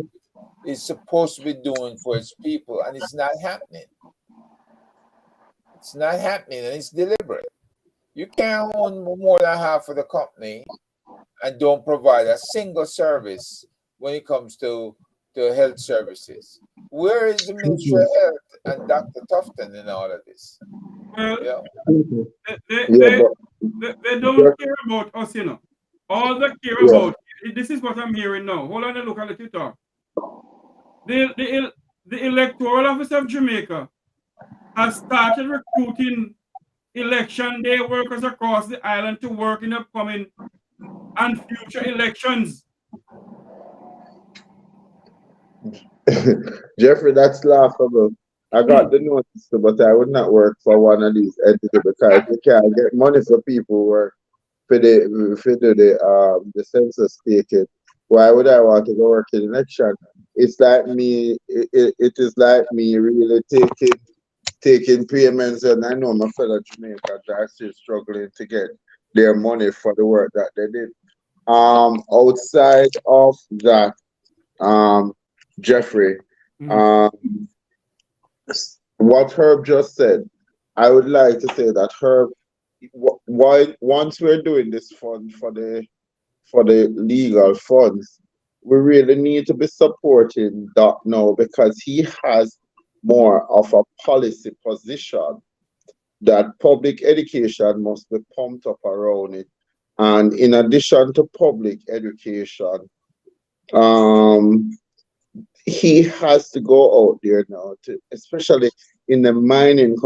is supposed to be doing for its people, and it's not happening. It's not happening, and it's deliberate. You can't own more than half of the company and don't provide a single service when it comes to health services. Where is the Ministry of Health and Dr. Tufton in all of this? Well, they don't care about us, All they care about, this is what I'm hearing now. Hold on and look at the talk. The electoral office of Jamaica has started recruiting election day workers across the island to work in upcoming and future elections. Jeffrey, that's laughable. I got the notice, but I would not work for one of these entities because you can't get money for people who work for the census taking. Why would I want to go work in election? It's like me. It is like me really taking payments, and I know my fellow Jamaicans are still struggling to get their money for the work that they did. Outside of that, um, Jeffrey, um, what Herb just said, I would like to say that Herb, why once we're doing this fund for the legal funds, we really need to be supporting Doc now because he has more of a policy position that public education must be pumped up around it. And in addition to public education, um, he has to go out there now, especially in the mining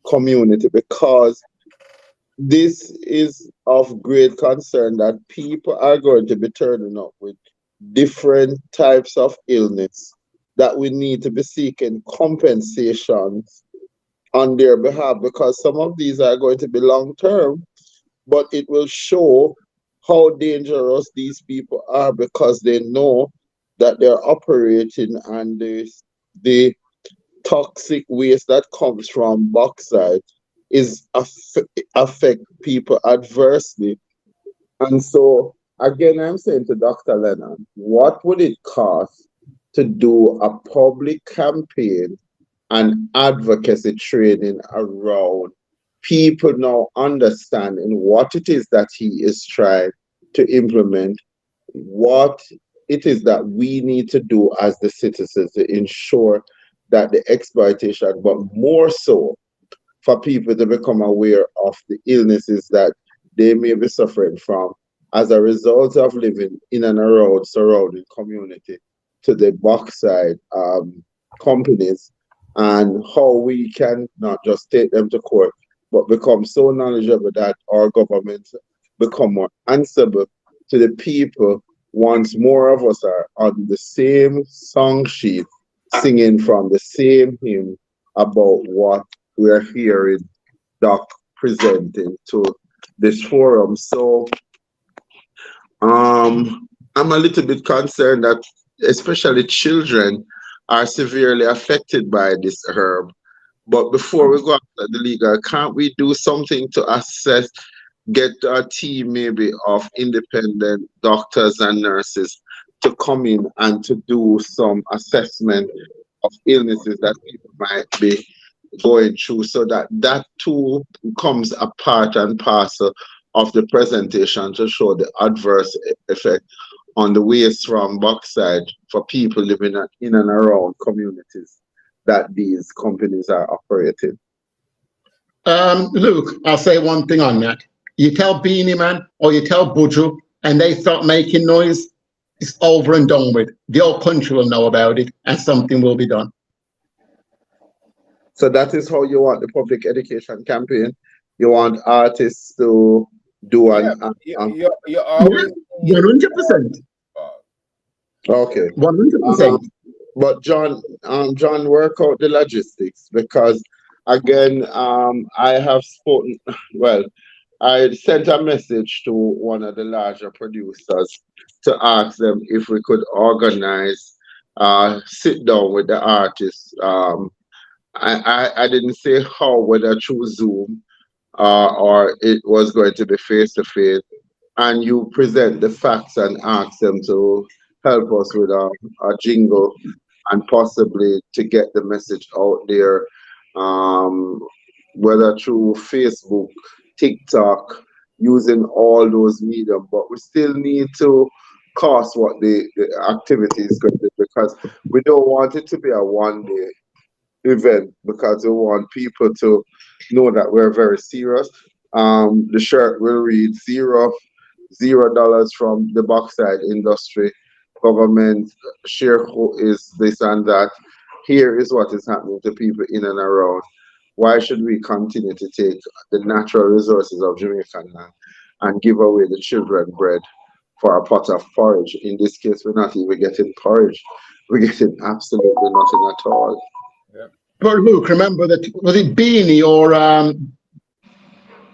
community, because this is of great concern that people are going to be turning up with different types of illness that we need to be seeking compensations on their behalf because some of these are going to be long term, but it will show how dangerous these people are because they know that they're operating on the toxic waste that comes from bauxite is affect people adversely. And so again, I'm saying to Dr. Lennon, what would it cost to do a public campaign and advocacy training around people now understanding what it is that he is trying to implement, what it is that we need to do as the citizens to ensure that the exploitation, but more so for people to become aware of the illnesses that they may be suffering from as a result of living in and around surrounding community to the bauxite companies, and how we can not just take them to court but become so knowledgeable that our government become more answerable to the people once more of us are on the same song sheet singing from the same hymn about what we're hearing Doc presenting to this forum. So I'm a little bit concerned that especially children are severely affected by this herb. But before we go after the legal, can't we do something to assess, get a team maybe of independent doctors and nurses to come in and to do some assessment of illnesses that people might be going through so that that too comes a part and parcel of the presentation to show the adverse effect on the waste from bauxite for people living in and around communities that these companies are operating. Luke, I'll say one thing on that. You tell Beanie Man or you tell Budju and they start making noise, it's over and done with. The whole country will know about it and something will be done. So that is how you want the public education campaign. You want artists to do You always need 100%. Okay. 100%. But John, work out the logistics because again, I have spoken. Well, I sent a message to one of the larger producers to ask them if we could organize, sit down with the artists. I didn't say how, whether through Zoom or it was going to be face to face, and you present the facts and ask them to help us with a jingle and possibly to get the message out there, whether through Facebook, TikTok, using all those media. But we still need to cost what the activity is going to be because we don't want it to be a one-day event because we want people to know that we're very serious. The shirt will read $0 from the bauxite industry. Government share is this and that. Here is what is happening to people in and around. why should we continue to take the natural resources of Jamaican land and give away the children bread for a pot of porridge? In this case, we're not even getting porridge. We're getting absolutely nothing at all. Yeah. But Luke, remember that, was it Beanie or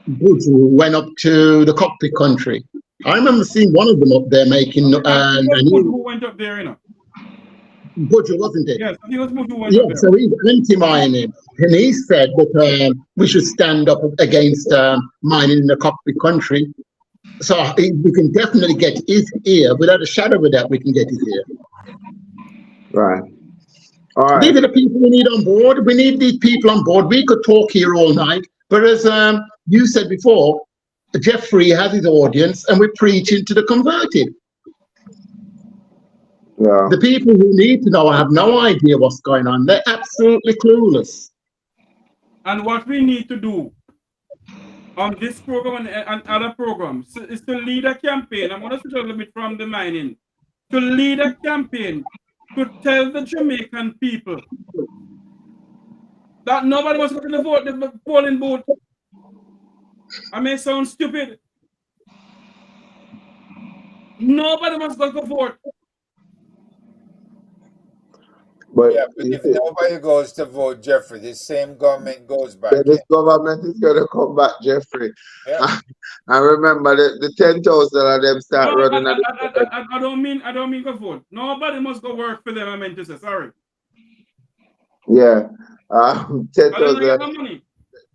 Buju who went up to the cockpit country? I remember seeing one of them up there making Who went up there, you know? Buju, wasn't it? Yes, I think it was Buju who went Yeah, up there. so he's anti-mining, and he said that we should stand up against mining in the cockpit country. So we can definitely get his ear, without a shadow of a doubt, we can get his ear. Right. All right. These are the people we need on board. We need these people on board. We could talk here all night, but as you said before, Jeffrey has his audience, and we're preaching to the converted. Yeah. The people who need to know have no idea what's going on. They're absolutely clueless. And what we need to do on this program and other programs is to lead a campaign. I'm going to switch a little bit from the mining. To lead a campaign to tell the Jamaican people that nobody was going to vote the polling booth. I may sound stupid. Nobody was going to vote. But Yeah, but if nobody goes to vote, Jeffrey, the same government goes back. this government is going to come back, Jeffrey. Yeah. I remember the 10,000 of them start running. I don't mean go vote. Nobody must go work for them. I meant to say sorry. Yeah, 10,000.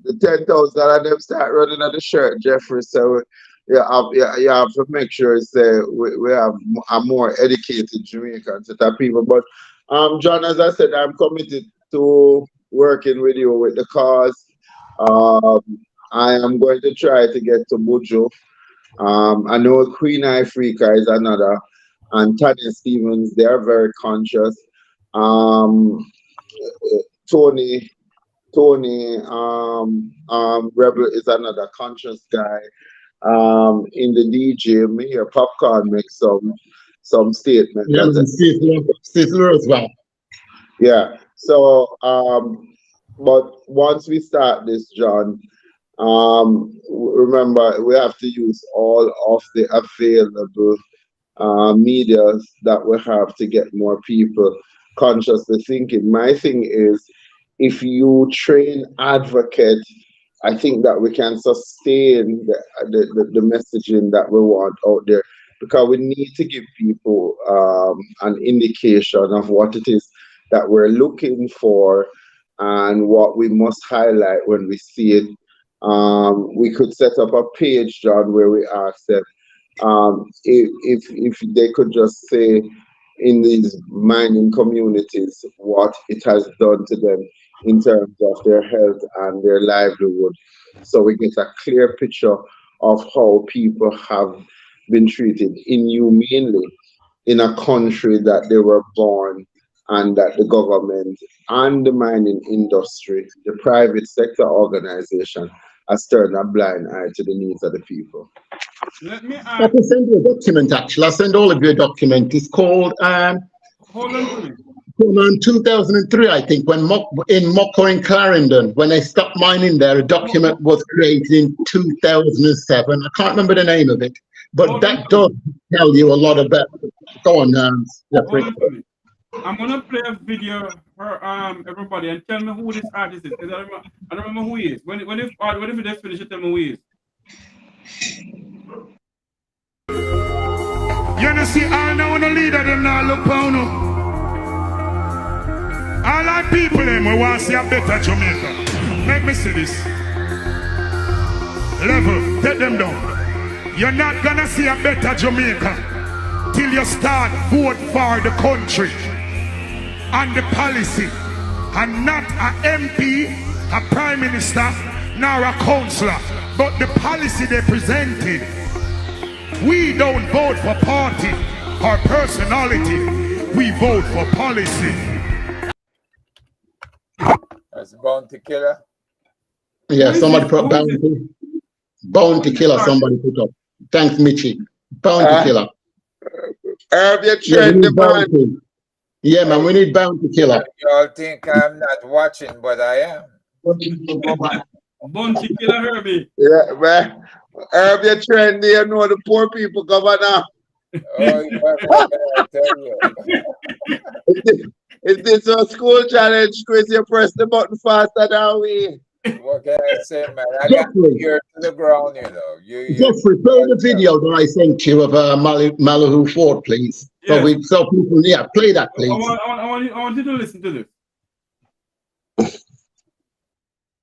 The 10,000 of them start running on the shirt, Jeffrey. So you have to make sure we have a more educated Jamaican set of people. But John, as I said, I'm committed to working with you with the cause. I am going to try to get to Buju. I know Queen Africa is another, and Tanya Stevens, they are very conscious. Tony, Rebel is another conscious guy. In the DJ, me hear Popcorn make some statement. Yeah, Sizzler as well. Yeah. So, but once we start this, John, remember we have to use all of the available media that we have to get more people consciously thinking. My thing is, if you train advocate, I think that we can sustain the messaging that we want out there, because we need to give people an indication of what it is that we're looking for and what we must highlight when we see it. We could set up a page, John, where we ask them if they could just say in these mining communities what it has done to them in terms of their health and their livelihood, so we get a clear picture of how people have been treated inhumanely in a country that they were born, and that the government and the mining industry, the private sector organization, has turned a blind eye to the needs of the people. Let me I ask. can send you a document, actually. I'll send all of you a document. It's called Hold on to me. 2003, I think, when in Moko in Clarendon, when they stopped mining there, a document was created in 2007. I can't remember the name of it, but that does tell you a lot about. Go on, Jeffrey. Hold on to me. I'm gonna play a video for everybody and tell me who this artist is, because I don't remember who he is. When if you just finish it, tell me who he is. You know, see, all now the leader them now look pound. All our people them we want to see a better Jamaica. Make me see this. Level, take them down. You're not gonna see a better Jamaica till you start vote for the country and the policy, and not a MP, a prime minister, nor a councillor, but the policy they presented. We don't vote for party or personality, we vote for policy. That's Bounty Killer. Yeah, somebody put Bounty Killer, somebody put up. Thanks, Mitchie. Bounty Killer. Yeah, man, we need Bounty Killer. You all think I'm not watching, but I am. Bounty killer Herbie. Yeah, man. Herb, you're trendy, you know the poor people governor. Oh, yeah, I tell you. If this a school challenge, Chris, you press the button faster than we. What can I say, man? I got Jeffrey, ear to the ground, you know. Jeffrey, play the video that I sent you of Malihu Fort, please. Yes. So people, yeah, play that, I please. want you to listen to this.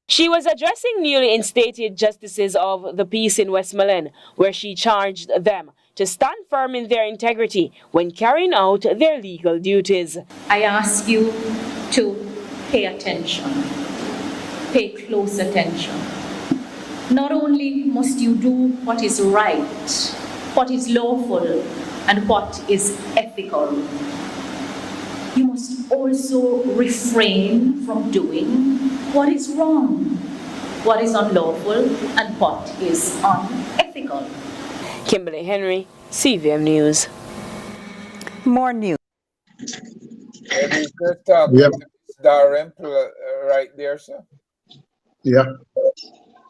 She was addressing newly instated justices of the peace in Westmoreland, where she charged them to stand firm in their integrity when carrying out their legal duties. I ask you to pay attention, pay close attention. Not only must you do what is right, what is lawful, and what is ethical, you must also refrain from doing what is wrong, what is unlawful, and what is unethical. Kimberly Henry, CVM News. More news. Maybe just talk Yep. Darren right there, sir. Yeah.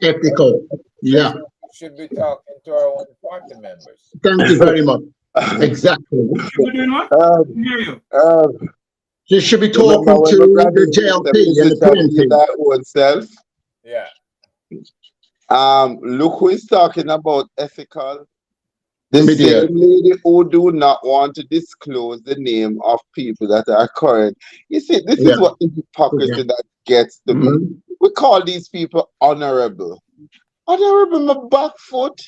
Ethical. Yeah. We should be talking to our own party members. Thank you very much. Exactly. You're doing what? Hear you. You should be talking Remember when to we grabbed the the JLP and the position PNP. that oneself? Yeah. Look who is talking about ethical. The Media. same lady who do not want to disclose the name of people that are current. You see, this Yeah. is what the hypocrisy that gets to me. Mhm. We call these people honorable. Honorable, my back foot.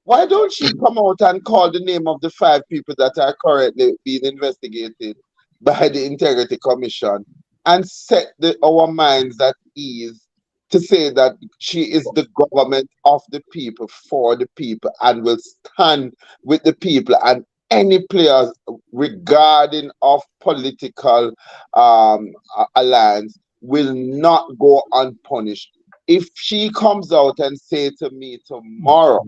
Why don't she come out and call the name of the 5 people that are currently being investigated by the Integrity Commission and set our minds at ease to say that she is the government of the people, for the people, and will stand with the people, and any players regarding of political alliance will not go unpunished. If she comes out and say to me tomorrow,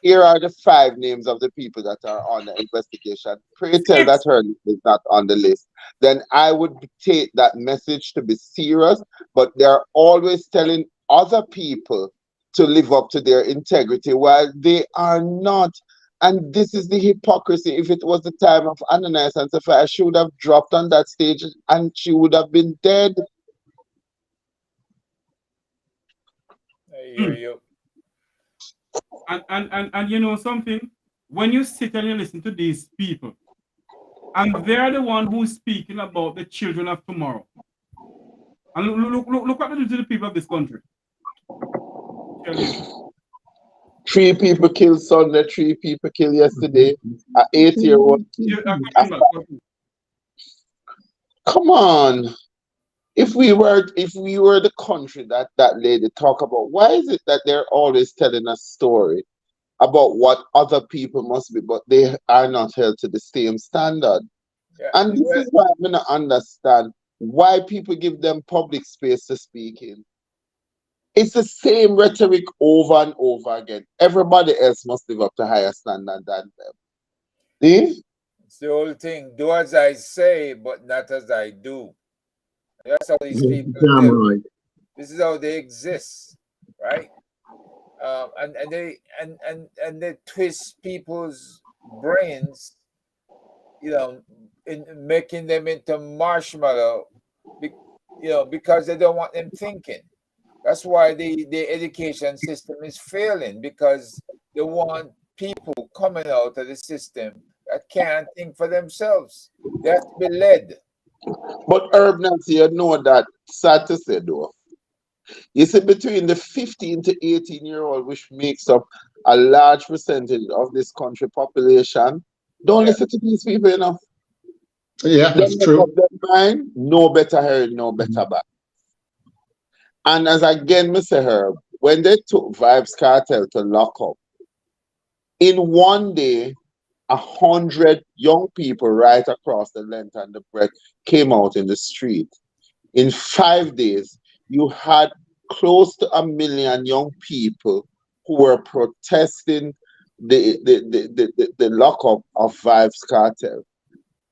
here are the 5 names of the people that are on the investigation, pray tell that her name is not on the list, then I would take that message to be serious. But they're always telling other people to live up to their integrity while they are not. And this is the hypocrisy. If it was the time of Ananias and Sapphira, she would have dropped on that stage and she would have been dead. I hear you. And you know something? When you sit and you listen to these people, and they're the one who's speaking about the children of tomorrow. And look what they do to the people of this country. Tell you. 3 people killed Sunday, 3 people killed yesterday. An 8-year-old. Come on. If we were the country that lady talk about, why is it that they're always telling a story about what other people must be, but they are not held to the same standard? Yeah. And this is why I'm gonna understand why people give them public space to speak in. It's the same rhetoric over and over again. Everybody else must live up to higher standard than them. See? It's the whole thing. Do as I say, but not as I do. That's how these people Damn live. right. This is how they exist, right? And they twist people's brains, you know, in making them into marshmallow, because they don't want them thinking. That's why the education system is failing, because they want people coming out of the system that can't think for themselves. They have to be led. But Herb Nelson, you know that, sad to say though, you see, between the 15 to 18-year-old, which makes up a large percentage of this country population, don't listen to these people enough. Yeah, that's Them make true. up their mind, no better heard, no better back. And as again, Mr. Herb, when they took Vibes Cartel to lock up, in one day, 100 young people right across the length and the breadth came out in the street. In 5 days, you had close to 1 million young people who were protesting the lockup of Vibes Cartel.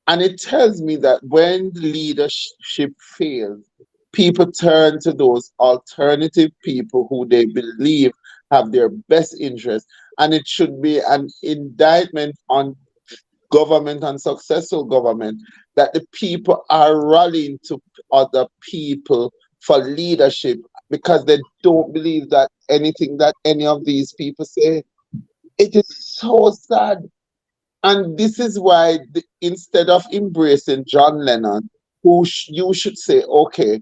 And it tells me that when the leadership fails, people turn to those alternative people who they believe have their best interest. And it should be an indictment on government and successful government that the people are rallying to other people for leadership because they don't believe that anything that any of these people say. It is so sad. And this is why instead of embracing John Lennon, you should say, okay,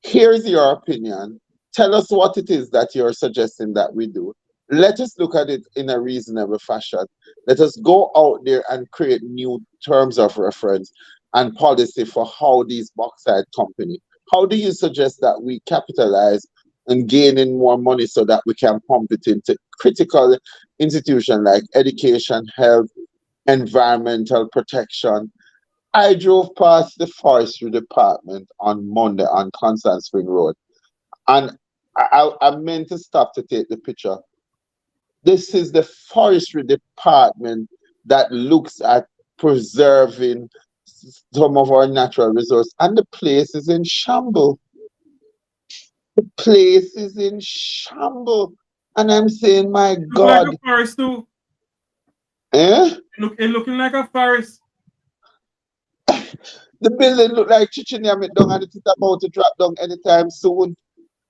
here's your opinion. Tell us what it is that you're suggesting that we do. Let us look at it in a reasonable fashion. Let us go out there and create new terms of reference and policy for how these bauxite company. How do you suggest that we capitalize and gain in more money so that we can pump it into critical institutions like education, health, environmental protection? I drove past the forestry department on Monday on Constant Spring Road, and I meant to stop to take the picture. This is the forestry department that looks at preserving some of our natural resources, and the place is in shambles. The place is in shambles, and I'm saying, my God. Like a forest too. Eh? It looking like a forest. The building look like Chichinyam down, and it is about to drop down anytime soon.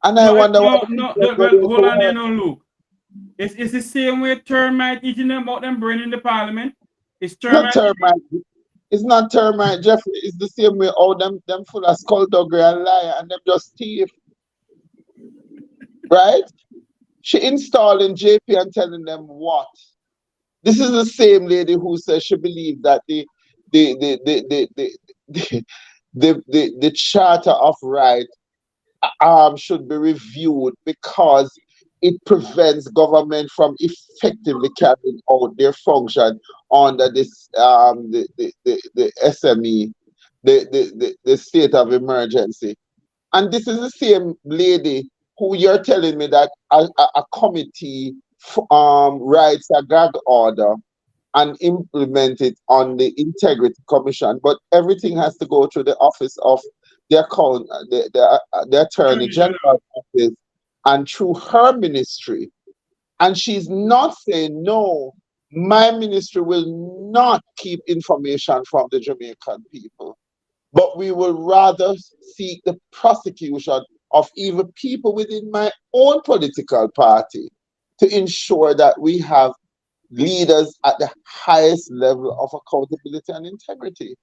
And I wonder why. Hold on there, no look. It's the same way termite eating them out them brain in the parliament. It's termite. Not termite. It's not termite, Jeffrey. It's the same way all them full of skullduggery and liar, and them just thief. Right? She installing JP and telling them what? This is the same lady who says she believes that the Charter of Right should be reviewed because it prevents government from effectively carrying out their function under this the SME, the state of emergency. And this is the same lady who you're telling me that a committee writes a gag order and implement it on the Integrity Commission, but everything has to go through the office of the Attorney General office and through her ministry. And she's not saying, no, my ministry will not keep information from the Jamaican people, but we will rather seek the prosecution of even people within my own political party to ensure that we have leaders at the highest level of accountability and integrity.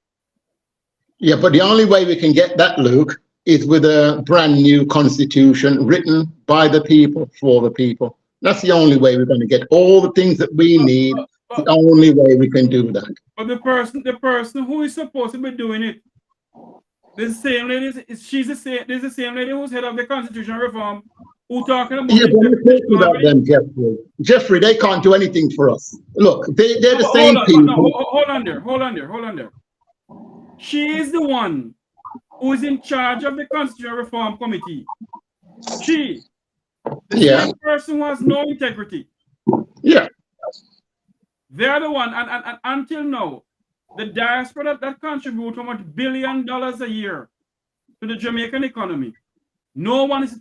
Yeah, but the only way we can get that, Luke, is with a brand new constitution written by the people for the people. That's the only way we're going to get all the things that we need. The only way we can do that. But the person who is supposed to be doing it, the same lady, she's the same. There's the same lady who's head of the constitutional reform who talking about. Yeah, but we're talking about them, Jeffrey. Jeffrey, they can't do anything for us. Look, they're the same people. Hold on there. She is the one who is in charge of the constitutional reform committee. The same person who has no integrity. Yeah. They're the one, and until now, the diaspora that contribute $1 billion a year to the Jamaican economy. No one is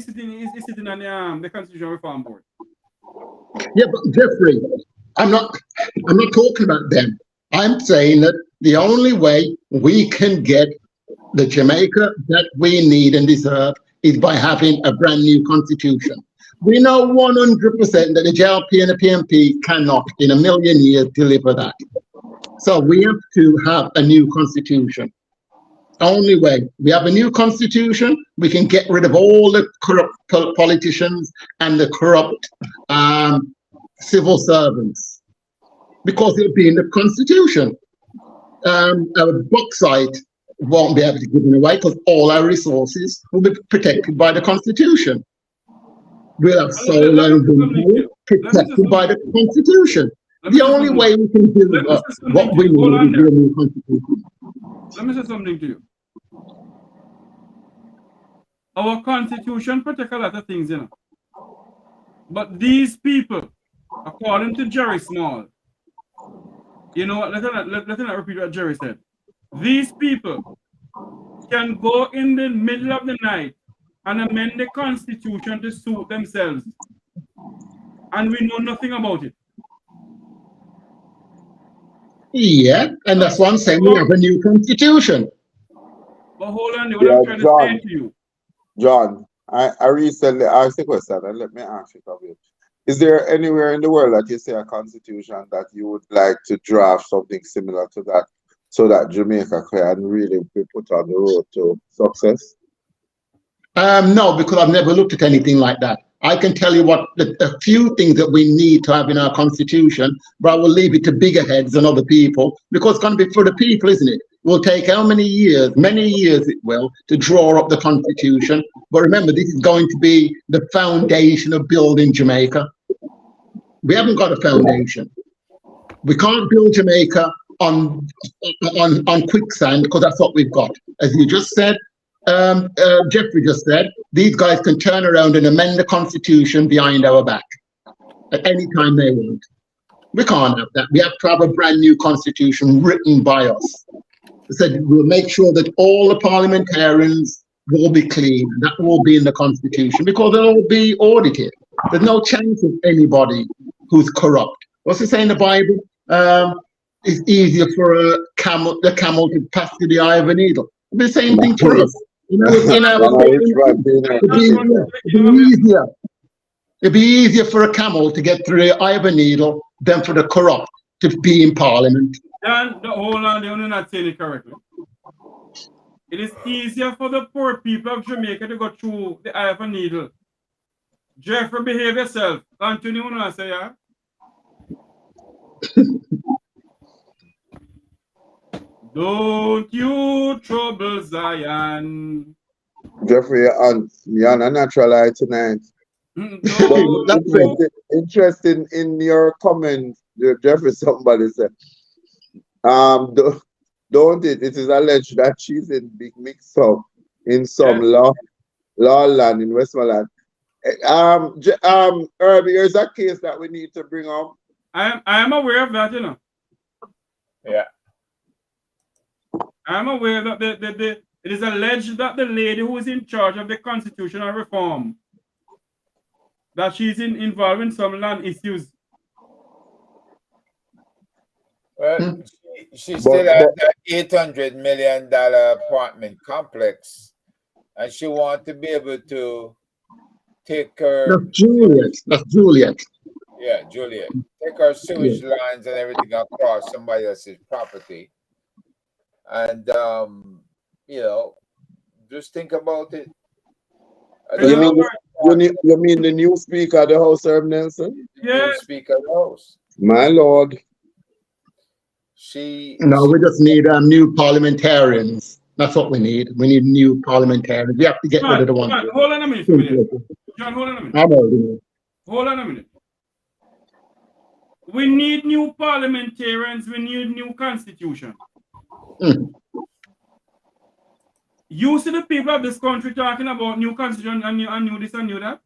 sitting on the Constitutional Reform Board. Yeah, but Jeffrey, I'm not talking about them. I'm saying that the only way we can get the Jamaica that we need and deserve is by having a brand new constitution. We know 100% that the JLP and the PMP cannot, in a million years, deliver that. So we have to have a new constitution. Only way we have a new constitution, we can get rid of all the corrupt politicians and the corrupt civil servants, because it'll be in the constitution. Our bauxite won't be able to give it away because all our resources will be protected by the constitution. We'll have solar and wind protected by the constitution. The only way we can do what we need is a new constitution. Let me say something to you. Our constitution protects a lot of things, you know. But these people, according to Jerry Small, you know what, let me not repeat what Jerry said. These people can go in the middle of the night and amend the constitution to suit themselves, and we know nothing about it. Yeah, and that's what I'm saying. We have a new constitution. But hold on, what I'm trying to say to you. John, I recently asked a question, and let me ask it of you. Is there anywhere in the world that you see a constitution that you would like to draft something similar to that, so that Jamaica can really be put on the road to success? No, because I've never looked at anything like that. I can tell you what a few things that we need to have in our constitution, but I will leave it to bigger heads and other people, because it's going to be for the people, isn't it? It will take how many years? Many years it will, to draw up the constitution. But remember, this is going to be the foundation of building Jamaica. We haven't got a foundation. We can't build Jamaica on quicksand, because that's what we've got. As you just said, Jeffrey just said, these guys can turn around and amend the constitution behind our back at any time they want. We can't have that. We have to have a brand new constitution written by us. They said we'll make sure that all the parliamentarians will be clean. That will be in the constitution, because they'll all be audited. There's no chance of anybody who's corrupt. What's it say in the Bible? It's easier for the camel to pass through the eye of a needle. It'll be the same thing for us. It'd be easier for a camel to get through the eye of a needle than for the corrupt to be in parliament. Dan, hold on, you're not saying it correctly. It is easier for the poor people of Jamaica to go through the eye of a needle. Jeffrey, behave yourself. Continue on, say, yeah? Don't you trouble Zion. Jeffrey, you're on a natural eye tonight. Interesting in your comment, Jeffrey, somebody said, don't it? It is alleged that she's in big mix-up in some law land in Westmoreland. Herbie, here's a case that we need to bring up. I am aware of that, you know. Yeah. I'm aware that it is alleged that the lady who is in charge of the constitutional reform, that she's involved in some land issues. Well, she still has that $800 million apartment complex, and she wants to be able to take her. That's Juliet. Yeah, Juliet. Take her sewage lines and everything across somebody else's property. And, just think about it. You mean the new Speaker of the House, Herbert Nelson? Yeah. New Speaker of the House. My Lord. We just need new parliamentarians. That's what we need. We need new parliamentarians. We have to get rid of the ones. Hold on a minute. John, hold on a minute. Hold on a minute. We need new parliamentarians. We need new constitution. You see the people of this country talking about new constitution and new this and new that?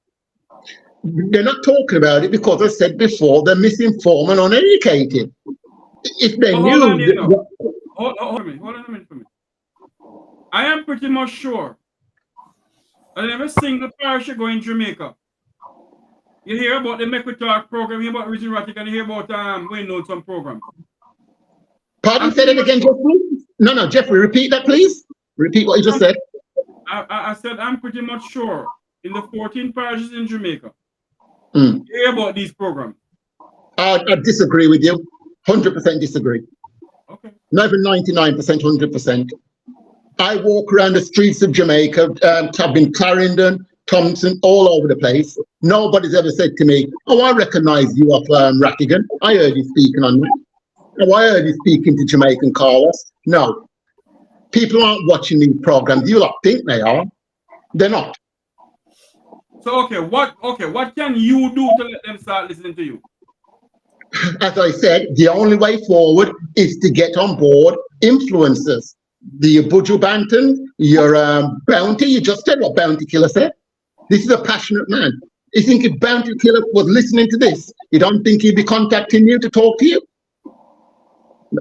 They're not talking about it because I said before, they're misinformed and uneducated. If they knew... Hold on a minute for me. I am pretty much sure that every single parish you go in Jamaica, you hear about the Make We Talk program, you hear about Richard Rattick, and you hear about Wayne Notes program. Pardon, say that again, Jeffrey? No, Jeffrey, repeat that, please. Repeat what you just said. I said I'm pretty much sure in the 14 parishes in Jamaica, you hear about these programs. I disagree with you. 100% disagree. Okay. Not even 99%, 100%. I walk around the streets of Jamaica, I've been Clarendon, Thompson, all over the place. Nobody's ever said to me, oh, I recognize you off Rattigan. I heard you speaking on that. Oh, I heard you speaking to Jamaican callers. No. People aren't watching these programs. You lot think they are. They're not. So, what can you do to let them start listening to you? As I said, the only way forward is to get on board influencers. The Buju Banton, your Bounty, you just said what Bounty Killer said. This is a passionate man. You think if Bounty Killer was listening to this, you don't think he'd be contacting you to talk to you?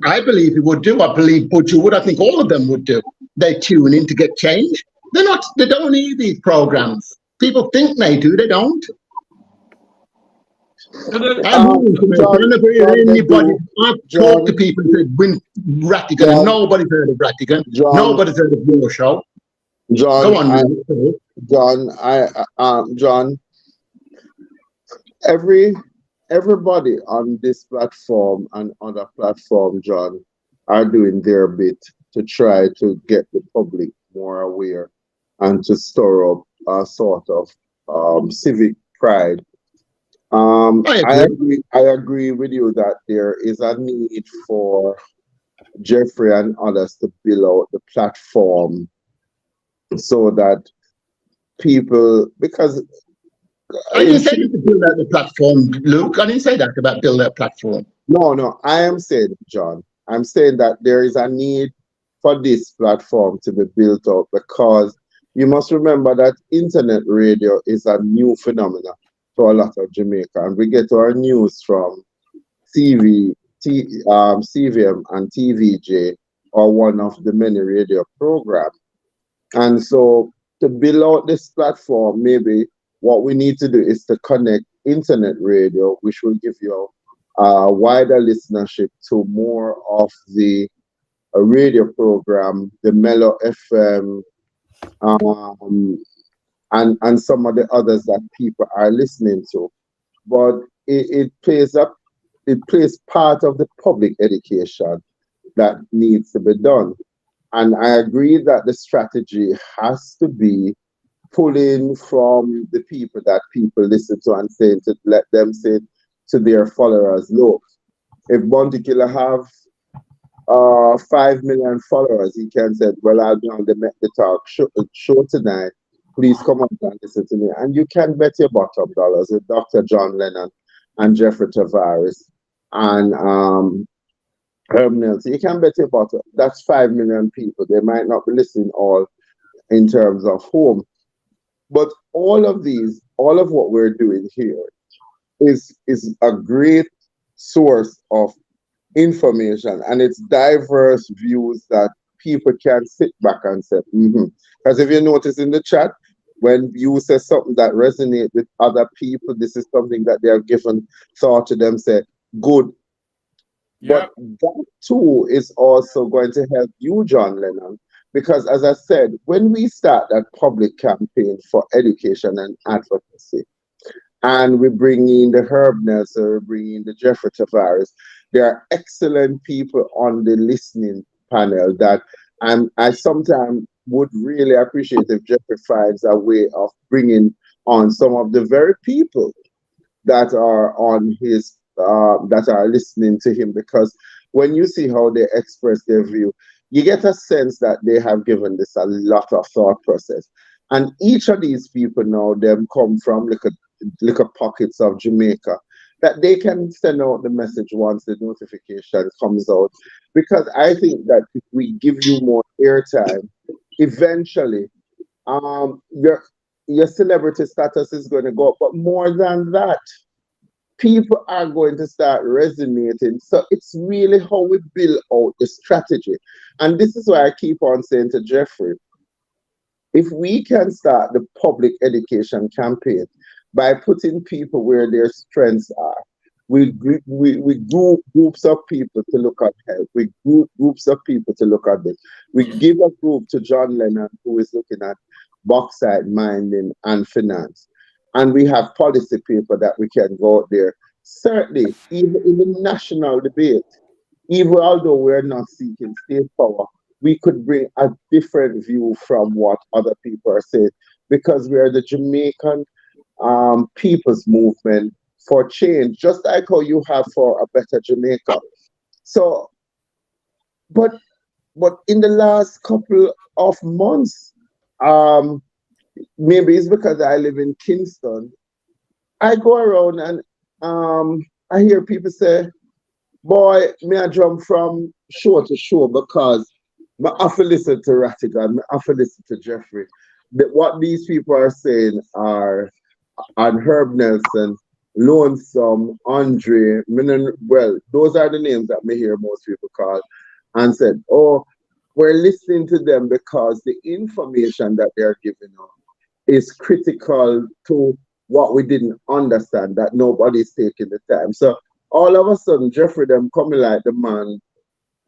I believe he would do. I believe Buju would. I think all of them would do. they tune in to get change. They don't need these programs. People think they do, they don't. I'm willing to make John, I never hear John, they anybody. do. I've talked to John, people who say win Rattigan, and John, nobody's heard of Rattigan. John, Nobody's heard of your show. John, Go on, John, everybody on this platform and other platform, John, are doing their bit to try to get the public more aware and to stir up a sort of civic pride. I agree with you that there is a need for Jeffrey and others to build out the platform so that people, because I didn't say to build out the platform, Luke. I didn't say that about build that platform. no, I am saying, John, I'm saying that there is a need for this platform to be built out because you must remember that internet radio is a new phenomenon to a lot of Jamaica, and we get our news from CVM and TVJ or one of the many radio programs. And so to build out this platform, maybe what we need to do is to connect internet radio, which will give you a wider listenership to more of the radio program, the Mellow FM, and some of the others that people are listening to. But it plays part of the public education that needs to be done. And I agree that the strategy has to be pulling from the people that people listen to and saying to let them say to their followers, look, if Bounty Killer have 5 million followers, he can say, well, I'll be on the Talk show tonight. Please come on and listen to me. And you can bet your bottom dollars with Dr. John Lennon and Jeffrey Tavares and Herbert Nelson. You can bet your bottom. That's 5 million people. They might not be listening all in terms of home. But all of what we're doing here is a great source of information, and it's diverse views that people can sit back and say, Because if you notice in the chat, when you say something that resonates with other people, this is something that they have given thought to them, say, good. But that too is also going to help you, John Lennon, because as I said, when we start that public campaign for education and advocacy, and we bring in the Herb Nelson, we bring in the Jeffrey Tavares, there are excellent people on the listening panel that I sometimes would really appreciate if Jeffrey finds a way of bringing on some of the very people that are on his that are listening to him, because when you see how they express their view, you get a sense that they have given this a lot of thought process. And each of these people now, them come from little pockets of Jamaica, that they can send out the message once the notification comes out. Because I think that if we give you more airtime, eventually your celebrity status is going to go up. But more than that, people are going to start resonating. So it's really how we build out the strategy. And this is why I keep on saying to Jeffrey, if we can start the public education campaign by putting people where their strengths are, we group groups of people to look at health. We group groups of people to look at this. We give a group to John Lennon, who is looking at bauxite mining and finance. And we have policy people that we can go out there. Certainly, even in the national debate, even although we're not seeking state power, we could bring a different view from what other people are saying, because we are the Jamaican people's movement for change, just like how you have for a better Jamaica. So, but in the last couple of months, maybe it's because I live in Kingston, I go around and I hear people say, boy, me I jump from show to show because I have to listen to Rattigan, I have to listen to Jeffrey. What these people are saying are on Herb Nelson, Lonesome, Andre, well, those are the names that me hear most people call, and said, oh, we're listening to them because the information that they're giving us is critical to what we didn't understand, that nobody's taking the time. So all of a sudden, Jeffrey them coming like the man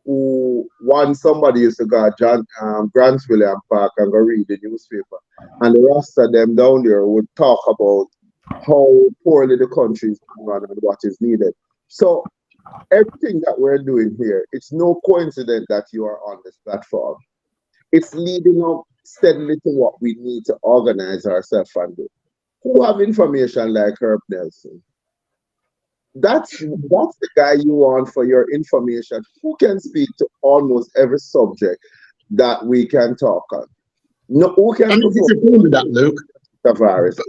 who once somebody used to go to Grants William Park and go read the newspaper, and the rest of them down there would talk about how poorly the country is run and what is needed. So everything that we're doing here, it's no coincidence that you are on this platform. It's leading up steadily to what we need to organize ourselves and do. Who have information like Herb Nelson? That's the guy you want for your information. Who can speak to almost every subject that we can talk on? No, who can I'm not disagreeing with that, Luke. Tavares?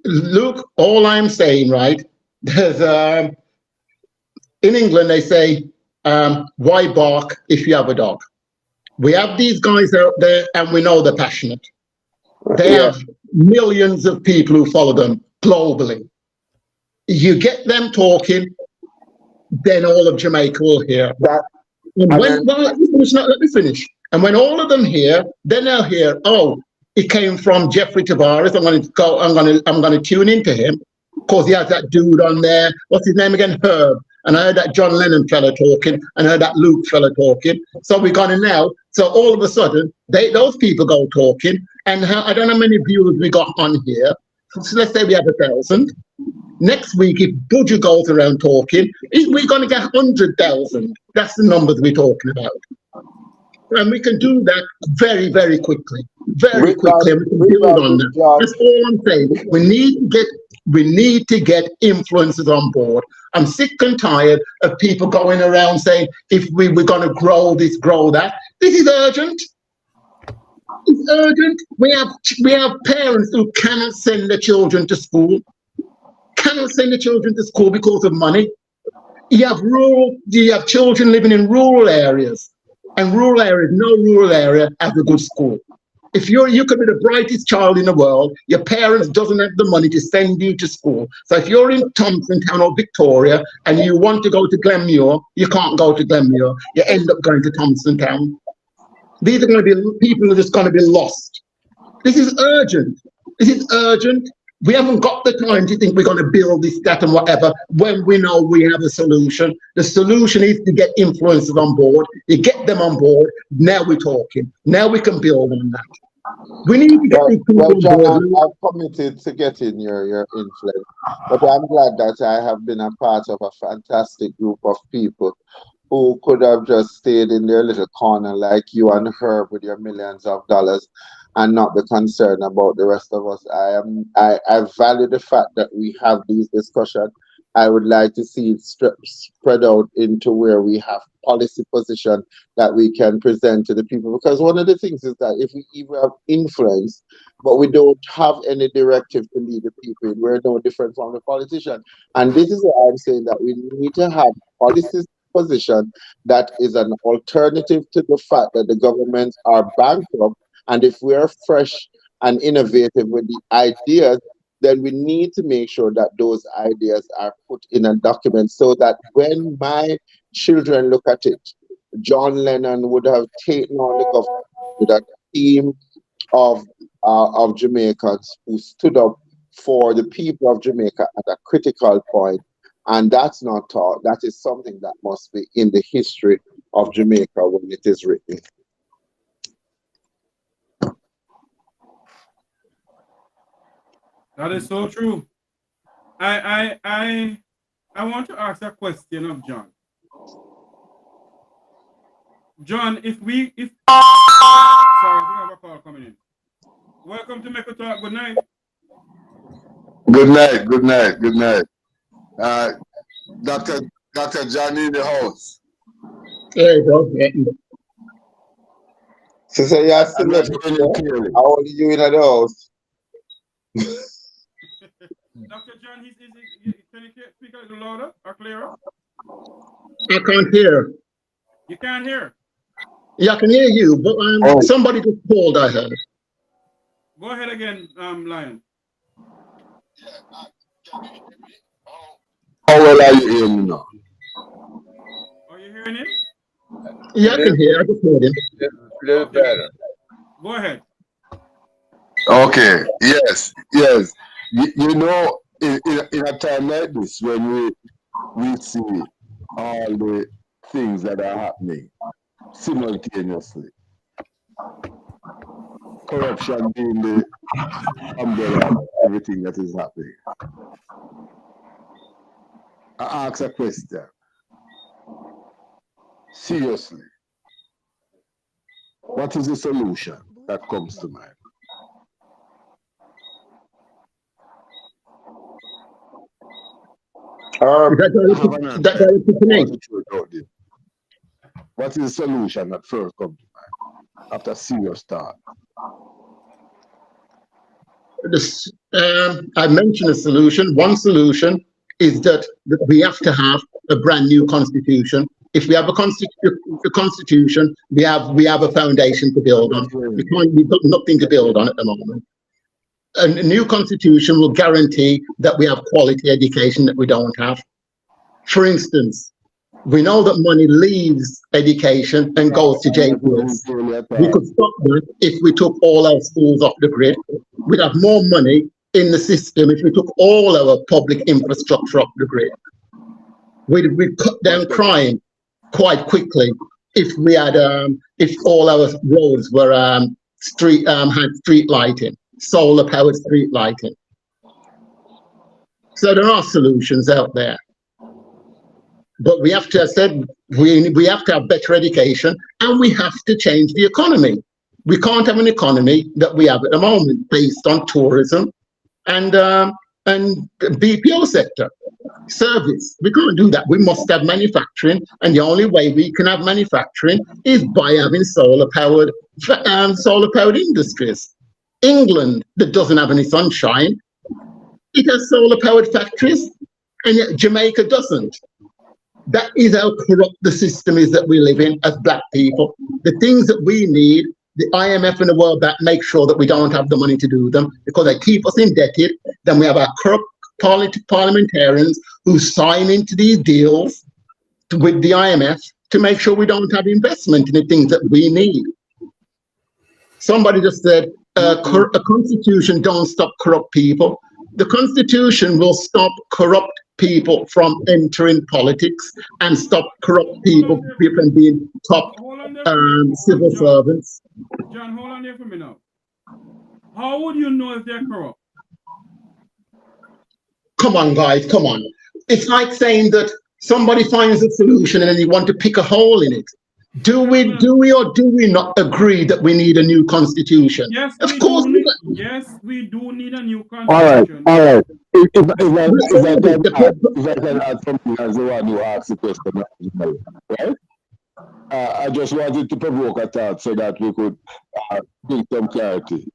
Luke, all I'm saying, right, there's in England they say, why bark if you have a dog? We have these guys out there and we know they're passionate. They have millions of people who follow them globally. You get them talking, then all of Jamaica will hear. Let me finish. And when all of them hear, then they'll hear, oh, it came from Jeffrey Tavares. I'm going to tune into him because he has that dude on there. What's his name again? Herb. And I heard that John Lennon fella talking, and I heard that Luke fella talking. So we're going to now. So all of a sudden, those people go talking, and I don't know how many viewers we got on here. So let's say we have 1,000. Next week, if Budger goes around talking, we're going to get 100,000. That's the numbers we're talking about. And we can do that very, very quickly. Very quickly. And we can build on that. That's all I'm saying. We need to get influencers on board. I'm sick and tired of people going around saying, if we're going to grow this, grow that. This is urgent. It's urgent. We have parents who cannot send their children to school. Cannot send their children to school because of money. You have children living in rural areas. And no rural area has a good school. If you could be the brightest child in the world, your parents doesn't have the money to send you to school. So if you're in Thompson Town or Victoria and you want to go to Glenmuir, you can't go to Glenmuir. You end up going to Thompson Town. These are going to be people who are just going to be lost. This is urgent. This is urgent. We haven't got the time to think we're going to build this, that, and whatever when we know we have a solution. The solution is to get influencers on board. You get them on board. Now we're talking. Now we can build on that. We need to get these people on board. I'm committed to getting your influence, but I'm glad that I have been a part of a fantastic group of people who could have just stayed in their little corner like you and her with your millions of dollars and not be concerned about the rest of us. I value the fact that we have these discussions. I would like to see it spread out into where we have policy position that we can present to the people. Because one of the things is that if we even have influence, but we don't have any directive to lead the people, we're no different from the politician. And this is why I'm saying that we need to have policies position that is an alternative to the fact that the governments are bankrupt. And if we are fresh and innovative with the ideas, then we need to make sure that those ideas are put in a document so that when my children look at it, John Lennon would have taken on the government with a team of Jamaicans who stood up for the people of Jamaica at a critical point. And that's not taught. That is something that must be in the history of Jamaica when it is written. That is so true. I want to ask a question of John. John, sorry, I have a call coming in. Welcome to Make a Talk. Good night. Good night. Good night. Good night. Dr. John in the house. There you go. So you're still how old are you in the house? Dr. John, can you speak a little louder or clearer? I can't hear. You can't hear? Yeah, I can hear you, but somebody just called, I heard. Go ahead again, Lion. How well are you hearing me now? Are you hearing him? Yeah, I can hear. I just heard him. A little better. Go ahead. Okay. Yes. Yes. You know, in a time like this, when we see all the things that are happening simultaneously, corruption being the umbrella of everything that is happening. I ask a question. Seriously, what is the solution that comes to mind? What is the solution that first comes to mind after serious thought? I mentioned a solution. One solution is that we have to have a brand new constitution. If we have a constitution, we have a foundation to build on. We've got nothing to build on at the moment. A new constitution will guarantee that we have quality education that we don't have. For instance, we know that money leaves education and goes to JPS. We could stop that if we took all our schools off the grid. We'd have more money in the system if we took all our public infrastructure off the grid. We'd cut down crime quite quickly if we had if all our roads were had street lighting, solar powered street lighting. So there are solutions out there. But we have to, as I said, we have to have better education, and we have to change the economy. We can't have an economy that we have at the moment based on tourism and BPO sector service. We can't do that. We must have manufacturing, and the only way we can have manufacturing is by having solar powered industries. England, that doesn't have any sunshine, it has solar powered factories, and yet Jamaica doesn't. That is how corrupt the system is that we live in as black people. The things that we need, the IMF and the World Bank make sure that we don't have the money to do them because they keep us indebted. Then we have our corrupt parliamentarians who sign into these deals with the IMF to make sure we don't have investment in the things that we need. Somebody just said, a constitution don't stop corrupt people. The constitution will stop corrupt people from entering politics and stop corrupt people from being top civil servants. John, hold on there for me now. How would you know if they're corrupt? Come on, guys, come on. It's like saying that somebody finds a solution and then you want to pick a hole in it. Do we or do we not agree that we need a new constitution? Yes, of course. Yes, we do need a new constitution. All right. If I can add something as the one who asked the question, right? I just wanted to provoke a thought so that we could bring some clarity.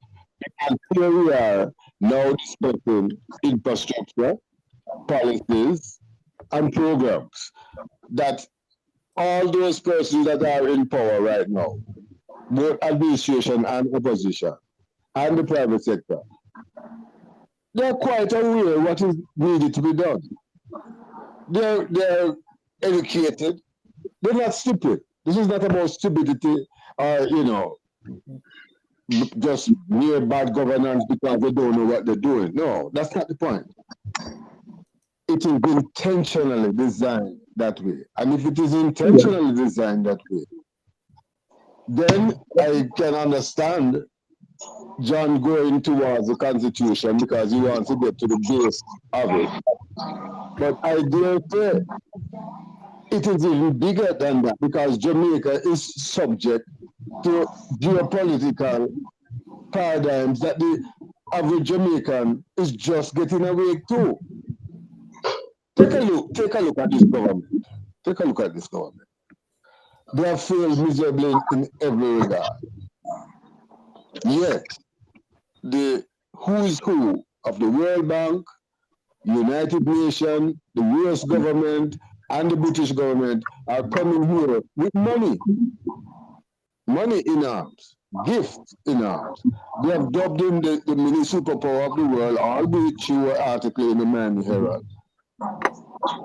And here we are now discussing infrastructure, policies, and programs that all those persons that are in power right now, both administration and opposition, and the private sector, they're quite aware what is needed to be done. They're educated. They're not stupid. This is not about stupidity or, just mere bad governance because they don't know what they're doing. No, that's not the point. It is intentionally designed that way. And if it is intentionally designed that way, then I can understand John going towards the Constitution because he wants to get to the base of it. But I dare say it is even bigger than that because Jamaica is subject to geopolitical paradigms that the average Jamaican is just getting awake to. Take a look at this government. Take a look at this government. They have failed miserably in every regard. Yet, the who's who of the World Bank, United Nations, the US government, and the British government are coming here with money. Money in arms, gifts in arms. They have dubbed him the mini superpower of the world, albeit she were article in the Miami Herald.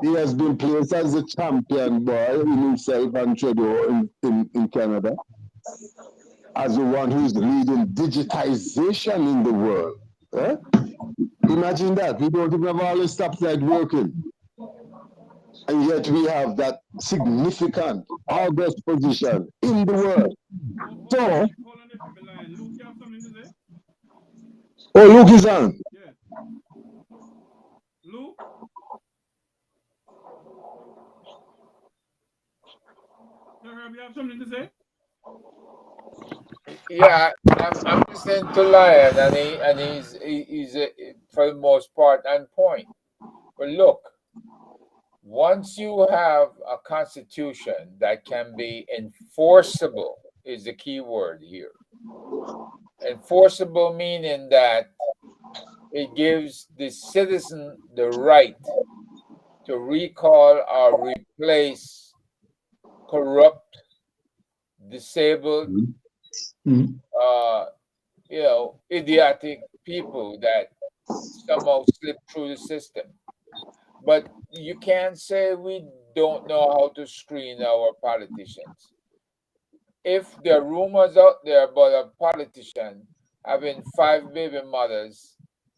He has been placed as a champion boy in himself and Trudeau in Canada, as the one who's leading digitization in the world. Eh? Imagine that. We don't even have all the stoplight working. And yet we have that significant august position in the world. So, oh, Luke is on. Yeah. Luke? Herb, you have something to say? Yeah, I'm listening to Lion, and he's for the most part on point. But look, once you have a constitution that can be enforceable, is the key word here. Enforceable meaning that it gives the citizen the right to recall or replace corrupt, disabled, idiotic people that somehow slip through the system. But you can't say we don't know how to screen our politicians. If there are rumors out there about a politician having 5 baby mothers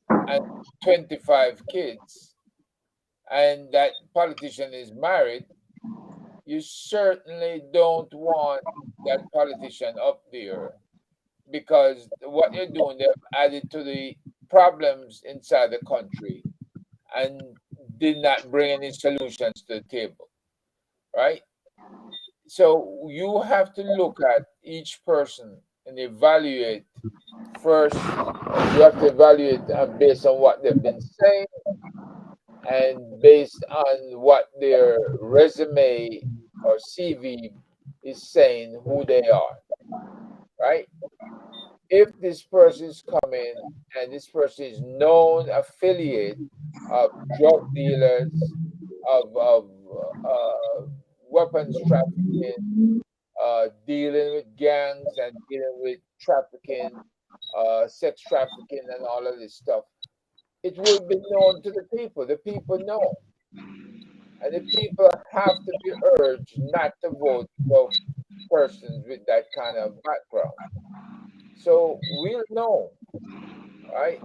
and 25 kids, and that politician is married, you certainly don't want that politician up there, because what they're doing, they've added to the problems inside the country and did not bring any solutions to the table, right? So you have to look at each person and evaluate first. You have to evaluate based on what they've been saying and based on what their resume or CV is saying who they are, right? If this person is coming and this person is known affiliate of drug dealers, of weapons trafficking, dealing with gangs and dealing with trafficking, sex trafficking, and all of this stuff, it will be known to the people. The people know. And the people have to be urged not to vote for persons with that kind of background. So we'll know, right?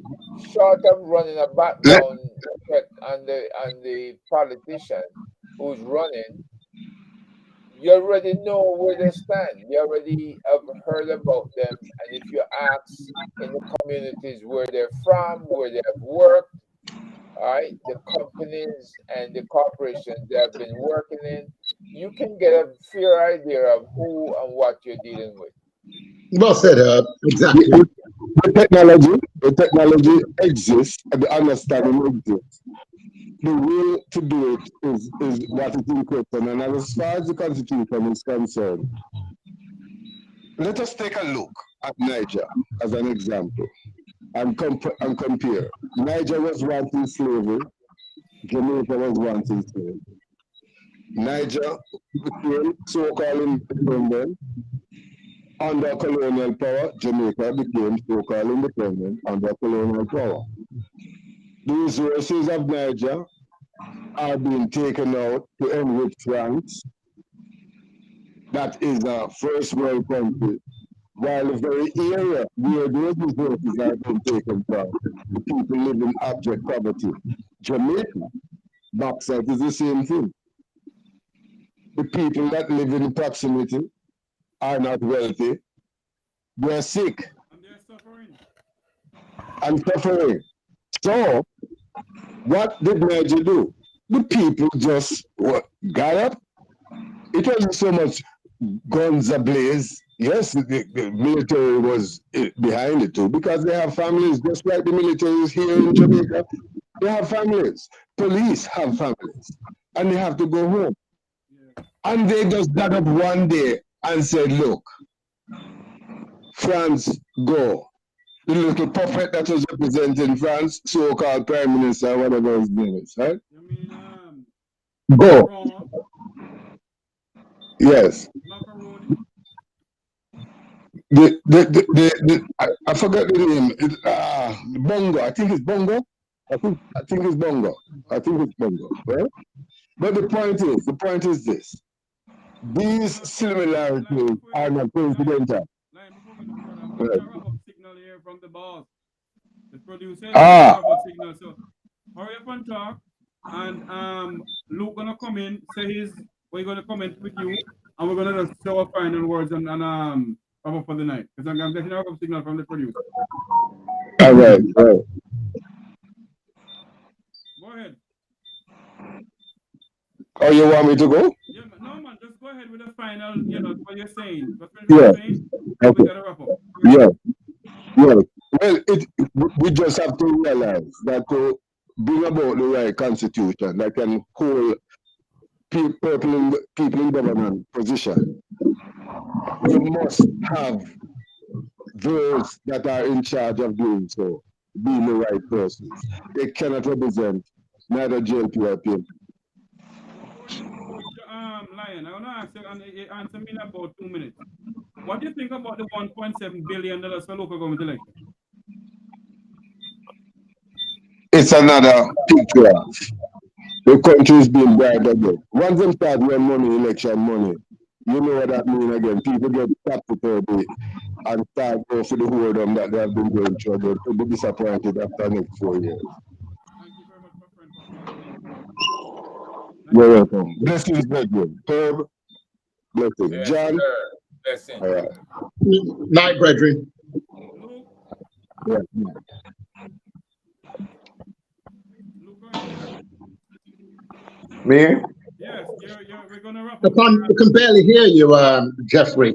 Short of running a background check on the politician who's running, you already know where they stand. You already have heard about them. And if you ask in the communities where they're from, where they have worked, all right, the companies and the corporations they have been working in, you can get a fair idea of who and what you're dealing with. Well said, exactly. The technology exists and the understanding exists. The will to do it is what is in question. And as far as the Constitution is concerned, let us take a look at Niger as an example and compare. Niger was once in slavery, Jamaica was once in slavery. Niger became so-called independent under colonial power. Jamaica became so-called independent under colonial power. The resources of Niger are being taken out to enrich France. That is a first world country. While the very area where those resources are being taken from, the people live in abject poverty. Jamaica, backside is the same thing. The people that live in proximity are not wealthy. They are sick. And they're suffering. And suffering. So, what did Niger do? The people just got up. It wasn't so much guns ablaze. Yes, the military was behind it too, because they have families, just like the military is here in Jamaica. They have families. Police have families. And they have to go home. Yeah. And they just got up one day and said, look, France, go. The little puppet that was representing France, so-called Prime Minister, whatever his name is, right? You mean, go. Macron? Yes. Macaroni? I forgot the name. Bongo. I think it's Bongo. I think it's bongo. I think it's bongo. Right? But the point is this. These similarities are not coincidental. Line, before we go further, I'm getting a wrap up signal here from the boss. The producer is Ah, wrap up signal. So hurry up and talk. And Luke gonna come in, we're gonna comment with you, and we're gonna just show our final words and wrap up for the night. Because I'm getting a wrap up signal from the producer. all right. Go ahead. Oh, you want me to go? Yeah, no man, just go ahead with the final, what you're saying. What Yeah. you're saying, and we Okay. gotta wrap up. Yeah. Well, we just have to realize that to bring about the right constitution that can hold people in government position, we must have those that are in charge of doing so being the right persons. They cannot represent neither JLP or PMP. Lion, I want to ask you, and you answer me in about 2 minutes. What do you think about the $1.7 billion for local government election? It's another picture. The country is being bribed again. Once they start when money, election money, you know what that means again. People get tapped and start go for the whoredom that they have been going through. They'll be disappointed after the next 4 years. Thank you very much, my friend, for You're welcome. Blessings, brethren. Herb, blessings. Yes, John, sir. Blessing. all right. Night, brethren. Luke, Yeah. Me? yes, we're gonna wrap I up. can barely hear you, Jeffrey.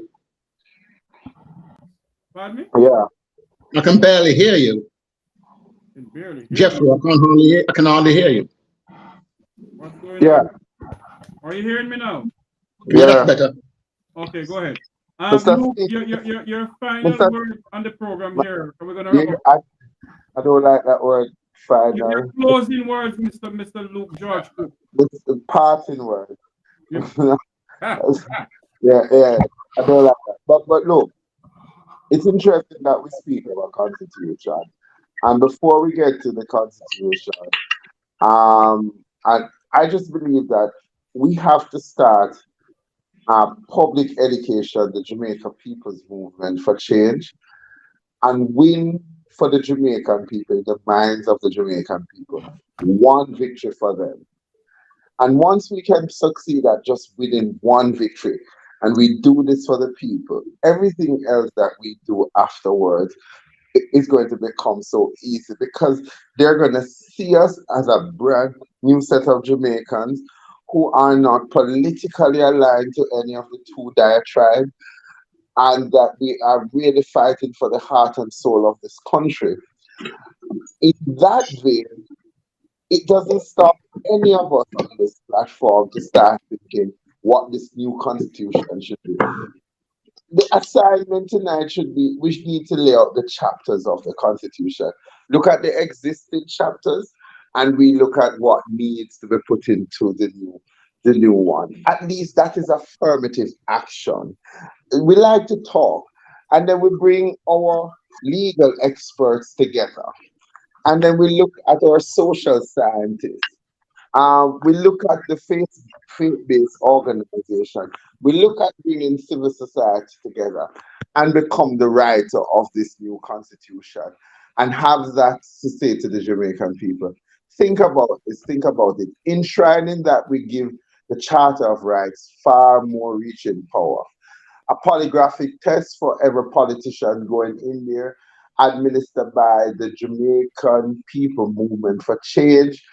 Pardon me? Yeah. I can barely hear you. Can barely hear Jeffrey, you. I can hardly hear you. What's going Yeah. on? Are you hearing me now? Yeah, that's better. Okay, go ahead. Mr. Luke, Speaker, your final Mr. word on the program here. We're gonna wrap Yeah, up. I don't like that word Your final. closing words, Mr. Luke George Cook. It's a parting word. Your- Yeah, I don't like that. But look, it's interesting that we speak about constitution. And before we get to the constitution, I just believe that we have to start public education, the Jamaica People's Movement for change, and win for the Jamaican people, the minds of the Jamaican people. One victory for them. And once we can succeed at just winning one victory, and we do this for the people, everything else that we do afterwards is going to become so easy because they're going to see us as a brand new set of Jamaicans who are not politically aligned to any of the two diatribes, and that we are really fighting for the heart and soul of this country. In that vein, it doesn't stop any of us on this platform to start thinking what this new constitution should be. The assignment tonight should be we need to lay out the chapters of the constitution. Look at the existing chapters and we look at what needs to be put into the new one. At least that is affirmative action. We like to talk and then we bring our legal experts together. And then we look at our social scientists. We look at the faith-based organization. We look at bringing civil society together and become the writer of this new constitution and have that to say to the Jamaican people. Think about this, think about it. Enshrining that, we give the Charter of Rights far more reaching power. A polygraphic test for every politician going in there, administered by the Jamaican People Movement for Change,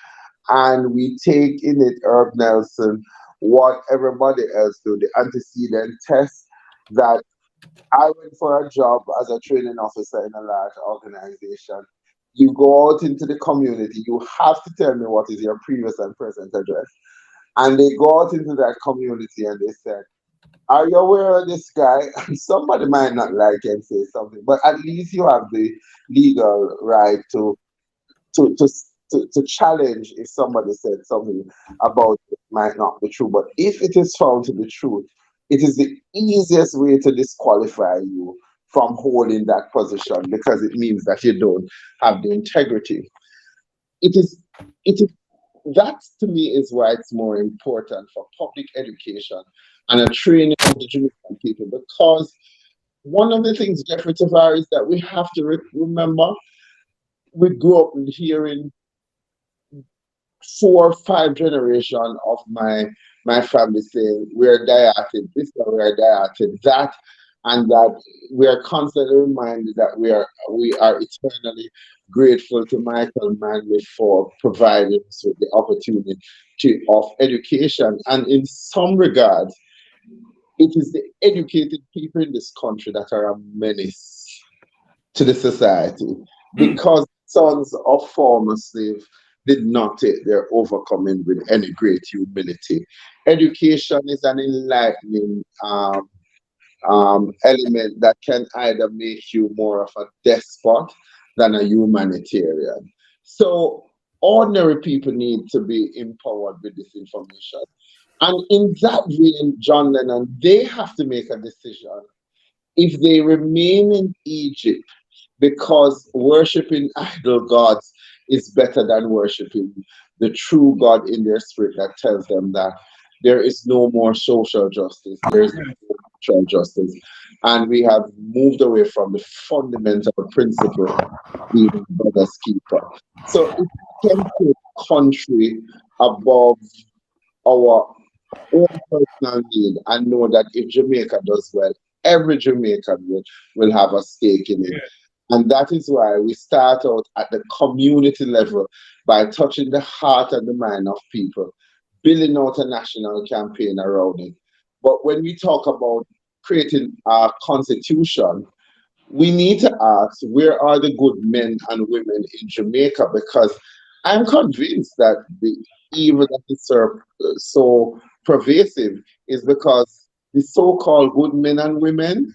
and we take in it, Herb Nelson, what everybody else do, the antecedent test that I went for a job as a training officer in a large organization. You go out into the community, you have to tell me what is your previous and present address. And they go out into that community and they said, are you aware of this guy? Somebody might not like him, say something, but at least you have the legal right to challenge if somebody said something about it might not be true. But if it is found to be true, it is the easiest way to disqualify you from holding that position because it means that you don't have the integrity. it is that to me is why it's more important for public education and a training of the Jamaican people, because one of the things, Jeffrey Tavares, is that we have to remember, we grew up hearing 4 or 5 generation of my family saying we're dieted this or we're dieted that, and that we are constantly reminded that we are eternally grateful to Michael Manley for providing us with the opportunity of education. And in some regards, it is the educated people in this country that are a menace to the society, because sons of former slaves did not take their overcoming with any great humility. Education is an enlightening element that can either make you more of a despot than a humanitarian. So ordinary people need to be empowered with this information. And in that vein, John Lennon, they have to make a decision if they remain in Egypt because worshiping idol gods is better than worshiping the true God in their spirit that tells them that there is no more social justice, there is no more natural justice. And we have moved away from the fundamental principle of being a brother's keeper. So if we can put country above our own personal need and know that if Jamaica does well, every Jamaican will have a stake in it. And that is why we start out at the community level by touching the heart and the mind of people, building out a national campaign around it. But when we talk about creating a constitution, we need to ask, where are the good men and women in Jamaica? Because I'm convinced that the evil that is so pervasive is because the so-called good men and women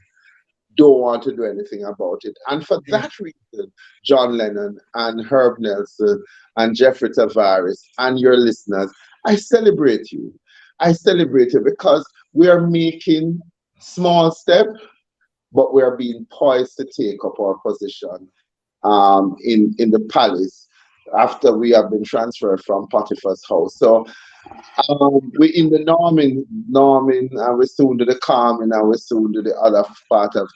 don't want to do anything about it. And for that reason, John Lennon and Herb Nelson and Jeffrey Tavares and your listeners, I celebrate you. I celebrate you because we are making small steps, but we are being poised to take up our position in the palace after we have been transferred from Potiphar's house. So we in the norming, and we soon do the calming, and we soon do the other part of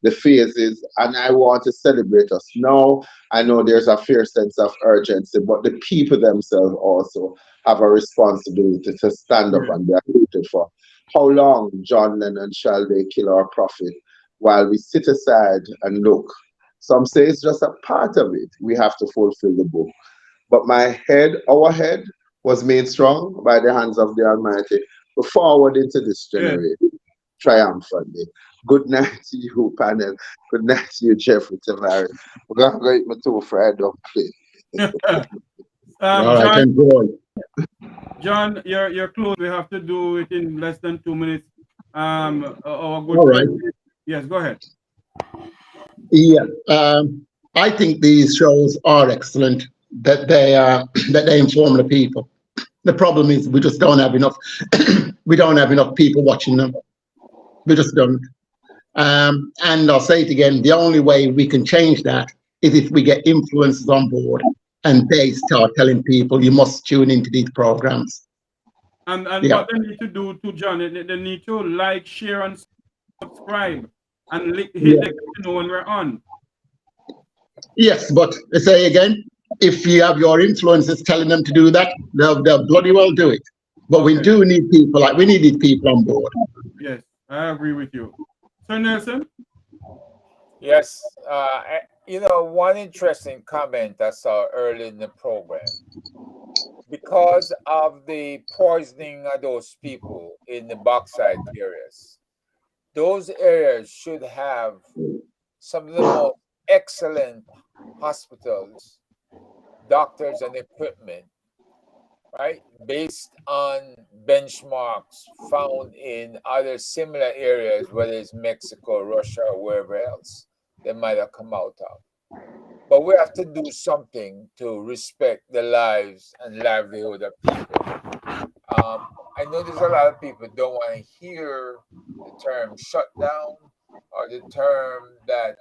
the phases. And I want to celebrate us now. I know there's a fair sense of urgency, but the people themselves also have a responsibility to stand up and be acquitted for. How long, John Lennon, shall they kill our prophet while we sit aside and look? Some say it's just a part of it. We have to fulfill the book. But our head, was made strong by the hands of the Almighty to forward into this generation triumphantly. Good night to you, panel. Good night to you, Jeffrey Tavares. We're going to go eat my two fried dumplings. All right, John, and go on. John, you're close. We have to do it in less than 2 minutes. Our good All right. friend. Yes, go ahead. Yeah, I think these shows are excellent. That they inform the people. The problem is we just don't have enough. We don't have enough people watching them. We just don't. And I'll say it again: the only way we can change that is if we get influencers on board and they start telling people you must tune into these programs. And Yeah. what they need to do to John, they need to like, share, and subscribe, and hit the bell when we're on. Yes, but I say again, if you have your influencers telling them to do that, they'll bloody well do it. But we do need people, we need these people on board. Yes, I agree with you. Sir Nelson? Yes. One interesting comment I saw early in the program. Because of the poisoning of those people in the bauxite areas, those areas should have some of the most excellent hospitals, doctors, and equipment, right? Based on benchmarks found in other similar areas, whether it's Mexico, Russia, or wherever else they might have come out of. But we have to do something to respect the lives and livelihood of people. I know there's a lot of people who don't want to hear the term shutdown or the term that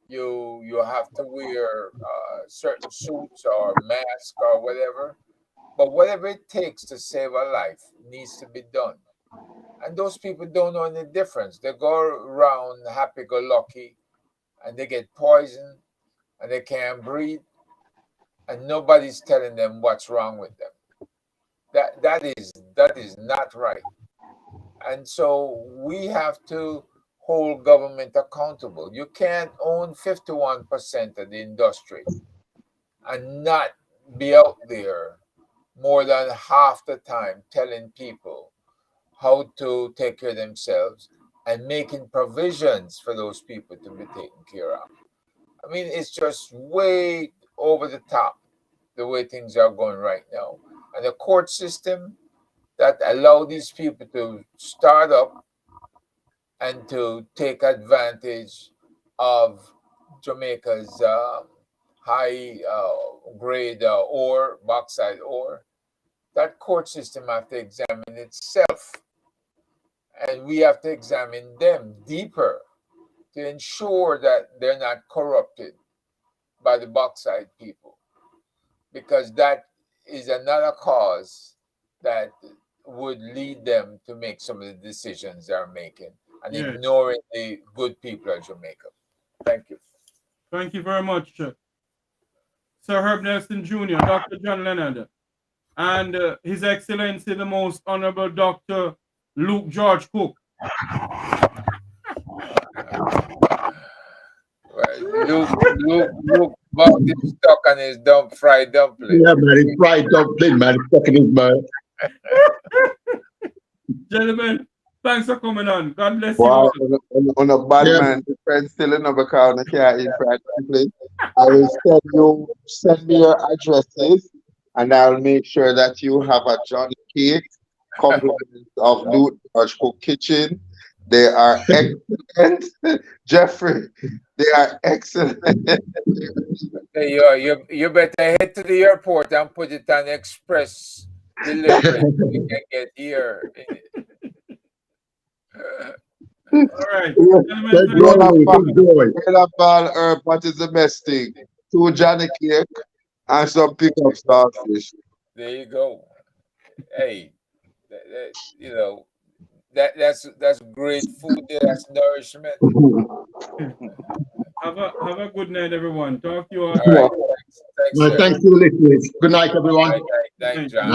you have to wear certain suits or mask or whatever. But whatever it takes to save a life needs to be done. And those people don't know any difference. They go around happy-go-lucky, and they get poisoned, and they can't breathe, and nobody's telling them what's wrong with them. That is not right. And so we have to hold government accountable. You can't own 51% of the industry and not be out there more than half the time telling people how to take care of themselves and making provisions for those people to be taken care of. I mean, it's just way over the top the way things are going right now. And the court system that allow these people to start up and to take advantage of Jamaica's high grade ore, bauxite ore, that court system have to examine itself. And we have to examine them deeper to ensure that they're not corrupted by the bauxite people. Because that is another cause that would lead them to make some of the decisions they're making and ignoring the good people of Jamaica. Thank you. Thank you very much, Sir Herbert Nelson Jr., Dr. John Lennon, and His Excellency, the Most Honorable Dr. Luke George Cook. Luke about his stuck on his fried dumpling. Yeah, man, it's fried dumpling, man. It's stuck in his mouth. Gentlemen, thanks for coming on. God bless Wow, you. on a bad man, the friend still in because I can't eat fried dumpling. I will send me your addresses, and I'll make sure that you have a Johnny cake, compliments of Luke George Cook Kitchen. They are excellent, Jeffrey. They are excellent. Hey, you better head to the airport and put it on express delivery so we can get here. All right. What is the best thing? 2 Johnny cake and some pickup starfish. There you go. Hey, you know, that's great food. That's nourishment. Have a good night, everyone. Talk to you all. All right. Thanks, Thanks for listening. Good night, everyone. Thanks, John.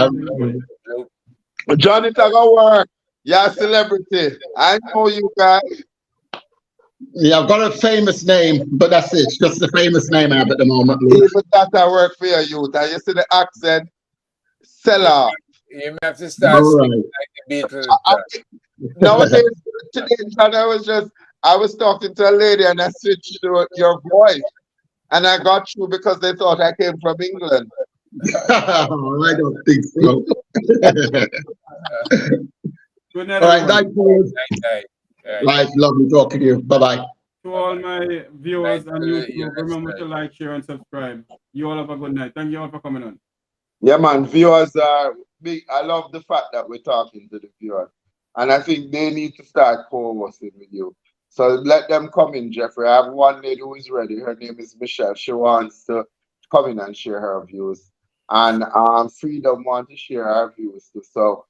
Johnny, it's gonna work. You're a celebrity. I know you guys. Yeah, I've got a famous name, but that's it. It's just the famous name I have at the moment. Even that work for your youth. And you see the accent, sell out. You have to start speaking like the Beatles. Nowadays, today, John, I was talking to a lady and I switched to your voice. And I got through because they thought I came from England. I don't think so. Good night, all right, night, boys. Night. Right, lovely talking to you. Bye-bye. To all my viewers on YouTube, remember to like, share, and subscribe. You all have a good night. Thank you all for coming on. Yeah, man. Viewers are big. I love the fact that we're talking to the viewers. And I think they need to start co-hosting with you. So let them come in, Jeffrey. I have one lady who is ready. Her name is Michelle. She wants to come in and share her views. And Freedom wants to share her views too. So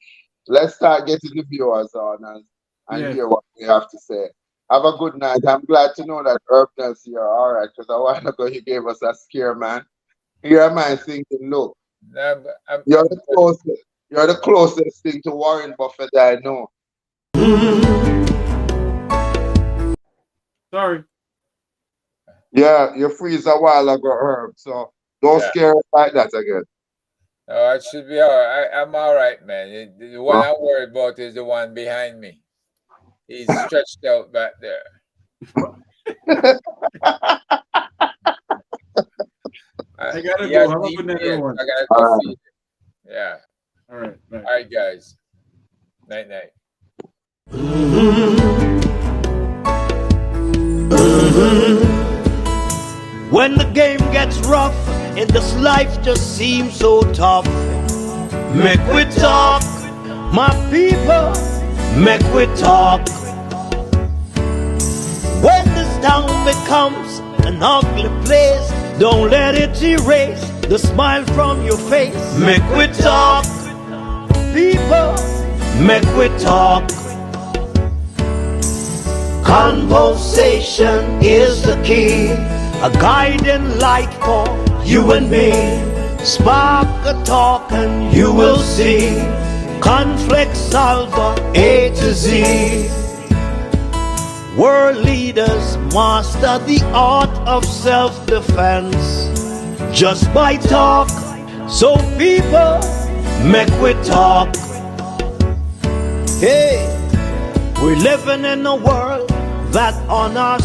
let's start getting the viewers on and hear what we have to say. Have a good night. I'm glad to know that Herb Nelson, you're all right, because a while ago he gave us a scare, man. Here am I thinking, look, you're the closest thing to Warren Buffett that I know. Sorry. Yeah, you freeze a while ago, Herb. So don't scare us like that again. Oh, it should be all right. I'm all right, man. The one I'm worried about is the one behind me. He's stretched out back there. I gotta go. Have a good night, everyone. I gotta go feed him. Yeah. All right. Bye. All right, guys. Night. When the game gets rough and this life just seems so tough, make we talk, my people, make we talk. When this town becomes a an ugly place. Don't let it erase the smile from your face. Make we talk, people, make we talk. Conversation is the key, a guiding light for you and me. Spark a talk and you will see. Conflict solver A to Z. World leaders master the art of self-defense just by talk. So people, make we talk. Hey, we're living in a world that honors